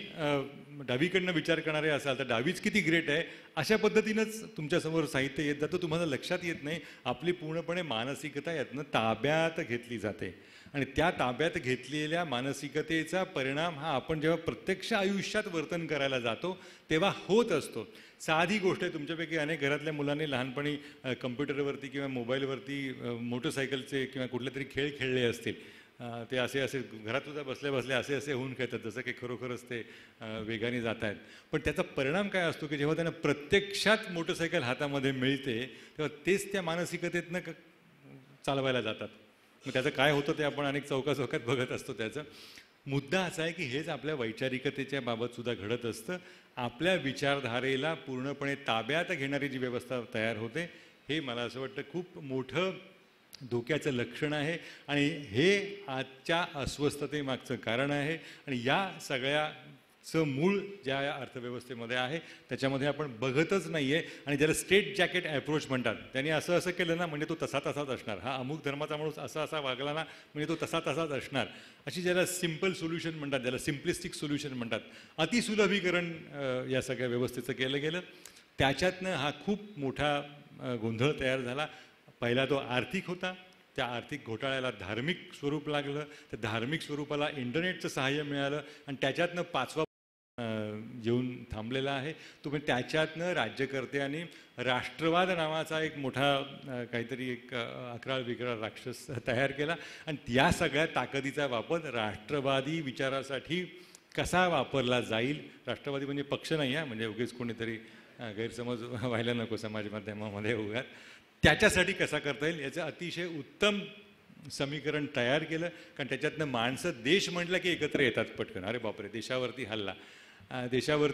डावीकडनं विचार करणारे असाल तर डावीच किती ग्रेट आहे अशा पद्धतीनंच तुमच्यासमोर साहित्य येत जातं. तुम्हाला लक्षात येत नाही आपली पूर्णपणे मानसिकता यातनं ताब्यात घेतली जाते आणि त्या ताब्यात घेतलेल्या मानसिकतेचा परिणाम हा आपण जेव्हा प्रत्यक्ष आयुष्यात वर्तन करायला जातो तेव्हा होत असतो. साधी गोष्ट आहे, तुमच्यापैकी अनेक घरातल्या मुलांनी लहानपणी कम्प्युटरवरती किंवा मोबाईलवरती मोटरसायकलचे किंवा कुठले तरी खेळ खेळले असतील. ते असे घरातसुद्धा बसल्या बसल्या असे होऊन खेळतात जसं काही खरोखरच ते वेगाने जात आहेत. पण त्याचा परिणाम काय असतो की जेव्हा त्यांना प्रत्यक्षात मोटरसायकल हातामध्ये मिळते तेव्हा तेच त्या मानसिकतेतनं चालवायला जातात. मग त्याचं काय होतं ते आपण अनेक चौकात बघत असतो. त्याचा मुद्दा असा आहे की हेच आपल्या वैचारिकतेच्या बाबतसुद्धा घडत असतं. आपल्या विचारधारेला पूर्णपणे ताब्यात घेणारी जी व्यवस्था तयार होते हे मला असं वाटतं खूप मोठं धोक्याचं लक्षण आहे आणि हे आजच्या अस्वस्थतेमागचं कारण आहे. आणि या सगळ्याचं मूळ ज्या अर्थव्यवस्थेमध्ये आहे त्याच्यामध्ये आपण बघतच नाही आहे. आणि ज्याला स्ट्रेट जॅकेट ॲप्रोच म्हणतात, त्यांनी असं केलं ना म्हणजे तो तसाच असणार, हा अमुक धर्माचा माणूस असा वागला ना म्हणजे तो तसाच असणार, अशी ज्याला सिम्पल सोल्युशन म्हणतात, ज्याला सिम्प्लिस्टिक सोल्युशन म्हणतात, अतिसुलभीकरण या सगळ्या व्यवस्थेचं केलं गेलं. त्याच्यातनं हा खूप मोठा गोंधळ तयार झाला. पहिला तो आर्थिक होता, त्या आर्थिक घोटाळ्याला धार्मिक स्वरूप लागलं, त्या धार्मिक स्वरूपाला इंटरनेटचं सहाय्य मिळालं आणि त्याच्यातनं 5वा येऊन थांबलेला आहे. तुम्ही त्याच्यातनं राज्यकर्त्यांनी राष्ट्रवाद नावाचा एक मोठा काहीतरी एक अकराळ विकराळ राक्षस तयार केला आणि या सगळ्या ताकदीचा वापर राष्ट्रवादी विचारासाठी कसा वापरला जाईल. राष्ट्रवादी म्हणजे पक्ष नाही आहे, म्हणजे उगीच कोणीतरी गैरसमज व्हायला नको समाज माध्यमामध्ये उगाच, त्याच्यासाठी कसा करता येईल याचं अतिशय उत्तम समीकरण तयार केलं. कारण त्याच्यातनं माणसं देश म्हटलं की एकत्र येतात पटकन. अरे बापरे, देशावरती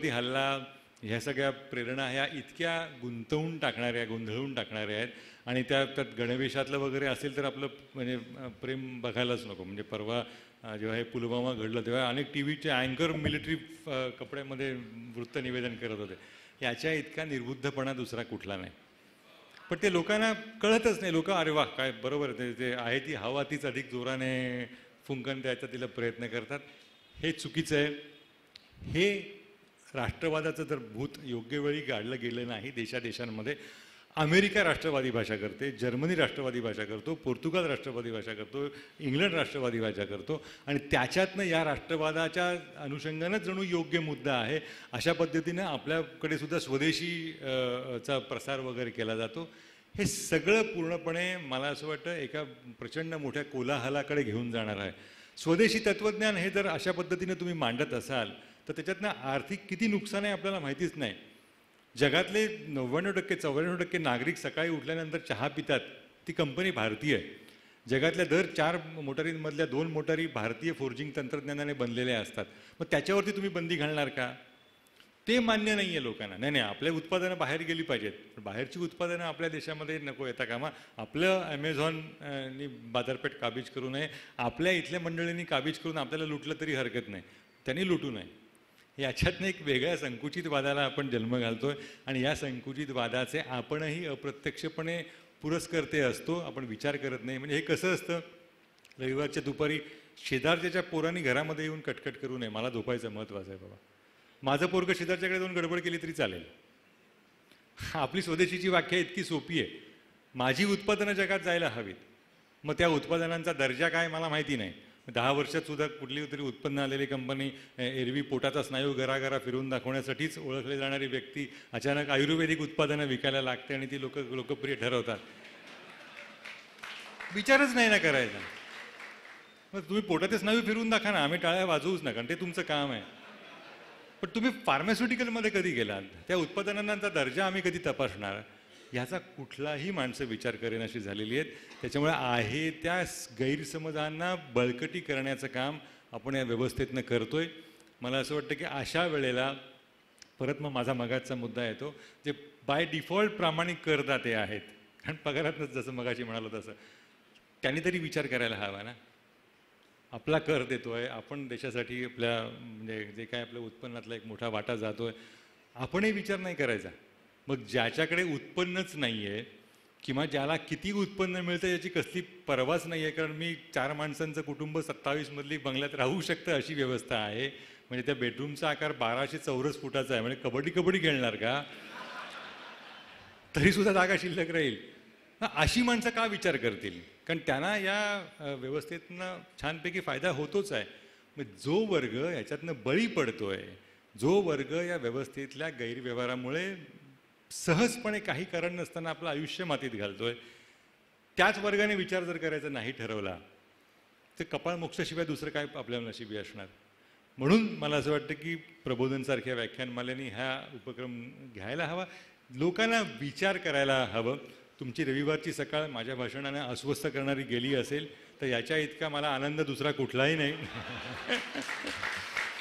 हल्ला ह्या सगळ्या प्रेरणा ह्या इतक्या गोंधळून टाकणाऱ्या आहेत. आणि त्यात गणवेशातलं वगैरे असेल तर आपलं म्हणजे प्रेम बघायलाच नको. म्हणजे परवा जेव्हा हे पुलवामा घडलं तेव्हा अनेक टी व्हीचे अँकर मिलिटरी कपड्यामध्ये वृत्त निवेदन करत होते. याच्या इतका निर्बुद्धपणा दुसरा कुठला नाही. पण ते लोकांना कळतच नाही. लोक अरे वा काय बरोबर ते आहे ती हवा तीच अधिक जोराने फुंकन द्यायचा तिला प्रयत्न करतात. हे चुकीचं आहे. हे राष्ट्रवादाचं जर भूत योग्य वेळी गाडलं गेलं नाही देशांमध्ये. अमेरिका राष्ट्रवादी भाषा करते, जर्मनी राष्ट्रवादी भाषा करतो, पोर्तुगाल राष्ट्रवादी भाषा करतो, इंग्लंड राष्ट्रवादी भाषा करतो आणि त्याच्यातनं या राष्ट्रवादाच्या अनुषंगानंच जणू योग्य मुद्दा आहे अशा पद्धतीनं आपल्याकडे सुद्धा स्वदेशी चा प्रसार वगैरे केला जातो. हे सगळं पूर्णपणे मला असं वाटतं एका प्रचंड मोठ्या कोलाहलाकडे घेऊन जाणार आहे. स्वदेशी तत्त्वज्ञान हे जर अशा पद्धतीनं तुम्ही मांडत असाल तर त्याच्यातनं आर्थिक किती नुकसान आहे आपल्याला माहितीच नाही. जगातले 99% नागरिक सकाळी उठल्यानंतर चहा पितात, ती कंपनी भारतीय आहे. जगातल्या दर 4 मोटारींमधल्या 2 मोटारी भारतीय फोर्जिंग तंत्रज्ञानाने बनलेल्या असतात. मग त्याच्यावरती तुम्ही बंदी घालणार का? ते मान्य नाही आहे लोकांना. नाही आपल्या उत्पादनं बाहेर गेली पाहिजेत, पण बाहेरची उत्पादनं आपल्या देशामध्ये नको येता कामा. आपलं ॲमेझॉननी बाजारपेठ काबीज करू नये, आपल्या इथल्या मंडळींनी काबीज करून आपल्याला लुटलं तरी हरकत नाही, त्यांनी लुटू नये. याच्यातनं एक वेगळ्या संकुचितवादाला आपण जन्म घालतोय आणि या संकुचितवादाचे आपणही अप्रत्यक्षपणे पुरस्कर्ते असतो. आपण विचार करत नाही. म्हणजे हे कसं असतं, रविवारच्या दुपारी शेजारच्या पोरांनी घरामध्ये येऊन कटकट करू नये, मला झोपायचं महत्त्वाचं आहे बाबा, माझं पोरगं शेजारच्याकडे जाऊन गडबड केली तरी चालेल. आपली स्वदेशीची व्याख्या इतकी सोपी आहे. माझी उत्पादनं जगात जायला हवीत. मग त्या उत्पादनांचा दर्जा काय मला माहिती नाही. 10 वर्षात सुद्धा कुठली तरी उत्पन्न आलेली कंपनी, एरवी पोटाचा स्नायू गरागरा फिरून दाखवण्यासाठीच ओळखले जाणारी व्यक्ती अचानक आयुर्वेदिक उत्पादनं विकायला लागते आणि ती लोकप्रिय ठरवतात. विचारच नाही ना करायचा. मग तुम्ही पोटाचे स्नायू फिरून दाखवा ना, आम्ही टाळ्या वाजवूच नका, ते तुमचं काम आहे. पण तुम्ही फार्मास्युटिकलमध्ये कधी गेलात, त्या उत्पादनांचा दर्जा आम्ही कधी तपासणार, ह्याचा कुठलाही माणसं विचार करेन अशी झालेली आहेत. त्याच्यामुळे आहे त्या गैरसमजांना बळकटी करण्याचं काम आपण या व्यवस्थेतनं करतोय. मला असं वाटतं की अशा वेळेला परत मग माझा मगाचा मुद्दा येतो, जे बाय डिफॉल्ट प्रामाणिक करदाते आहेत कारण पगारातनंच जसं मगाशी म्हणालो तसं त्यांनी तरी विचार करायला हवा ना. आपला कर देतोय आपण, देशासाठी आपल्या म्हणजे जे काय आपल्या उत्पन्नातला एक मोठा वाटा जातोय, आपणही विचार नाही करायचा. मग ज्याच्याकडे उत्पन्नच नाही आहे किंवा ज्याला किती उत्पन्न मिळतं याची कसली परवाच नाही आहे, कारण मी 4 माणसांचं कुटुंब 27 मधली बंगल्यात राहू शकतं अशी व्यवस्था आहे. म्हणजे त्या बेडरूमचा आकार 1200 चौरस फुटाचा आहे. म्हणजे कबड्डी खेळणार का, तरीसुद्धा जागा शिल्लक राहील. अशी माणसं का विचार करतील, कारण त्यांना या व्यवस्थेतनं छानपैकी फायदा होतोच आहे. मग जो वर्ग याच्यातनं बळी पडतोय, जो वर्ग या व्यवस्थेतल्या गैरव्यवहारामुळे सहजपणे काही कारण नसताना आपलं आयुष्य मातीत घालतोय, त्याच वर्गाने विचार जर करायचा नाही ठरवला तर कपाळ मोक्षाशिवाय दुसरं काय आपल्या नशिबी असणार. म्हणून मला असं वाटतं की प्रबोधनसारख्या व्याख्यानमालेने हा उपक्रम घ्यायला हवा, लोकांना विचार करायला हवं. तुमची रविवारची सकाळ माझ्या भाषणाने अस्वस्थ करणारी गेली असेल तर याच्या इतका मला आनंद दुसरा कुठलाही नाही.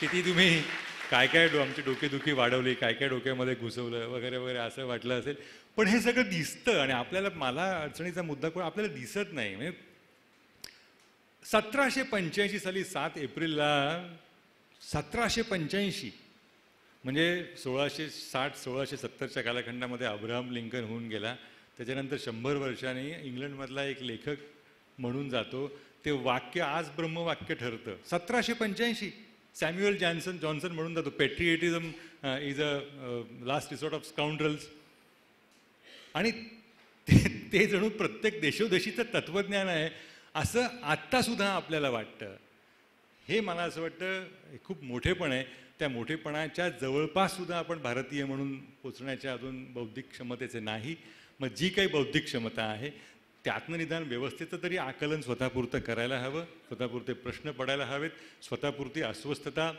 किती तुम्ही काय आमची डोकेदुखी वाढवली, काय डोक्यामध्ये घुसवलं वगैरे वगैरे असं वाटलं असेल, पण हे सगळं दिसतं आणि आपल्याला, मला अडचणीचा मुद्दा कोण आपल्याला दिसत नाही. म्हणजे 1785 साली 7 एप्रिलला 1785 म्हणजे 1660-1670च्या कालखंडामध्ये अब्राहम लिंकन होऊन गेला. त्याच्यानंतर 100 वर्षांनी इंग्लंडमधला एक लेखक म्हणून जातो, ते वाक्य आज ब्रह्मवाक्य ठरतं. 1785 सॅम्युअल जॉन्सन म्हणून जातो, patriotism is a last resort of scoundrels. आणि ते जणू प्रत्येक देशोदेशीचं तत्त्वज्ञान आहे असं आत्तासुद्धा आपल्याला वाटतं. हे मला असं वाटतं खूप मोठेपण आहे. त्या मोठेपणाच्या जवळपाससुद्धा आपण भारतीय म्हणून पोचण्याच्या अजून बौद्धिक क्षमतेचे नाही. मग जी काही बौद्धिक क्षमता आहे त्यातनं निदान व्यवस्थेचं तरी आकलन स्वतःपुरतं करायला हवं, स्वतःपुरते प्रश्न पडायला हवेत, स्वतःपुरती अस्वस्थता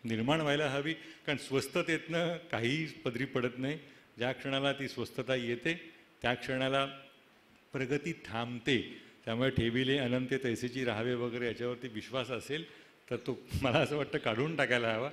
निर्माण व्हायला हवी. कारण स्वस्थतेतनं काहीही पदरी पडत नाही. ज्या क्षणाला ती स्वस्थता येते त्या क्षणाला प्रगती थांबते. त्यामुळे ठेविले अनंत तैसेची राहावे वगैरे याच्यावरती विश्वास असेल तर तो मला असं वाटतं काढून टाकायला हवा.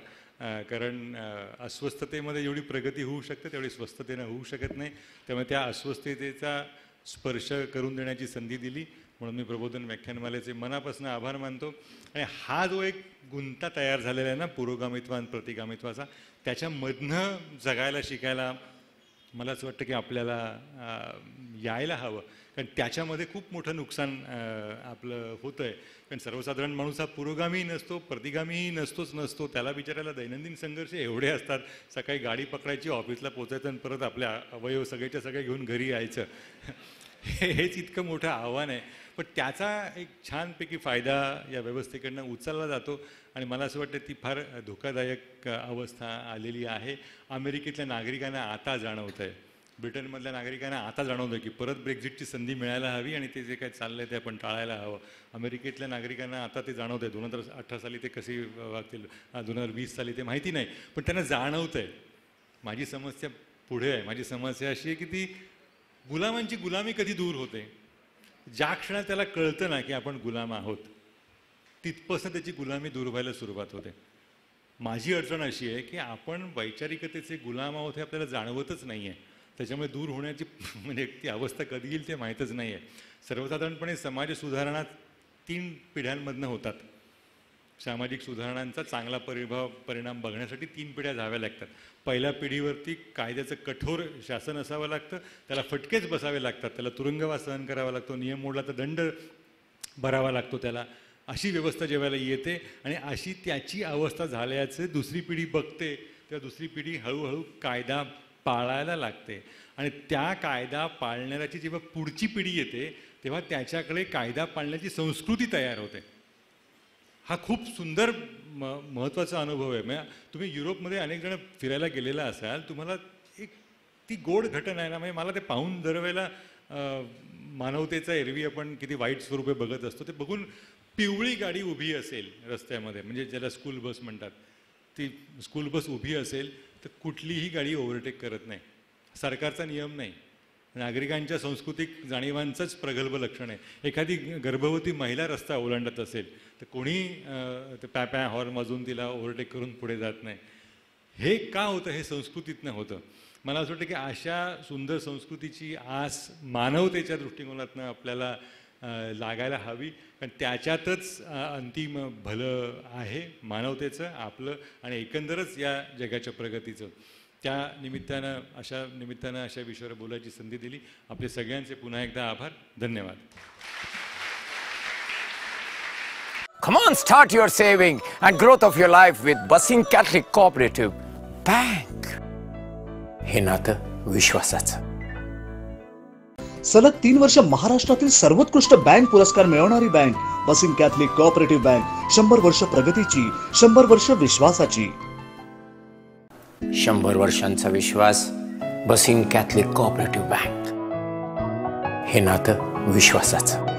कारण अस्वस्थतेमध्ये जेवढी प्रगती होऊ शकते तेवढी स्वस्थतेनं होऊ शकत नाही. त्यामुळे त्या अस्वस्थतेचा स्पर्श करून देण्याची संधी दिली म्हणून मी प्रबोधन व्याख्यानमालेचे मनापासून आभार मानतो. आणि हा जो एक गुंता तयार झालेला आहे ना पुरोगामित्व आणि प्रतिगामित्वाचा, त्याच्यामधनं जगायला शिकायला मला असं वाटतं की आपल्याला यायला हवं. कारण त्याच्यामध्ये खूप मोठं नुकसान आपलं होतं आहे. कारण सर्वसाधारण माणूस हा पुरोगामीही नसतो, प्रतिगामीही नसतो. त्याला बिचारायला दैनंदिन संघर्ष एवढे असतात. सकाळी गाडी पकडायची, ऑफिसला पोचायचं आणि परत आपल्या अवयव सगळेच्या सगळे घेऊन घरी यायचं. हेच इतकं मोठं आव्हान आहे. पण त्याचा एक छानपैकी फायदा या व्यवस्थेकडनं उचलला जातो. आणि मला असं वाटतं ती फार धोकादायक अवस्था आलेली आहे. अमेरिकेतल्या नागरिकांना आता जाणवतं आहे, ब्रिटनमधल्या नागरिकांना आता जाणवतं की परत ब्रेक्झिटची संधी मिळायला हवी आणि ते जे काही चाललं आहे ते आपण टाळायला हवं. अमेरिकेतल्या नागरिकांना आता ते जाणवतं आहे. 2018 साली ते कसे वागतील, 2020 साली ते माहिती नाही, पण त्यांना जाणवतं आहे. माझी समस्या पुढे आहे. माझी समस्या अशी आहे की ती गुलामांची गुलामी कधी दूर होते. ज्या क्षणात त्याला कळतं ना की आपण गुलाम आहोत तिथपासून त्याची गुलामी दूर व्हायला सुरुवात होते. माझी अडचण अशी आहे की आपण वैचारिकतेचे गुलाम आहोत हे आपल्याला जाणवतच नाही आहे. त्याच्यामुळे दूर होण्याची म्हणजे ती अवस्था कधी येईल ते माहीतच नाही आहे. सर्वसाधारणपणे समाज सुधारणा 3 पिढ्यांमधनं होतात. सामाजिक सुधारणांचा चांगला परिणाम बघण्यासाठी 3 पिढ्या जाव्या लागतात. पहिल्या पिढीवरती कायद्याचं कठोर शासन असावं लागतं, त्याला फटकेच बसावे लागतात, त्याला तुरुंगवास सहन करावा लागतो, नियम मोडला तर दंड भरावा लागतो त्याला. अशी व्यवस्था जेव्हा येते आणि अशी त्याची अवस्था झाल्याचं दुसरी पिढी बघते तेव्हा दुसरी पिढी हळूहळू कायदा पाळायला लागते. आणि त्या कायदा पाळणाऱ्याची जेव्हा पुढची पिढी येते तेव्हा त्याच्याकडे कायदा पाळण्याची संस्कृती तयार होते. हा खूप सुंदर महत्त्वाचा अनुभव आहे. म्हणजे तुम्ही युरोपमध्ये अनेक जण फिरायला गेलेला असाल, तुम्हाला एक ती गोड घटना आहे ना. म्हणजे मला ते पाहून दरवेळेला मानवतेचा एरवी आपण किती वाईट स्वरूपे बघत असतो ते बघून, पिवळी गाडी उभी असेल रस्त्यामध्ये, म्हणजे ज्याला स्कूल बस म्हणतात, ती स्कूल बस उभी असेल तर कुठलीही गाडी ओव्हरटेक करत नाही. सरकारचा नियम नाही, नागरिकांच्या सांस्कृतिक जाणीवांचंच प्रगल्भ लक्षण आहे. एखादी गर्भवती महिला रस्ता ओलांडत असेल तर कोणी पॅ हॉर्न वाजवून तिला ओव्हरटेक करून पुढे जात नाही. हे का होतं? हे संस्कृतीतनं होतं. मला असं वाटतं की अशा सुंदर संस्कृतीची आस मानवतेच्या दृष्टिकोनातनं आपल्याला लागायला हवी, कारण त्याच्यातच अंतिम भलं आहे मानवतेचं, आपलं आणि एकंदरच या जगाच्या प्रगतीचं. त्या निमित्तानं अशा विषयावर बोलायची संधी दिली. आपले सगळ्यांचे पुन्हा एकदा आभार. धन्यवाद. Come on, start your saving and growth of your life with Basing Catholic Cooperative Bank. हे नातं विश्वासाचं. सलग 3 वर्ष महाराष्ट्रातील सर्वोत्कृष्ट बँक पुरस्कार मिळवणारी bank Bassein Catholic cooperative bank. 100 वर्ष प्रगतीची, 100 वर्ष विश्वासाची. 100 वर्षांचा विश्वास. Bassein Catholic cooperative bank. हे नातं विश्वासाचं.